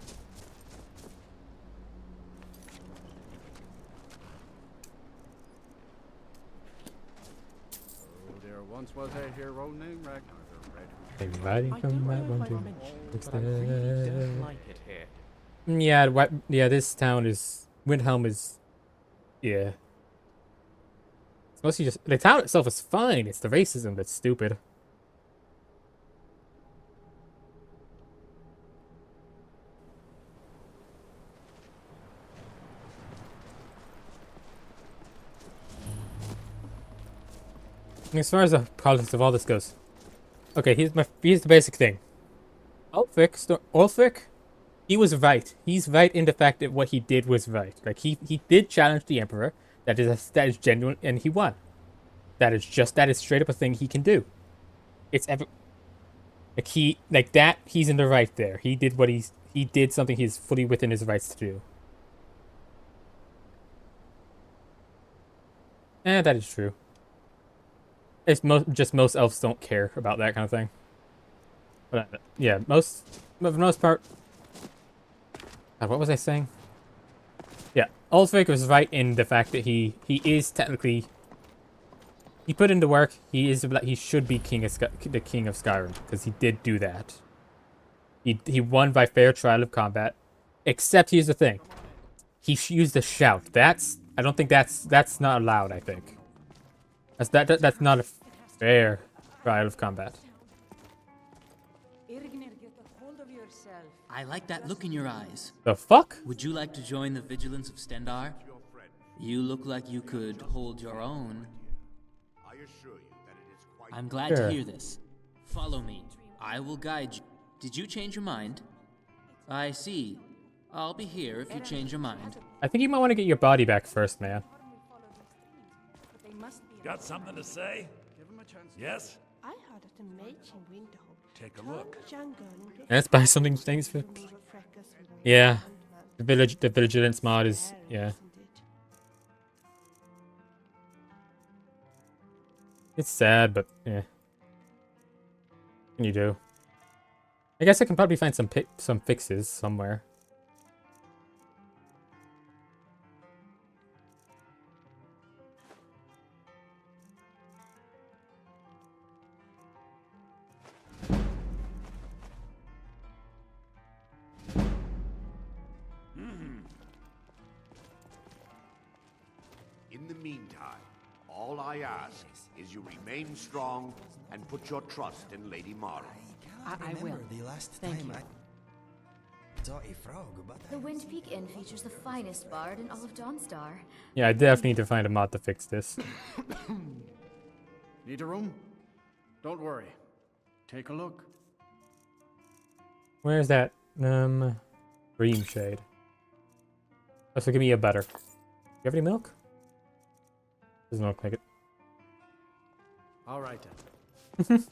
Oh, there once was a hero named Ragnar the Red. Everybody come back one to fix but I really don't like it here. Yeah, this town is... Windhelm is... Yeah. It's mostly just... The town itself is fine. It's the racism that's stupid. As far as the politics of all this goes. Okay, here's the basic thing. Ulfric, he was right. He's right in the fact that what he did was right. Like he did challenge the Emperor. That is genuine, and he won. That is straight up a thing he can do. It's he's in the right there. He did something he's fully within his rights to do. That is true. It's most elves don't care about that kind of thing. But yeah, for the most part. What was I saying? Yeah, Ulfric was right in the fact that he is technically. He put in the work. He should be the king of Skyrim because he did do that. He won by fair trial of combat. Except here's the thing. He used a shout. I don't think that's not allowed. I think. That's not a fair trial of combat. I like that look in your eyes. The fuck? Would you like to join the vigilance of Stendar? You look like you could hold your own. I'm glad to hear this. Follow me. I will guide you. Did you change your mind? I see. I'll be here if you change your mind. I think you might want to get your body back first, man. Got something to say? Yes? I heard at the mage in window. Take a look. Let's buy something. Thanks for. Yeah, the vigilance mod is It's sad, but yeah. What can you do? I guess I can probably find some fixes somewhere. In the meantime, all I ask is you remain strong and put your trust in Lady Mara. I will. The last Thank time you. I saw a frog, but The Wind Peak Inn features the finest bard in all of Dawnstar. Yeah, I definitely need to find a mod to fix this. Need a room? Don't worry. Take a look. Where's that? Dream shade. Oh, so give me a butter. You have any milk? Doesn't look like it. All right then.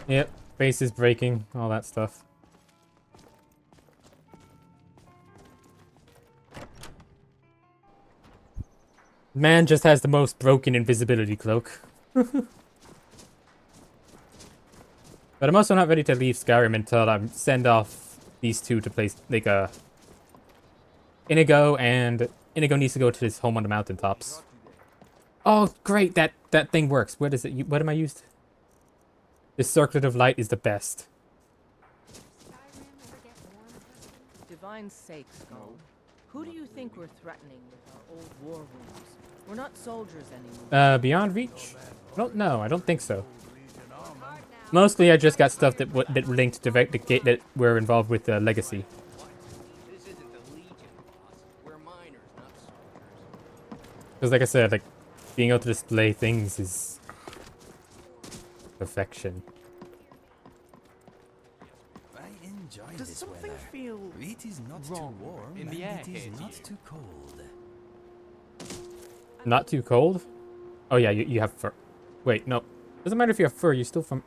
Yep, base is breaking, all that stuff. Man just has the most broken invisibility cloak. But I'm also not ready to leave Skyrim until I send off these two to place like Inigo, and Inigo needs to go to his home on the mountaintops. Oh, great! That thing works. What is it? What am I used? This circlet of light is the best. Divine sakes, Skull. Who do you think we're threatening with our old war wounds? We're not soldiers anymore. Beyond Reach? No, I don't think so. Mostly, I just got stuff that linked direct that were involved with Legacy. Because like I said, like being able to display things is perfection. I enjoy Does this something weather. feel It is not wrong too warm in the and air it is here to not you? too cold. Not too cold? Oh yeah, you have fur. Wait, no. Doesn't matter if you have fur, you're still from...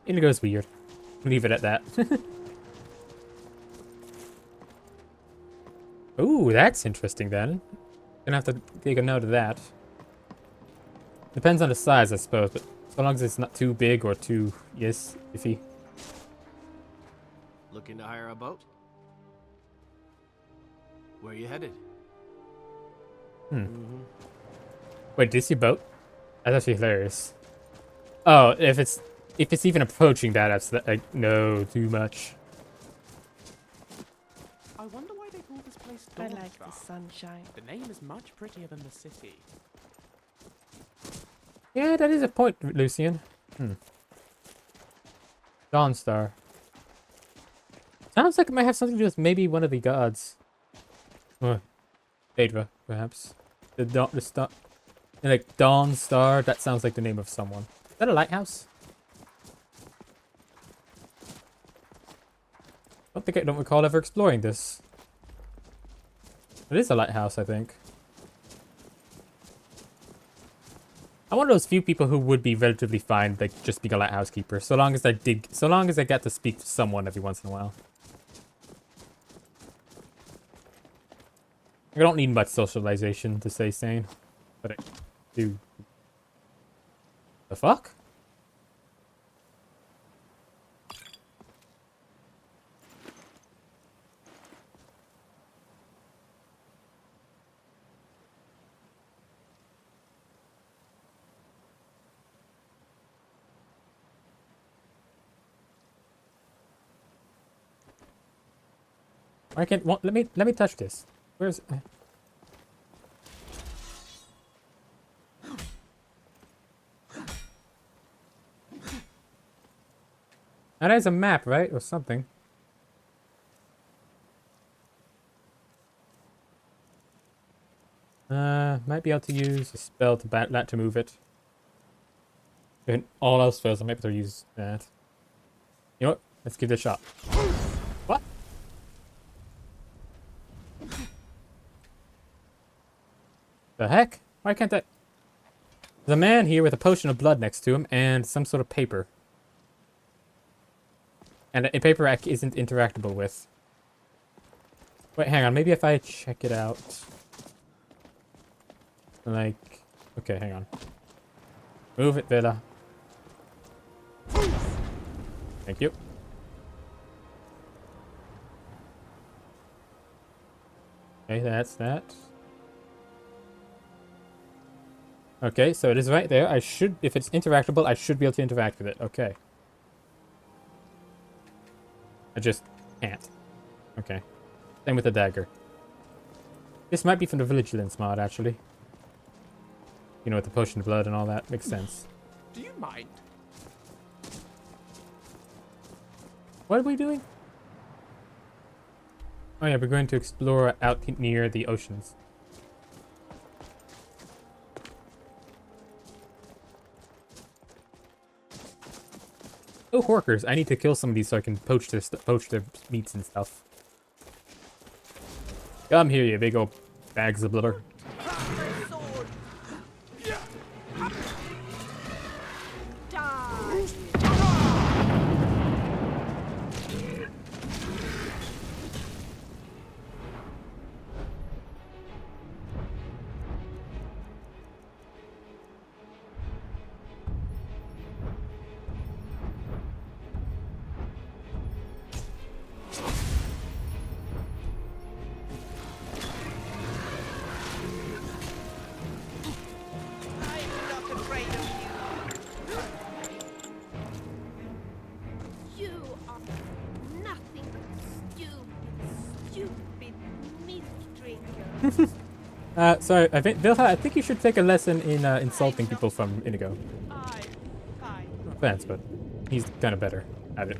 Indigo's weird. Leave it at that. Ooh, that's interesting then. Gonna have to take a note of that. Depends on the size, I suppose, but so long as it's not too big or too, yes, iffy. Looking to hire a boat? Where you headed? Wait, this your boat? That's actually hilarious. Oh, if it's even approaching that, that's like, no, too much. I wonder why they call this place I Dawnstar. like the sunshine. The name is much prettier than the city. Yeah, that is a point, Lucian. Dawnstar. Sounds like it might have something to do with maybe one of the gods. Daedra, perhaps. The star. Like Dawnstar, that sounds like the name of someone. Is that a lighthouse? I don't recall ever exploring this. It is a lighthouse, I think. I'm one of those few people who would be relatively fine, like just being a lighthouse keeper, so long as I get to speak to someone every once in a while. I don't need much socialization to stay sane, but I do. The fuck? I can't. Let me touch this. Where's? That is a map, right, or something. Might be able to use a spell to bat that to move it. If all else fails, I might be able to use that. You know what? Let's give it a shot. What? The heck? Why can't I? There's a man here with a potion of blood next to him and some sort of paper. And a paper isn't interactable with. Wait, hang on. Maybe if I check it out. Like, okay, hang on. Move it, Villa. Thank you. Okay, that's that. Okay, so it is right there. I should, if it's interactable, I should be able to interact with it. Okay. I just can't. Okay. Same with the dagger. This might be from the Vigilance mod, actually. You know, with the potion of blood and all that. Makes sense. Do you mind? What are we doing? Oh yeah, we're going to explore out near the oceans. Oh, horkers. I need to kill some of these so I can poach their meats and stuff. Come here, you big old bags of blubber. Sorry, Vilha, I think you should take a lesson in insulting people from Inigo. No offense, but he's kind of better at it.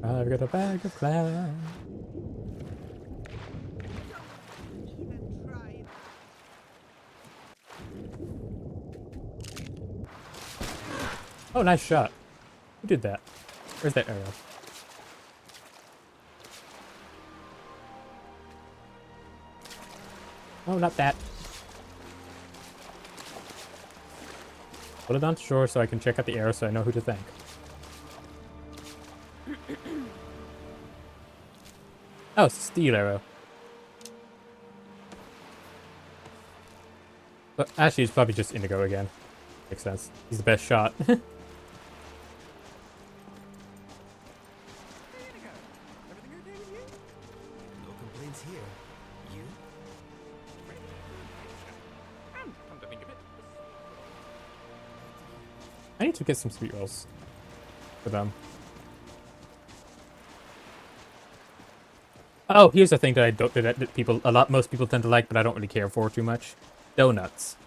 I've got a bag of clown. Oh, nice shot. Who did that? Where's that arrow? Oh, not that. Put it on shore so I can check out the arrow so I know who to thank. Oh, it's a steel arrow. But actually, it's probably just Indigo again. Makes sense. He's the best shot. No complaints here. You? Come to think of it. I need to get some sweet rolls for them. Oh, here's a thing that I don't that people most people tend to like, but I don't really care for too much. Donuts.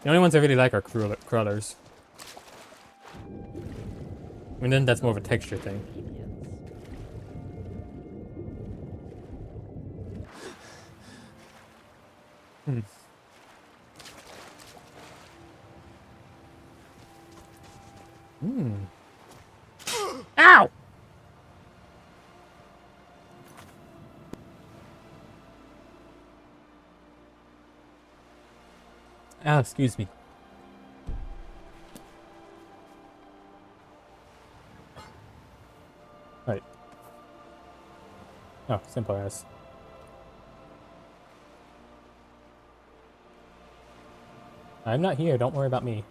The only ones I really like are crullers. And then that's more of a texture thing. Hmm. Hmm. Ow! Ah, excuse me. Right. Oh, simple as. I'm not here, don't worry about me.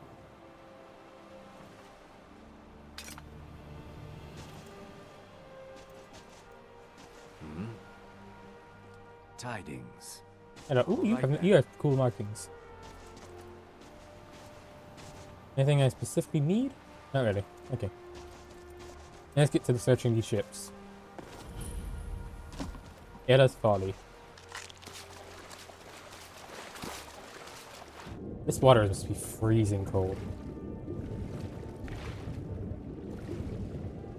Tidings. Hello. Ooh, you have cool markings. Anything I specifically need? Not really. Okay. Let's get to the searching these ships. Ella's Folly. This water must be freezing cold.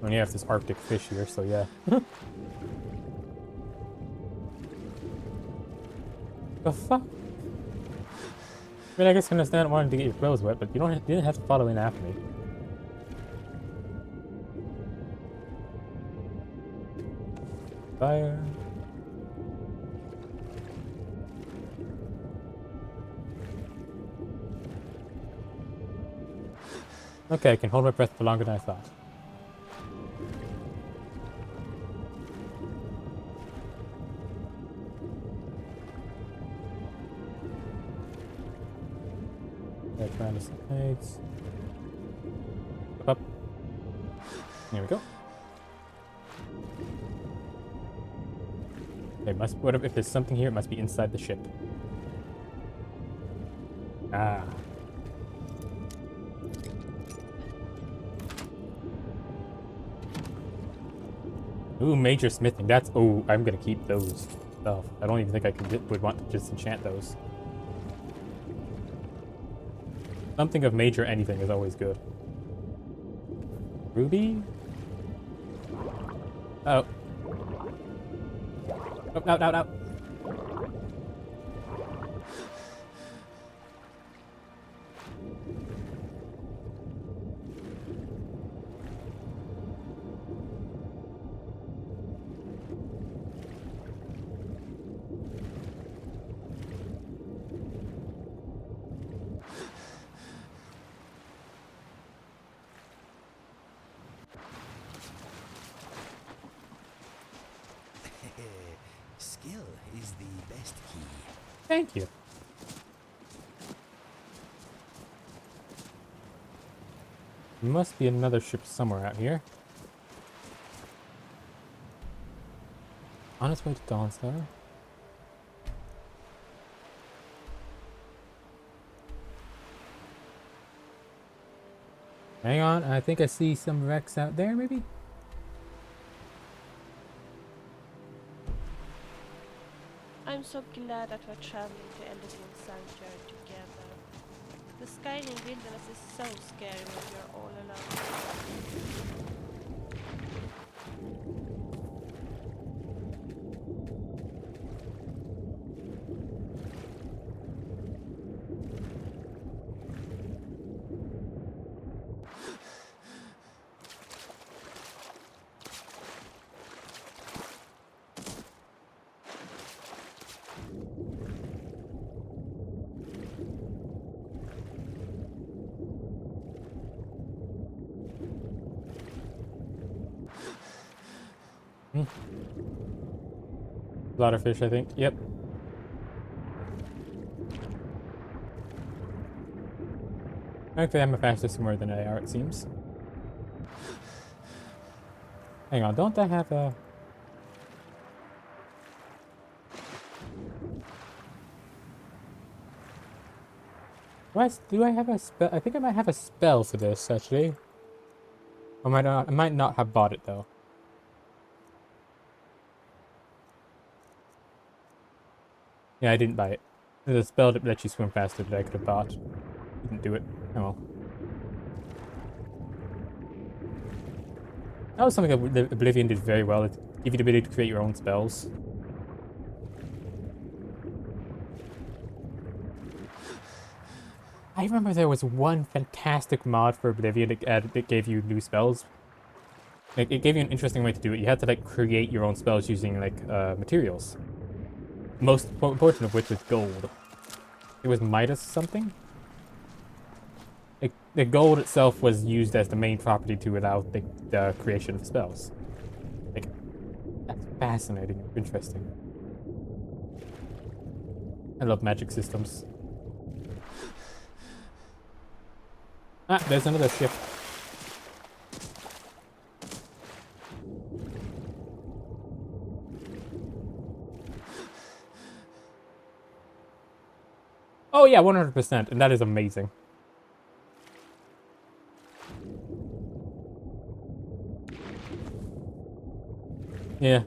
We only have this Arctic fish here, so yeah. The fuck? I mean, I guess I understand wanting to get your clothes wet, but you didn't have to follow in after me. Fire. Okay, I can hold my breath for longer than I thought. Let's round the sides. Up. There we go. Okay, if there's something here, it must be inside the ship. Ah. Ooh, major smithing. Oh, I'm gonna keep those stuff. I don't even think I would want to just enchant those. Something of major anything is always good. Ruby? Oh. Oh, no, no, no. Skill is the best key. Thank you. There must be another ship somewhere out here. On its way to Dawnstar. Hang on, I think I see some wrecks out there, maybe? I'm so glad that we're traveling to Elder's Sanctuary together. The Skyrim wilderness is so scary when you're all alone. Hmm. Fish, I think. Yep. Actually, I'm faster somewhere than they are, it seems. Hang on, don't I have a... Do I have a spell? I think I might have a spell for this, actually. I might not have bought it, though. Yeah, I didn't buy it. There's a spell that lets you swim faster that I could have bought. Didn't do it. Oh well. That was something that Oblivion did very well. It gave you the ability to create your own spells. I remember there was one fantastic mod for Oblivion that gave you new spells. Like, it gave you an interesting way to do it. You had to like create your own spells using like materials. Most important of which was gold. It was Midas something. Like, the gold itself was used as the main property to allow the creation of spells. Like, that's fascinating, interesting. I love magic systems. Ah, there's another ship. Oh yeah, 100%, and that is amazing. Yeah.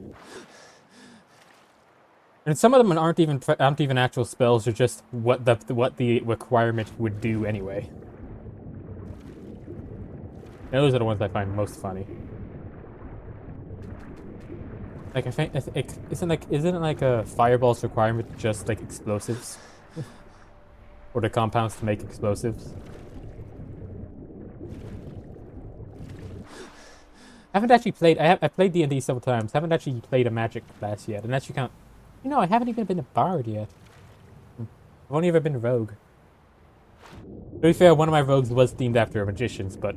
And some of them aren't even actual spells, they're just what the requirement would do anyway. And those are the ones I find most funny. Like I think isn't it like a fireball's requirement just like explosives? Or the compounds to make explosives? I haven't actually played. I've played D&D several times. Haven't actually played a magic class yet, unless you count. You know, I haven't even been a bard yet. I've only ever been a rogue. To be fair, one of my rogues was themed after magicians, but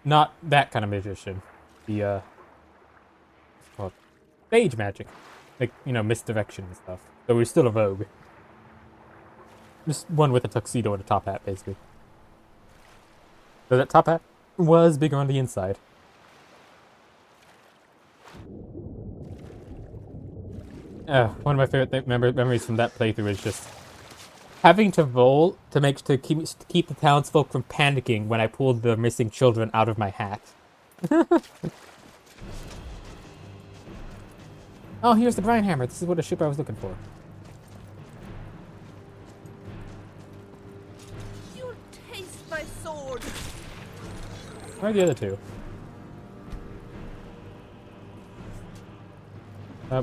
not that kind of magician. The what's it called? Stage magic, like you know, misdirection and stuff. So we're still a rogue. Just one with a tuxedo and a top hat, basically. So that top hat was bigger on the inside. One of my favorite memories from that playthrough is just having to roll to keep the townsfolk from panicking when I pulled the missing children out of my hat. Oh, here's the brine hammer. This is what the ship I was looking for. You'll taste my sword. Where are the other two?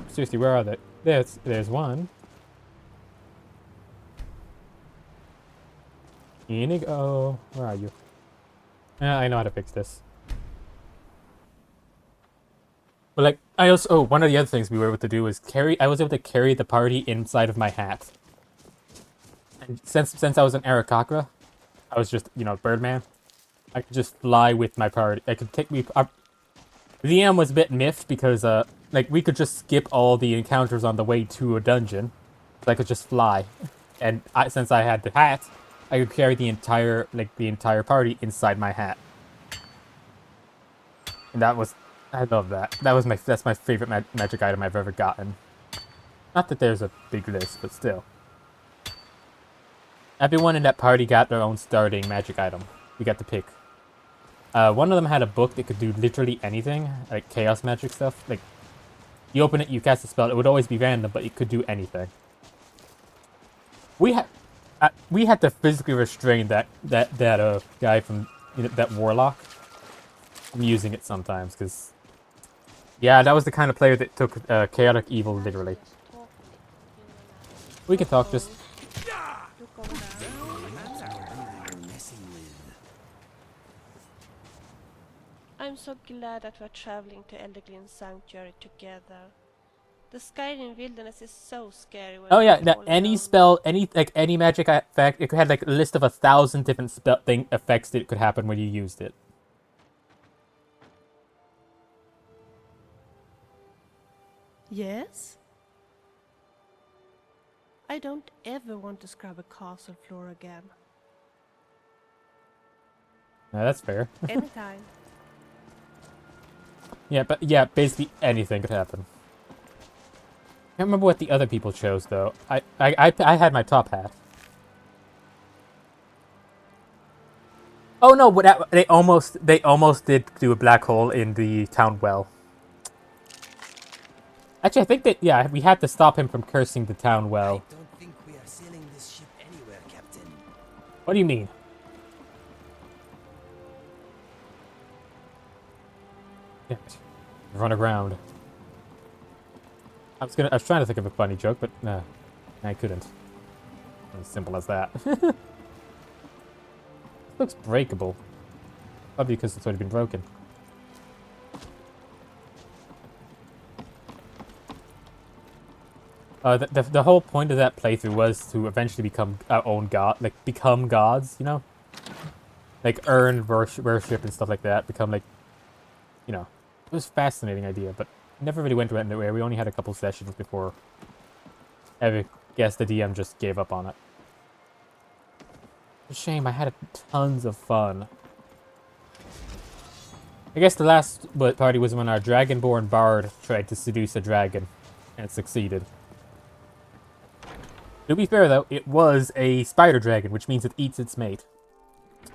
Seriously, where are they? There's one. Inigo, where are you? I know how to fix this. But like, one of the other things we were able to do was I was able to carry the party inside of my hat. And since I was an Aarakocra, I was just, you know, Birdman. I could just fly with my party. I could take me up. The DM was a bit miffed because, like, we could just skip all the encounters on the way to a dungeon. So I could just fly. And since I had the hat, I could carry the entire party inside my hat. And I love that. That's my favorite magic item I've ever gotten. Not that there's a big list, but still. Everyone in that party got their own starting magic item. You got to pick. One of them had a book that could do literally anything, like chaos magic stuff. Like, you open it, you cast a spell. It would always be random, but it could do anything. We had to physically restrain that guy from that warlock from using it sometimes, because yeah, that was the kind of player that took chaotic evil literally. We can talk just. I'm so glad that we're traveling to Elderglin Sanctuary together. The Skyrim wilderness is so scary. When Oh yeah, any alone. spell, any magic effect, it had like a list of 1,000 different effects that could happen when you used it. Yes? I don't ever want to scrub a castle floor again. No, that's fair. Anytime. Yeah, but yeah, basically anything could happen. Can't remember what the other people chose though. I had my top hat. Oh no, they almost did do a black hole in the town well. Actually, I think that yeah, we had to stop him from cursing the town well. I don't think we are sailing this ship anywhere, Captain. What do you mean? Damn it. Run aground. I was trying to think of a funny joke, but nah, I couldn't. As simple as that. Looks breakable. Probably because it's already been broken. The whole point of that playthrough was to eventually become our own god, like become gods, you know? Like earn worship and stuff like that, become like, you know. It was a fascinating idea, but never really went anywhere. We only had a couple sessions before I guess the DM just gave up on it. It's a shame, I had tons of fun. I guess the last party was when our Dragonborn Bard tried to seduce a dragon, and succeeded. To be fair though, it was a spider dragon, which means it eats its mate.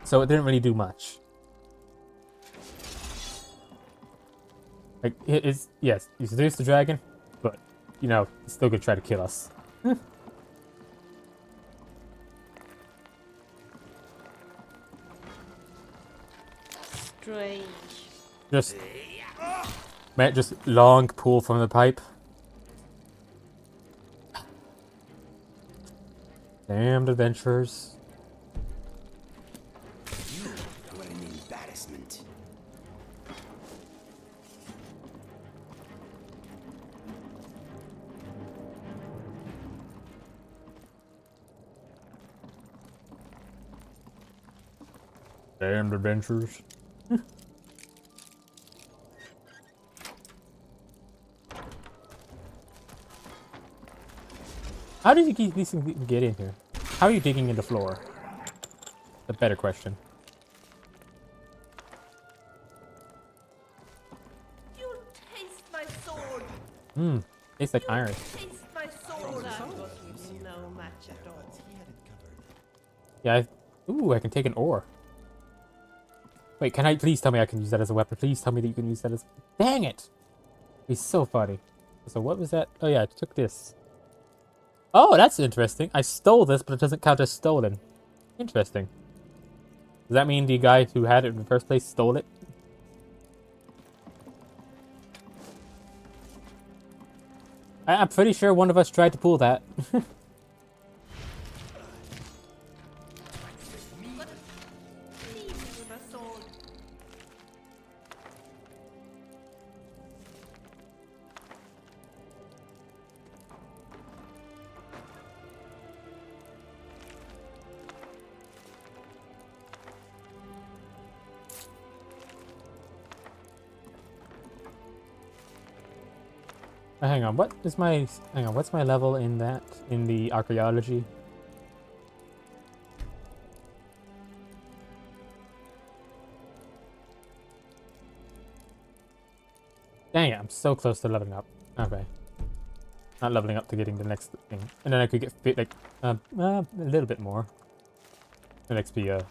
So it didn't really do much. Like, yes, you seduced the dragon, but, you know, it's still gonna try to kill us. Strange. Just long pull from the pipe. Damned adventurers. You were an embarrassment. Damned adventurers. How did you keep these things get in here? How are you digging in the floor? A better question. You'll taste my sword. Hmm, tastes like iron. Taste my sword. That was no match at all. Yeah, ooh, I can take an ore. Wait, can I please tell me I can use that as a weapon? Please tell me that you can use that as... Dang it! He's so funny. So what was that? Oh yeah, I took this. Oh, that's interesting. I stole this, but it doesn't count as stolen. Interesting. Does that mean the guy who had it in the first place stole it? I'm pretty sure one of us tried to pull that. Hang on, what's my level in that, in the archaeology? Dang it, I'm so close to leveling up. Okay. Not leveling up to getting the next thing. And then I could get fit, like, a little bit more. An XP,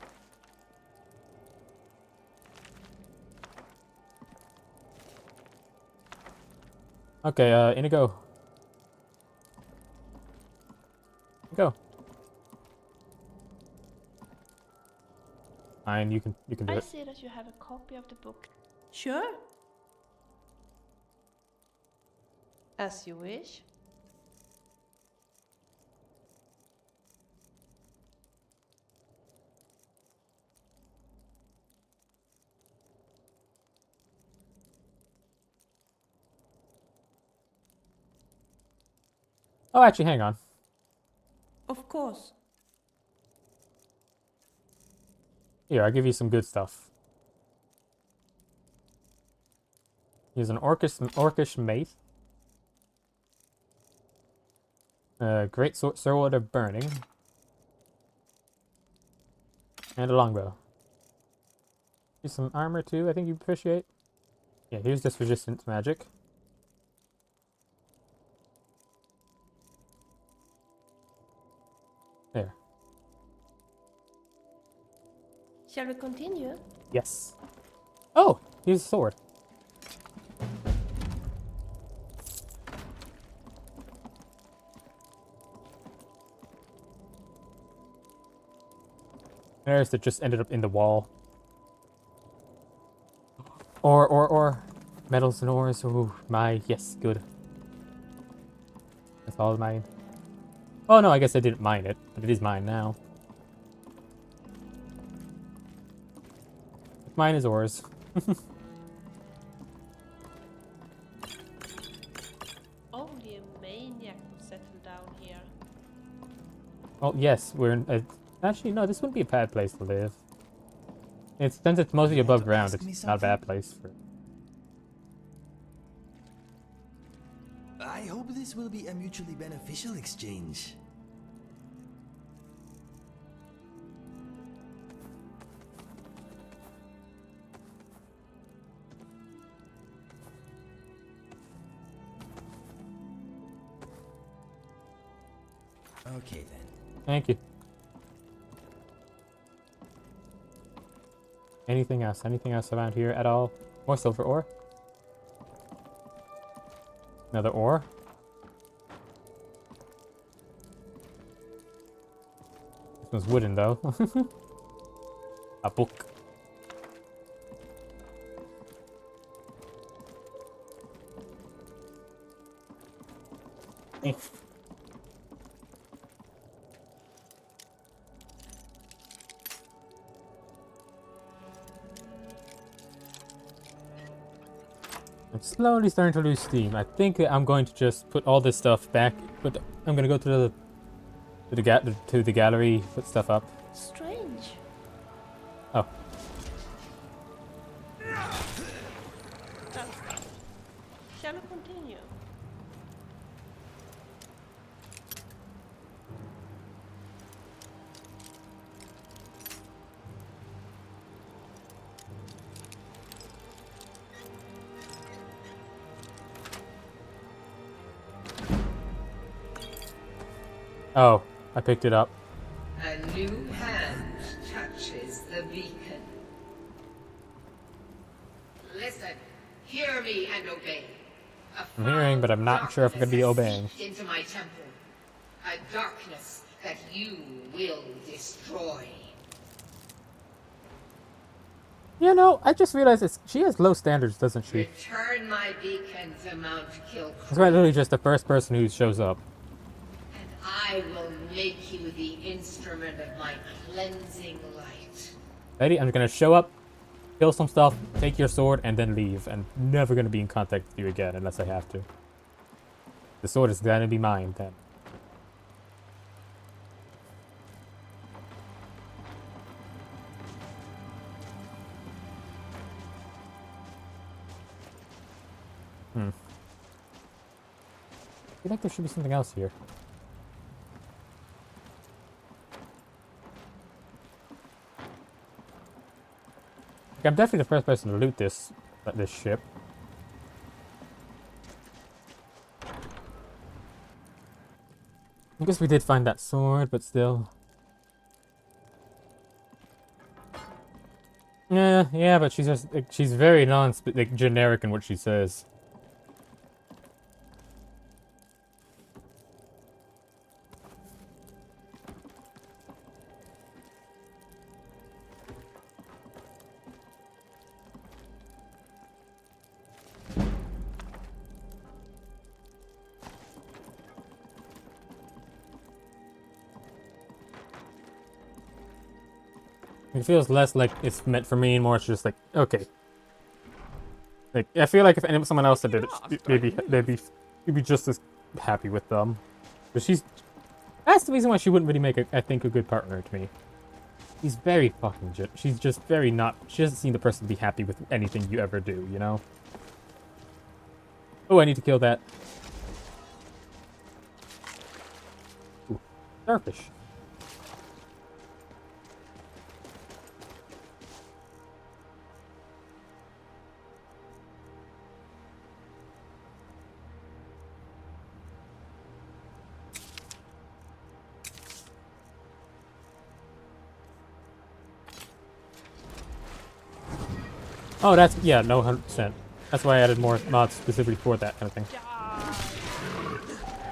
Okay, Inigo. Go. Fine, you can do I it. see that you have a copy of the book. Sure. As you wish. Oh, actually, hang on. Of course. Here, I'll give you some good stuff. Here's an orcish mate. Great sword of burning. And a longbow. Here's some armor too, I think you appreciate. Yeah, here's this resistance magic. There. Shall we continue? Yes. Oh! Here's a sword. There's that just ended up in the wall. Or. Metals and ores. Ooh, my. Yes, good. That's all mine. Oh no, I guess I didn't mine it, but it is mine now. Mine is ores. Only a maniac will settle down here. Oh yes, we're in. Actually, no, this wouldn't be a bad place to live. Since it's mostly above ground, it's not a bad place for. I hope this will be a mutually beneficial exchange. Okay then. Thank you. Anything else? Anything else around here at all? More silver ore? Another ore? This one's wooden though. A book. I'm slowly starting to lose steam. I think that I'm going to just put all this stuff back. But I'm gonna go to the gallery, put stuff up. Strange. Oh. Shall we continue? Oh, I picked it up. A new hand touches the beacon. Listen, hear me and obey. I'm hearing, but I'm not sure if I'm going to be obeying. Into my temple, a darkness that you will destroy. You know, I just realized she has low standards, doesn't she? Return my beacon to Mount Kilcrow. That's quite literally just the first person who shows up. I will make you the instrument of my cleansing light. Ready? I'm gonna show up, kill some stuff, take your sword, and then leave. And never gonna be in contact with you again unless I have to. The sword is gonna be mine then. I feel like there should be something else here. I'm definitely the first person to loot this ship. I guess we did find that sword, but still. Yeah, but she's just she's very generic in what she says. It feels less like it's meant for me and more it's just like, okay. Like, I feel like if someone else did it, they'd be just as happy with them. But that's the reason why she wouldn't really make, I think, a good partner to me. She's very fucking she's just very not, she doesn't seem the person to be happy with anything you ever do, you know? Oh, I need to kill that. Starfish. Oh, that's, yeah, no, 100%. That's why I added more mods specifically for that kind of thing.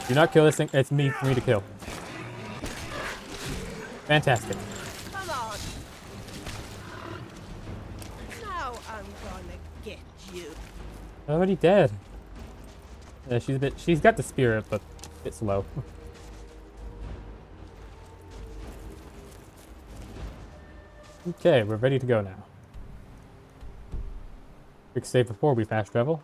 Do not kill this thing. It's me for me to kill. Fantastic. Come on. Now I'm gonna get you. Already dead. Yeah, she's got the spirit, but a bit slow. Okay, we're ready to go now. Quick save before we fast travel.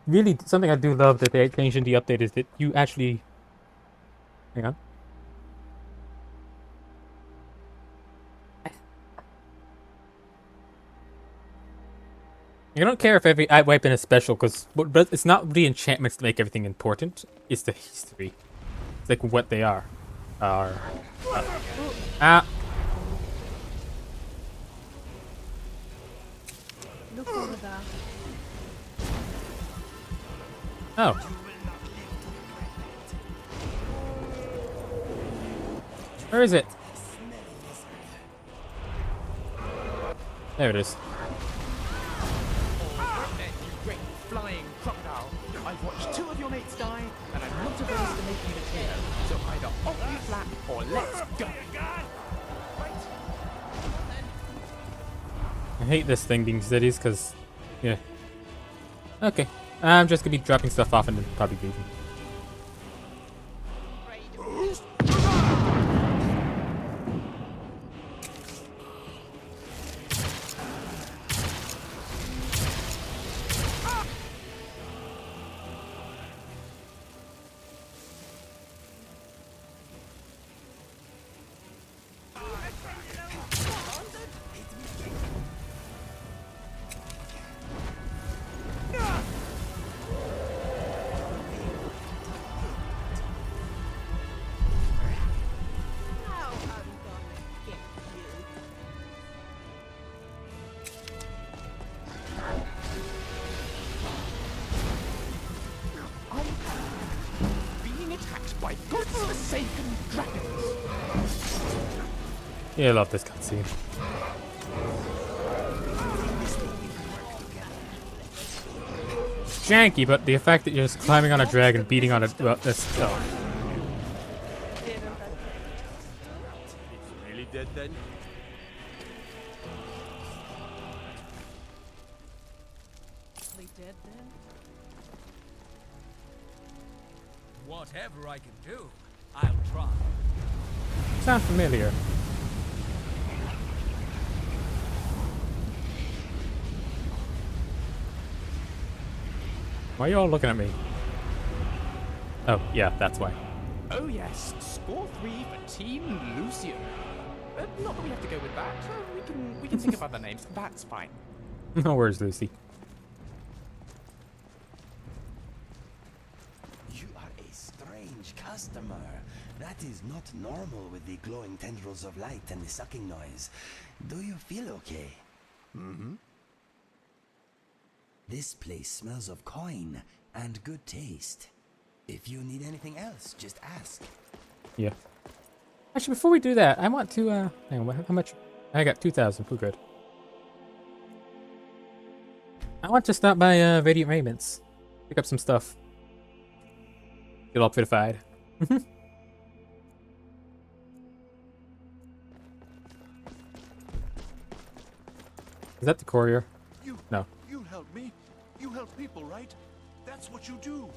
Really, something I do love that they changed in the update is that you actually... Hang on. I don't care if every weapon is special, because it's not the enchantments that make everything important. It's the history. It's like what they are. Look over there. Oh. Where is it? There it is. You great flying crocodile. I've watched 2 of your mates die, and I'm not averse to making you the hero. So either off you flat, or let's go. I hate this thing being cities, because... Yeah. Okay. I'm just gonna be dropping stuff off and then probably leaving. Yeah, I love this cutscene. It's janky, but the fact that you're just climbing on a dragon, beating on it, well, that's... Oh. Really dead then? Really dead then? Whatever I can do, I'll try. Sound familiar. Why are you all looking at me? Oh, yeah, that's why. Oh yes, score 3 for Team Lucio. Not that we have to go with that. We can think of other names. That's fine. No worries, Lucy. You are a strange customer. That is not normal with the glowing tendrils of light and the sucking noise. Do you feel okay? Mm-hmm. This place smells of coin and good taste. If you need anything else, just ask. Yeah. Actually, before we do that, I want to, hang on, how much? I got 2,000, we're good. I want to stop by, Radiant Raiments. Pick up some stuff. Get all purified. Is that the courier? No. You help me. You help people, right? That's what you do.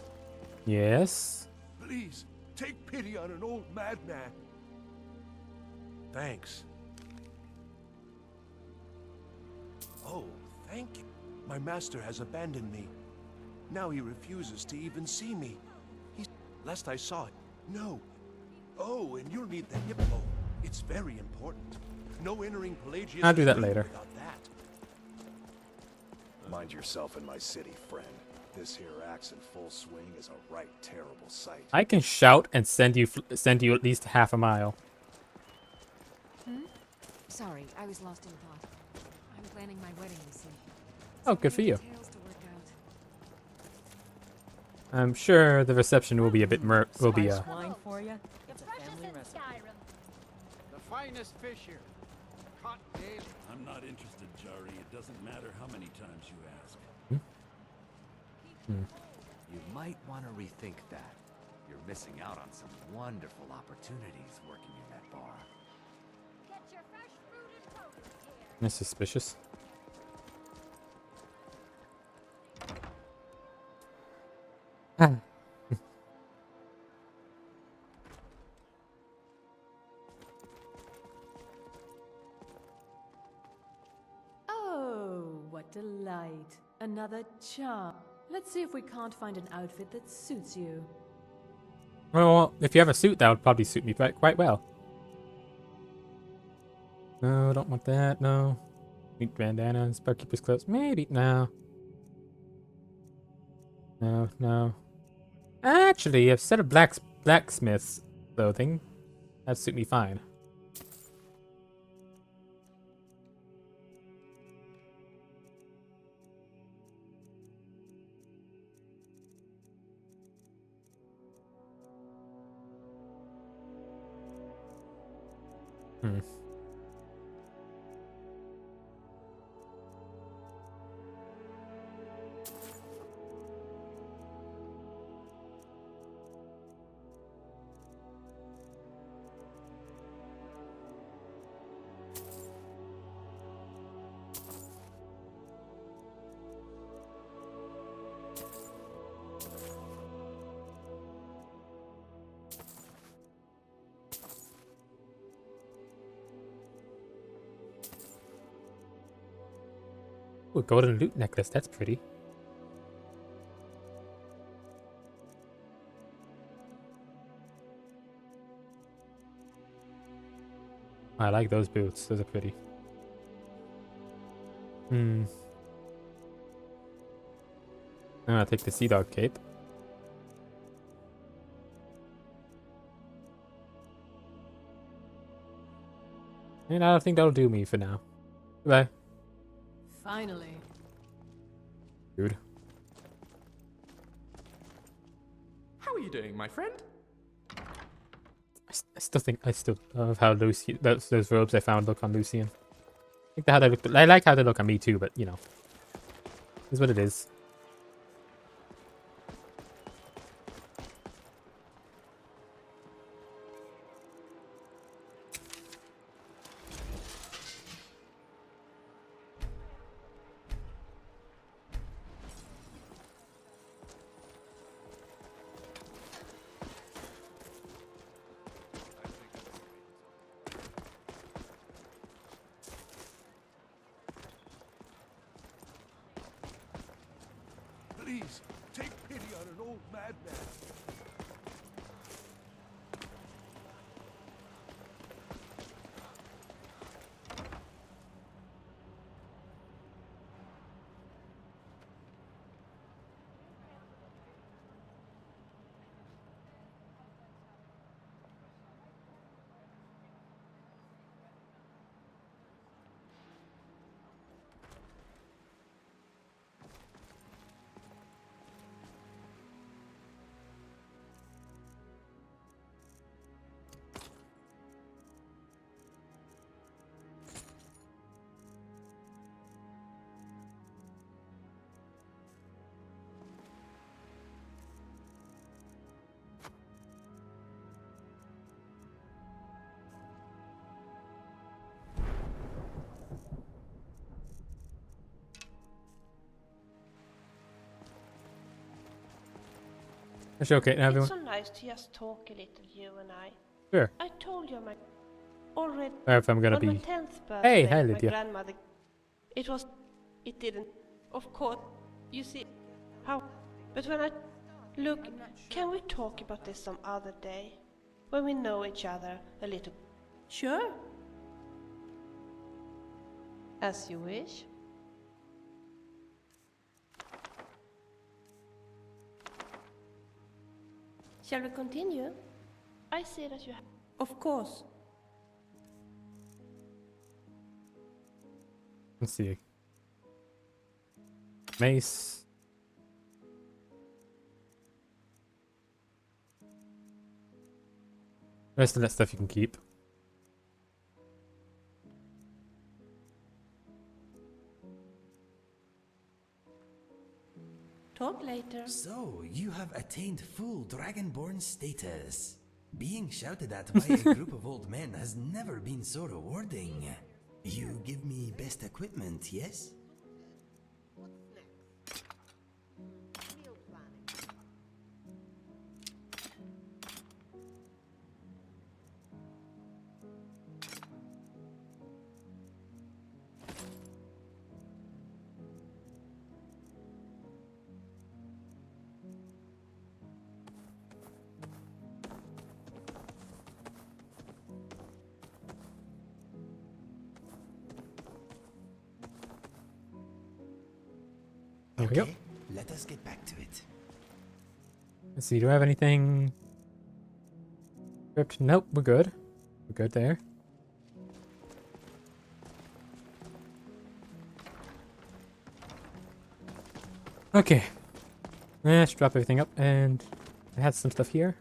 Yes. Please, take pity on an old madman. Thanks. Oh, thank you. My master has abandoned me. Now he refuses to even see me. Lest I saw it. No. Oh, and you'll need the hippo. It's very important. No entering Pelagius. I'll do that later. Without that. Mind yourself in my city, friend. This here axe in full swing is a right terrible sight. I can shout and send you at least half a mile. Sorry, I was lost in thought. I'm planning my wedding, you see. Oh, good for you. Details to work out. I'm sure the reception will be a bit Spice wine for you? It's a family recipe. The finest fish here. Caught daily. I'm not interested, Jari. It doesn't matter how many times you ask. You might want to rethink that. You're missing out on some wonderful opportunities working in that bar. That's suspicious. Oh, what delight. Another charm. Let's see if we can't find an outfit that suits you. Well, if you have a suit, that would probably suit me quite well. No, don't want that. No. Need bandanas, barkeeper's clothes. Maybe. No. No, no. Actually, a set of blacksmith's clothing. That'd suit me fine. Ooh, a golden loot necklace. That's pretty. I like those boots. Those are pretty. I'm gonna take the Sea Dog cape. And I don't think that'll do me for now. Goodbye. Finally. Dude. How are you doing, my friend? I still love how Lucy those robes I found look on Lucian. I think how they look. I like how they look on me too, but you know, is what it is. Please, take pity on an old madman. Is she okay now, everyone? It's so nice to just talk a little, you and I. Sure. I told you my already Or if I'm gonna on be. my 10th birthday, Hey, hi my Lydia. grandmother. It didn't. Of course, you see how. But when I look, can we talk about this some other day, when we know each other a little? Sure. As you wish. Shall we continue? I see that you have. Of course. Let's see. Mace. The rest of that stuff you can keep. Talk later. So, you have attained full Dragonborn status. Being shouted at by a group of old men has never been so rewarding. You give me best equipment, yes? There we go. Let us get back to it. Let's see, do I have anything equipped? Nope, we're good. We're good there. Okay. Let's drop everything up, and I had some stuff here.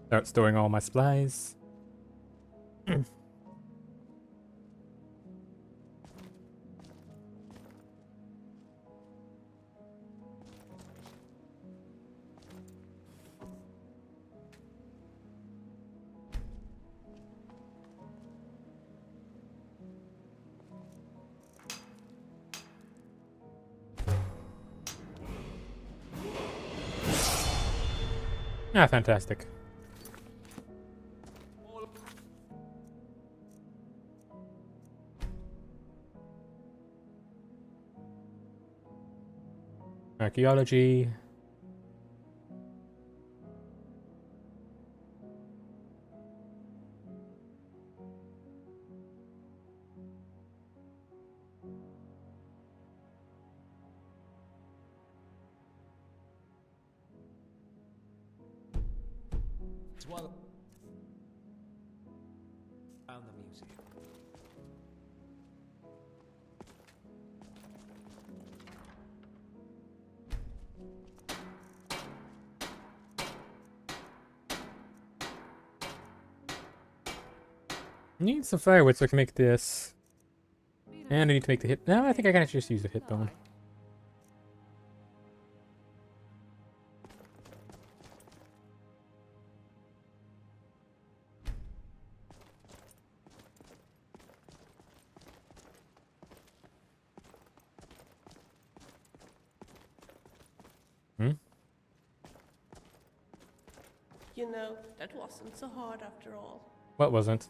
Start storing all my supplies. Ah, fantastic. Archaeology. It's while around the museum. I need some firewood so I can make this. And I need to make the hip. No, I think I can actually just use the hip bone. You know, that wasn't so hard after all. What wasn't?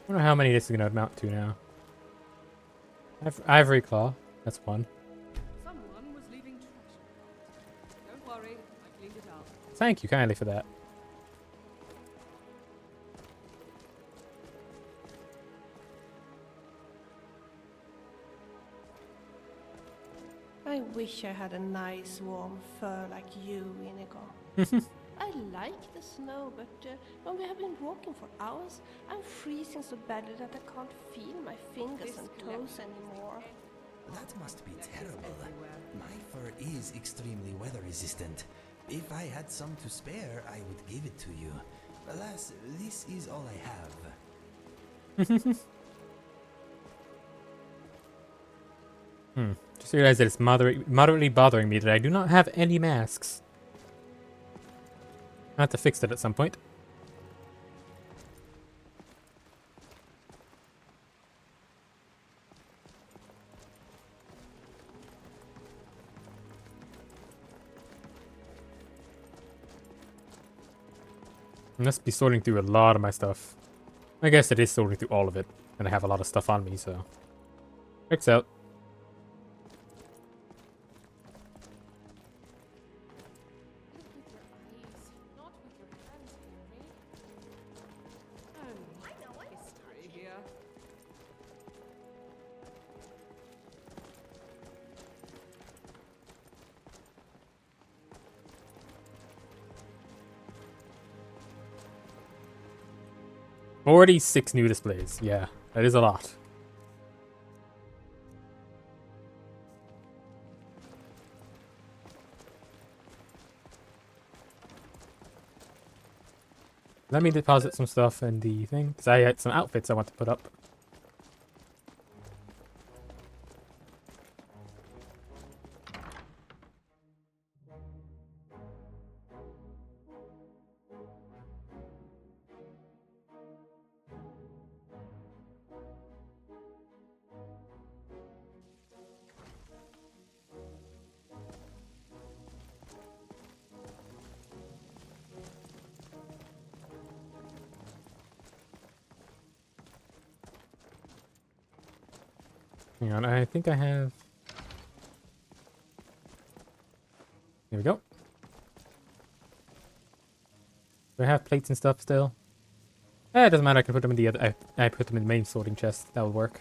I don't know how many this is going to amount to now. Ivory claw. That's one. Someone was leaving trash. Don't worry, I cleaned it out. Thank you kindly for that. I wish I had a nice warm fur like you, Inigo. I I like the snow, but when we have been walking for hours, I'm freezing so badly that I can't feel my fingers and toes anymore. That must be terrible. My fur is extremely weather resistant. If I had some to spare, I would give it to you. Alas, this is all I have. Just realized that it's moderately bothering me that I do not have any masks. I have to fix that at some point. I must be sorting through a lot of my stuff. I guess it is sorting through all of it, and I have a lot of stuff on me, so checks out. Here. Already 6 new displays. Yeah, that is a lot. Let me deposit some stuff in the thing, because I had some outfits I want to put up. Hang on, I think I have... Here we go. Do I have plates and stuff still? It doesn't matter, I can put them in the other... I put them in the main sorting chest, that will work.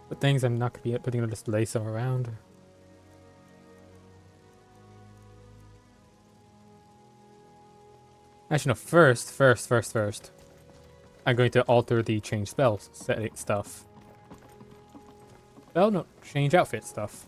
But things I'm not going to be putting on display somewhere around. Actually, no, first. I'm going to alter the change spell setting stuff. Spell? No, change outfit stuff.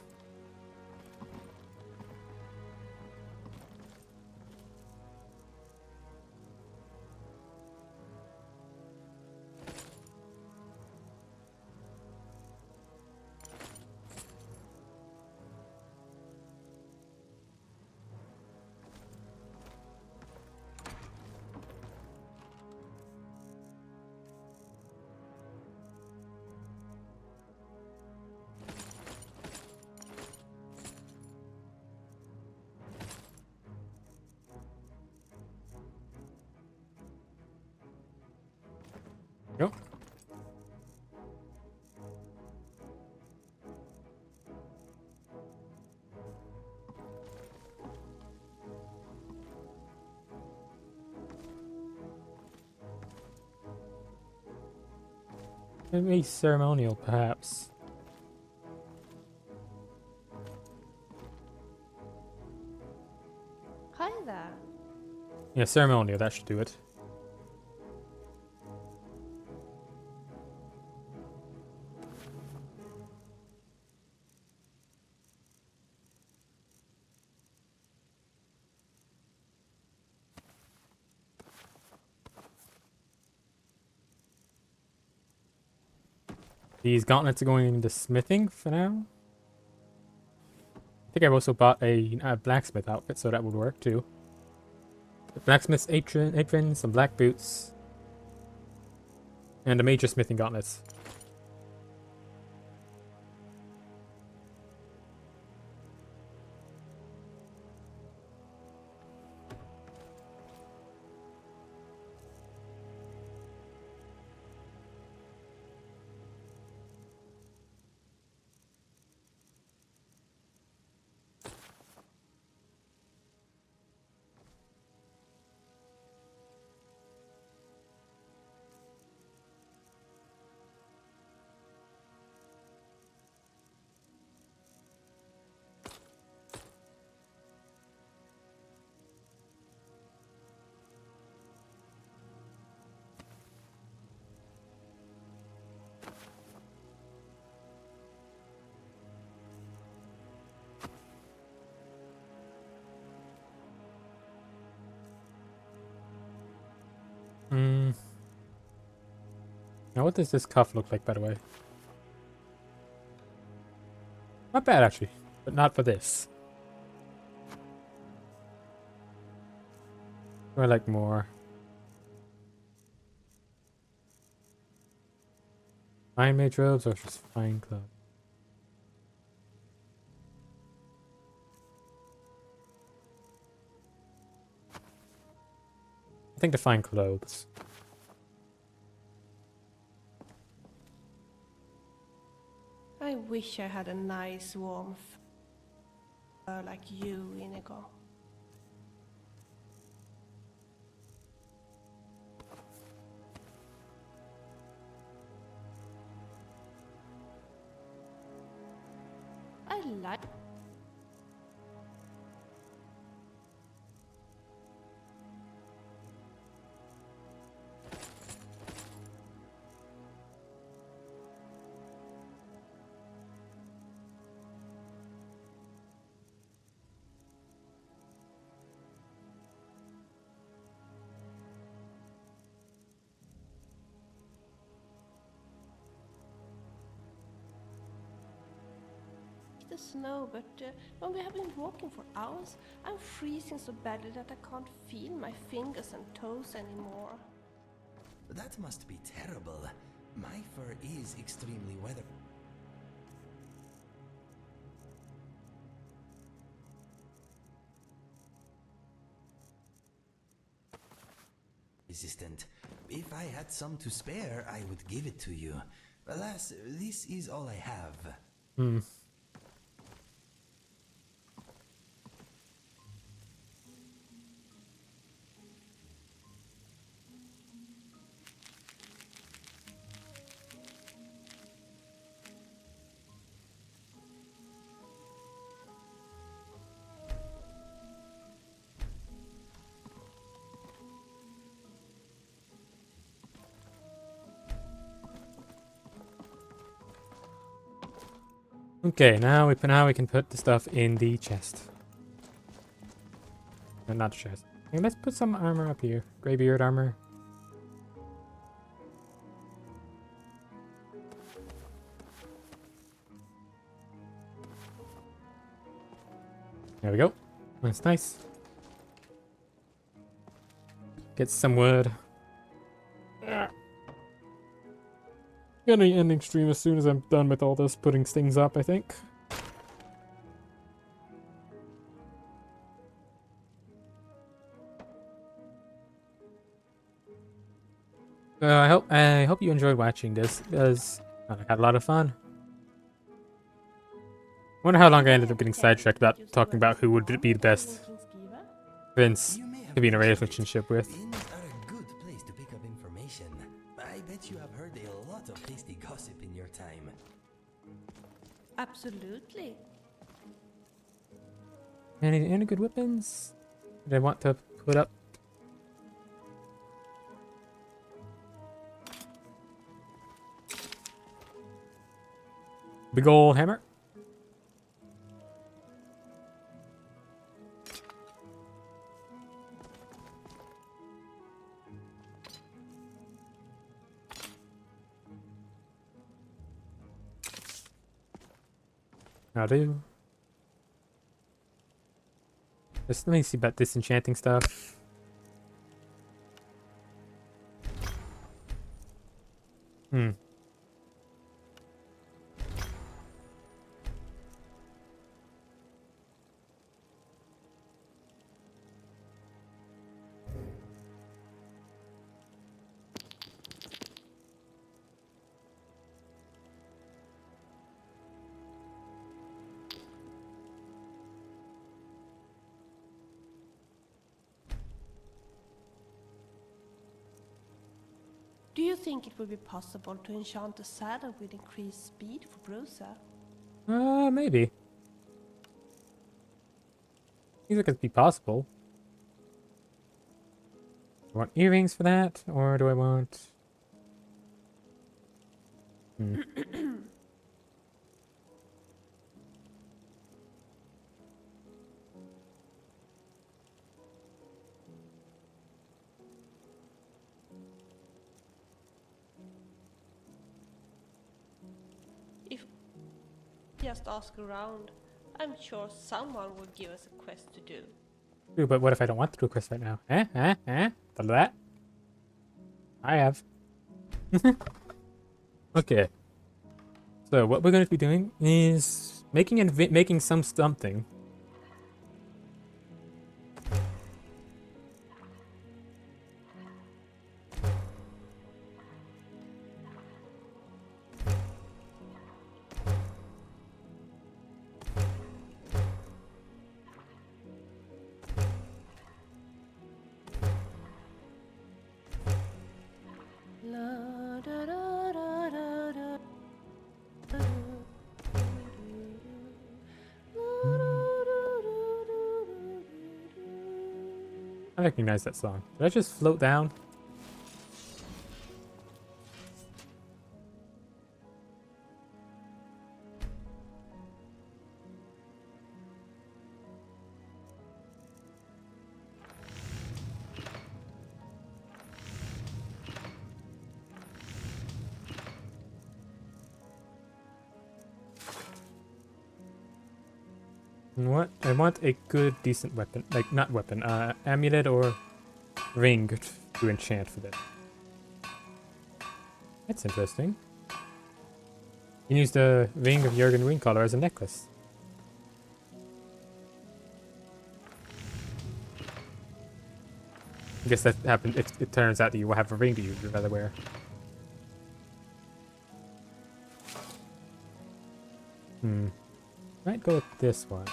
Go. Maybe ceremonial, perhaps. Hi there. Yeah, ceremonial, that should do it. These gauntlets are going into smithing for now. I think I've also bought a blacksmith outfit, so that would work too. The blacksmith's apron, some black boots, and a major smithing gauntlets. Now, what does this cuff look like, by the way? Not bad, actually, but not for this. Do I like more? Fine mage robes or just fine clothes? I think the fine clothes. I wish I had a nice warm fur like you, Inigo. I like. The snow, but when we have been walking for hours, I'm freezing so badly that I can't feel my fingers and toes anymore. That must be terrible. My fur is extremely weather resistant. If I had some to spare, I would give it to you. Alas, this is all I have. Hmm. Okay, now we can put the stuff in the chest. No, not the chest. Okay, let's put some armor up here. Greybeard armor. There we go. That's nice. Get some wood. Gonna ending stream as soon as I'm done with all this putting things up, I think. I hope you enjoyed watching this, because I had a lot of fun. Wonder how long I ended up getting sidetracked about talking about who would be the best prince to be in a relationship with. Inns are a good place to pick up information. I bet you have heard a lot of tasty gossip in your time. Absolutely. Any good weapons that I want to put up? Big ol' hammer. I'll do. Let me see about disenchanting stuff. Hmm. Do you think it would be possible to enchant a saddle with increased speed for Brusa? Maybe. Seems like it'd be possible. Do I want earrings for that, or do I want... Hmm. just ask around. I'm sure someone will give us a quest to do. True, but what if I don't want to do a quest right now? Thought of that? I have. Okay. So what we're going to be doing is making something. I recognize that song. Did I just float down? What? I want a good, decent weapon. Like, not weapon, amulet or ring to enchant for this. That's interesting. You can use the ring of Jurgen Wingcaller as a necklace. I guess that happened. It turns out that you will have a ring to use rather wear. Might go with this one.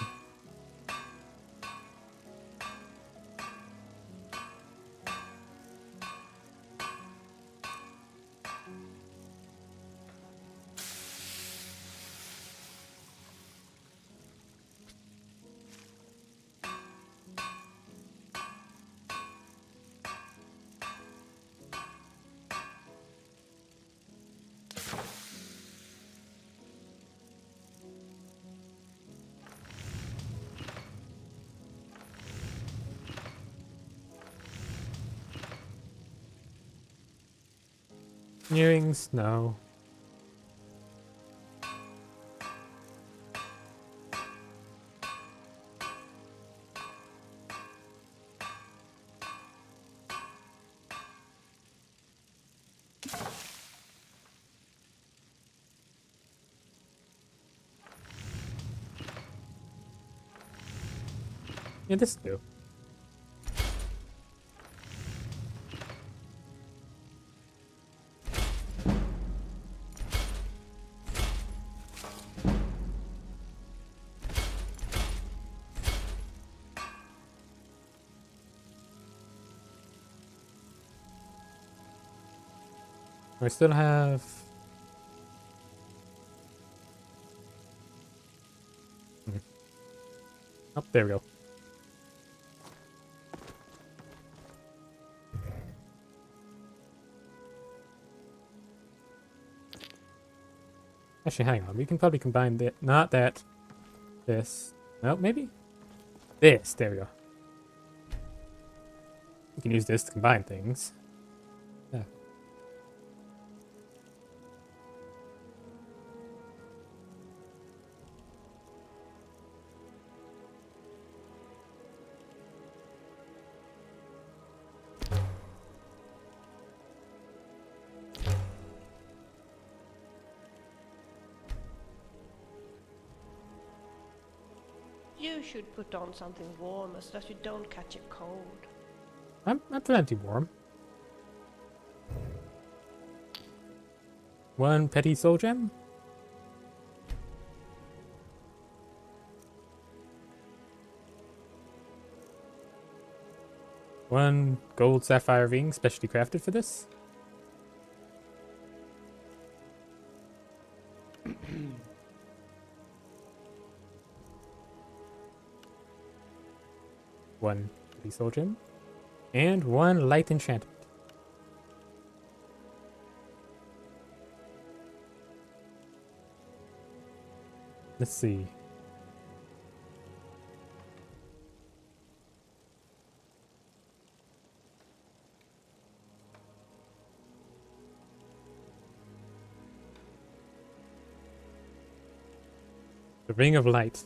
Earrings? No. Yeah, this will do. I still have... Oh, there we go. Actually, hang on. We can probably combine that. Not that. This. No, maybe? This. There we go. We can use this to combine things. Yeah. You should put on something warmer so that you don't catch a cold. I'm plenty warm. One petty soul gem? One gold sapphire ring specially crafted for this? One petty soul gem. And one light enchantment. Let's see. The Ring of Light.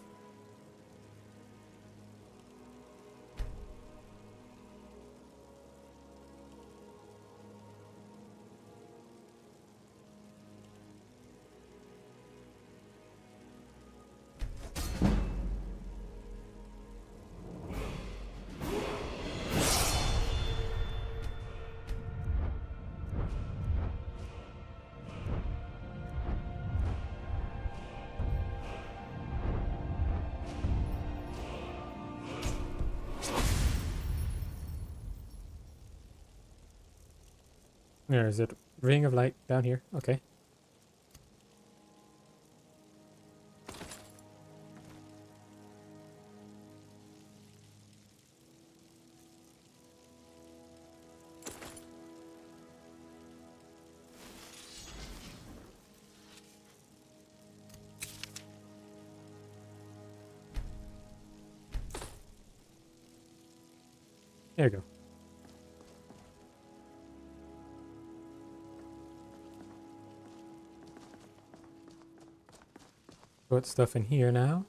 Where is it? Ring of Light down here. Okay. There you go. Put stuff in here now.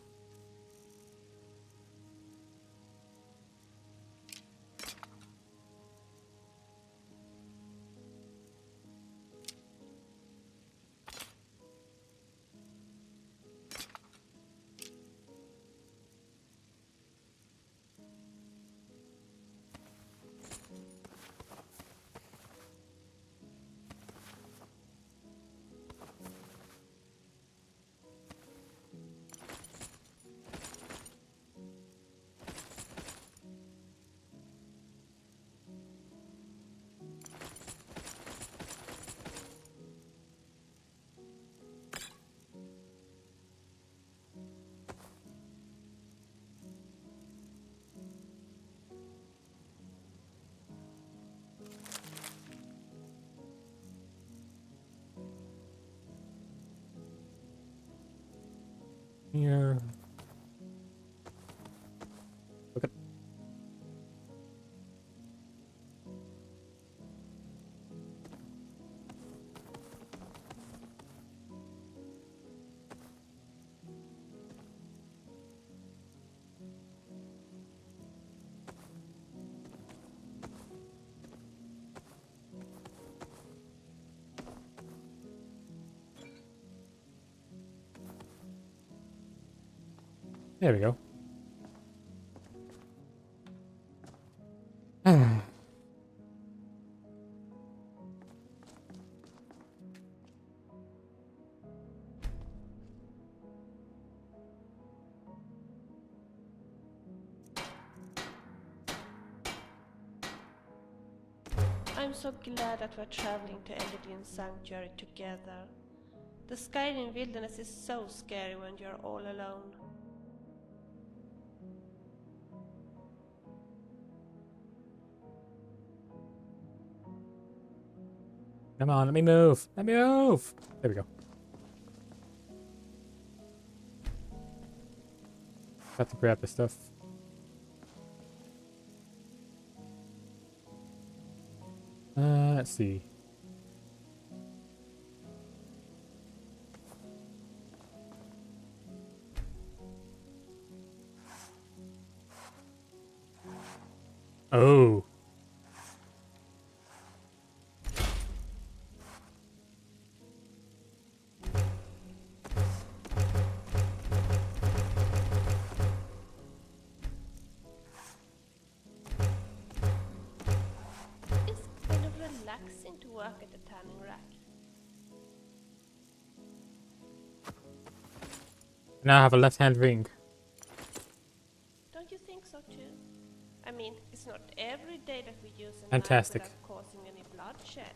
Here. Look at. There we go. I'm so glad that we're traveling to Elidine Sanctuary together. The Skyrim wilderness is so scary when you're all alone. Come on, let me move. Let me move. There we go. Have to grab the stuff. Let's see. Oh. It's kind of relaxing to work at the tanning rack. Now I have a left-hand ring. Don't you think so too? I mean, it's not every day that we use a Fantastic. knife without causing any bloodshed.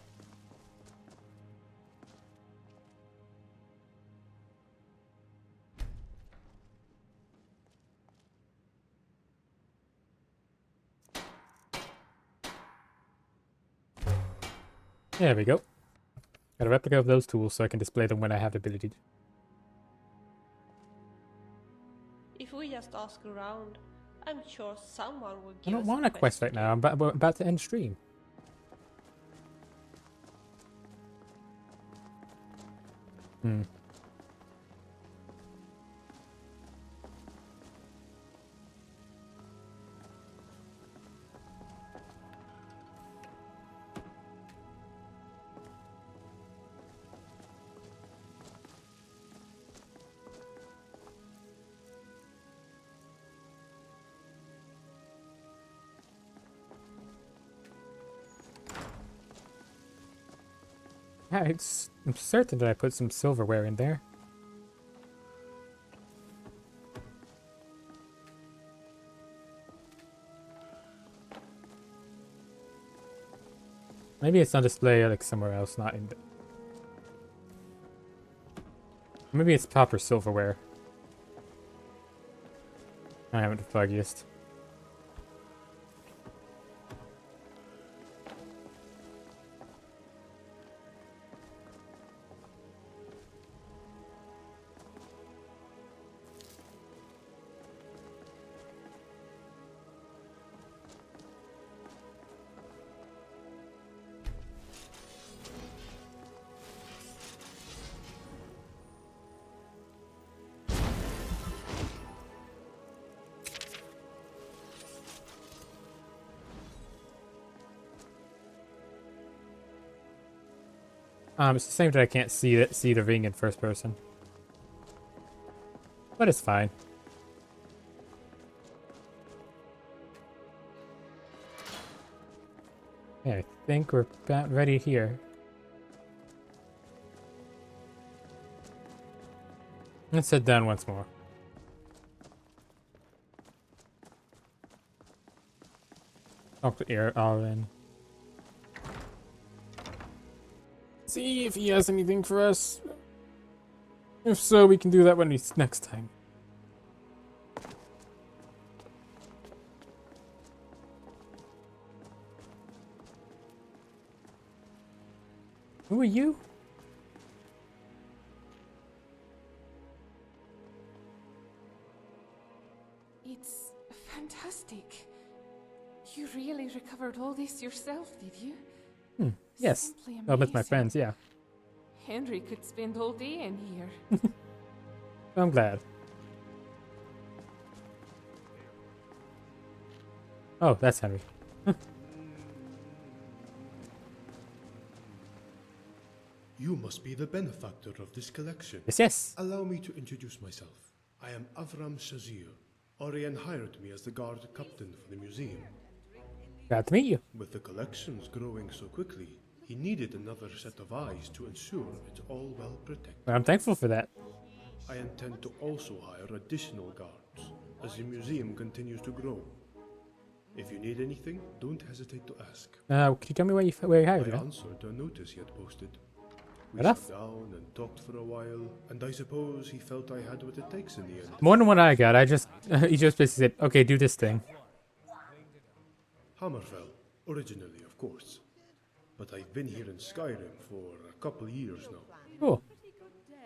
There we go. Got a replica of those tools so I can display them when I have the ability to. If we just ask around, I'm sure someone will I give don't us want a quest right now. I'm about to end stream. I'm certain that I put some silverware in there. Maybe it's on display like somewhere else, not in the... Maybe it's proper silverware. I haven't the foggiest. It's the same that I can't see the ring in first person. But it's fine. Yeah, I think we're about ready here. Let's head down once more. Talk to Alvin. See if he has anything for us. If so, we can do that next time. Who are you? It's fantastic. You really recovered all this yourself, did you? Yes. Simply Oh, with my amazing. friends, yeah. Henry could spend all day in here. I'm glad. Oh, that's Henry. You must be the benefactor of this collection. Yes, yes. Allow me to introduce myself. I am Avram Shazir. Orion hired me as the guard captain for the museum. Glad to meet you. With the collections growing so quickly, he needed another set of eyes to ensure it's all well protected. Well, I'm thankful for that. I intend to also hire additional guards as the museum continues to grow. If you need anything, don't hesitate to ask. Can you tell me where you hired I me? answered a notice he had posted. We Enough. sat down and talked for a while, and I suppose he felt I had what it takes in the end. More than what I got. He just basically said, "Okay, do this thing." Hammerfell, originally, of course. But I've been here in Skyrim for a couple years now. Cool.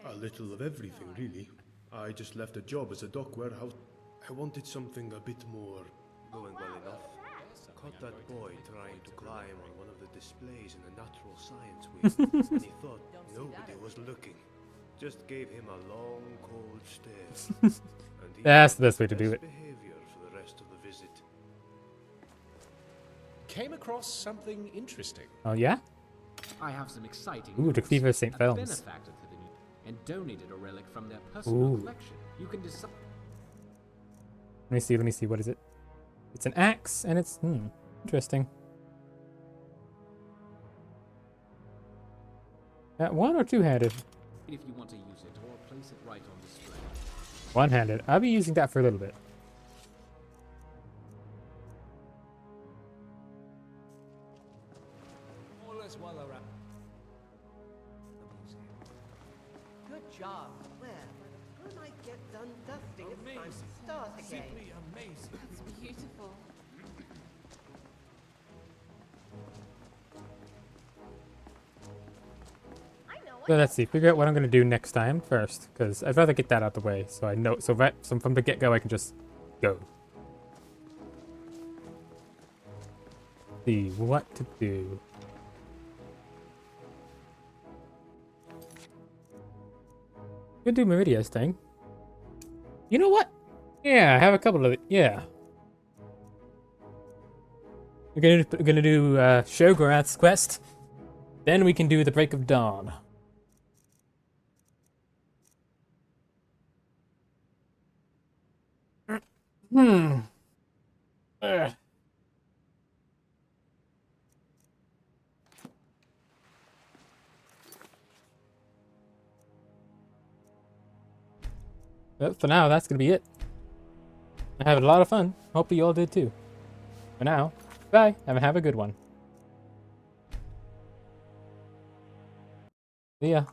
A little of everything, really. I just left a job as a dock warehouse. I wanted something a bit more going well enough. Caught that boy trying to climb on one of the displays in the natural science wing, and he thought nobody was looking. Just gave him a long, cold stare. And he That's the best way to do it. behavior for the rest of the visit. Came across something interesting. Oh yeah. I have some exciting Ooh, the news. Cleaver of St. A Felms. benefactor to the new and donated a relic from their personal Ooh. collection. You can decide. Let me see. What is it? It's an axe, and it's interesting. One or two-handed? if you want to use it or place it right on display. One-handed. I'll be using that for a little bit. All is well around. Good job. Well, when I get done dusting, it's time to start again. Simply amazing. That's beautiful. So let's see. Figure out what I'm gonna do next time first, because I'd rather get that out the way, so I know. So from the get-go, I can just go. See what to do. Gonna do Meridia's thing. You know what? Yeah, I have a couple of it. Yeah. We're gonna do Shogorath's quest. Then we can do the Break of Dawn. Ugh. But for now, that's going to be it. I had a lot of fun. Hope you all did too. For now, bye, and have a good one. See ya.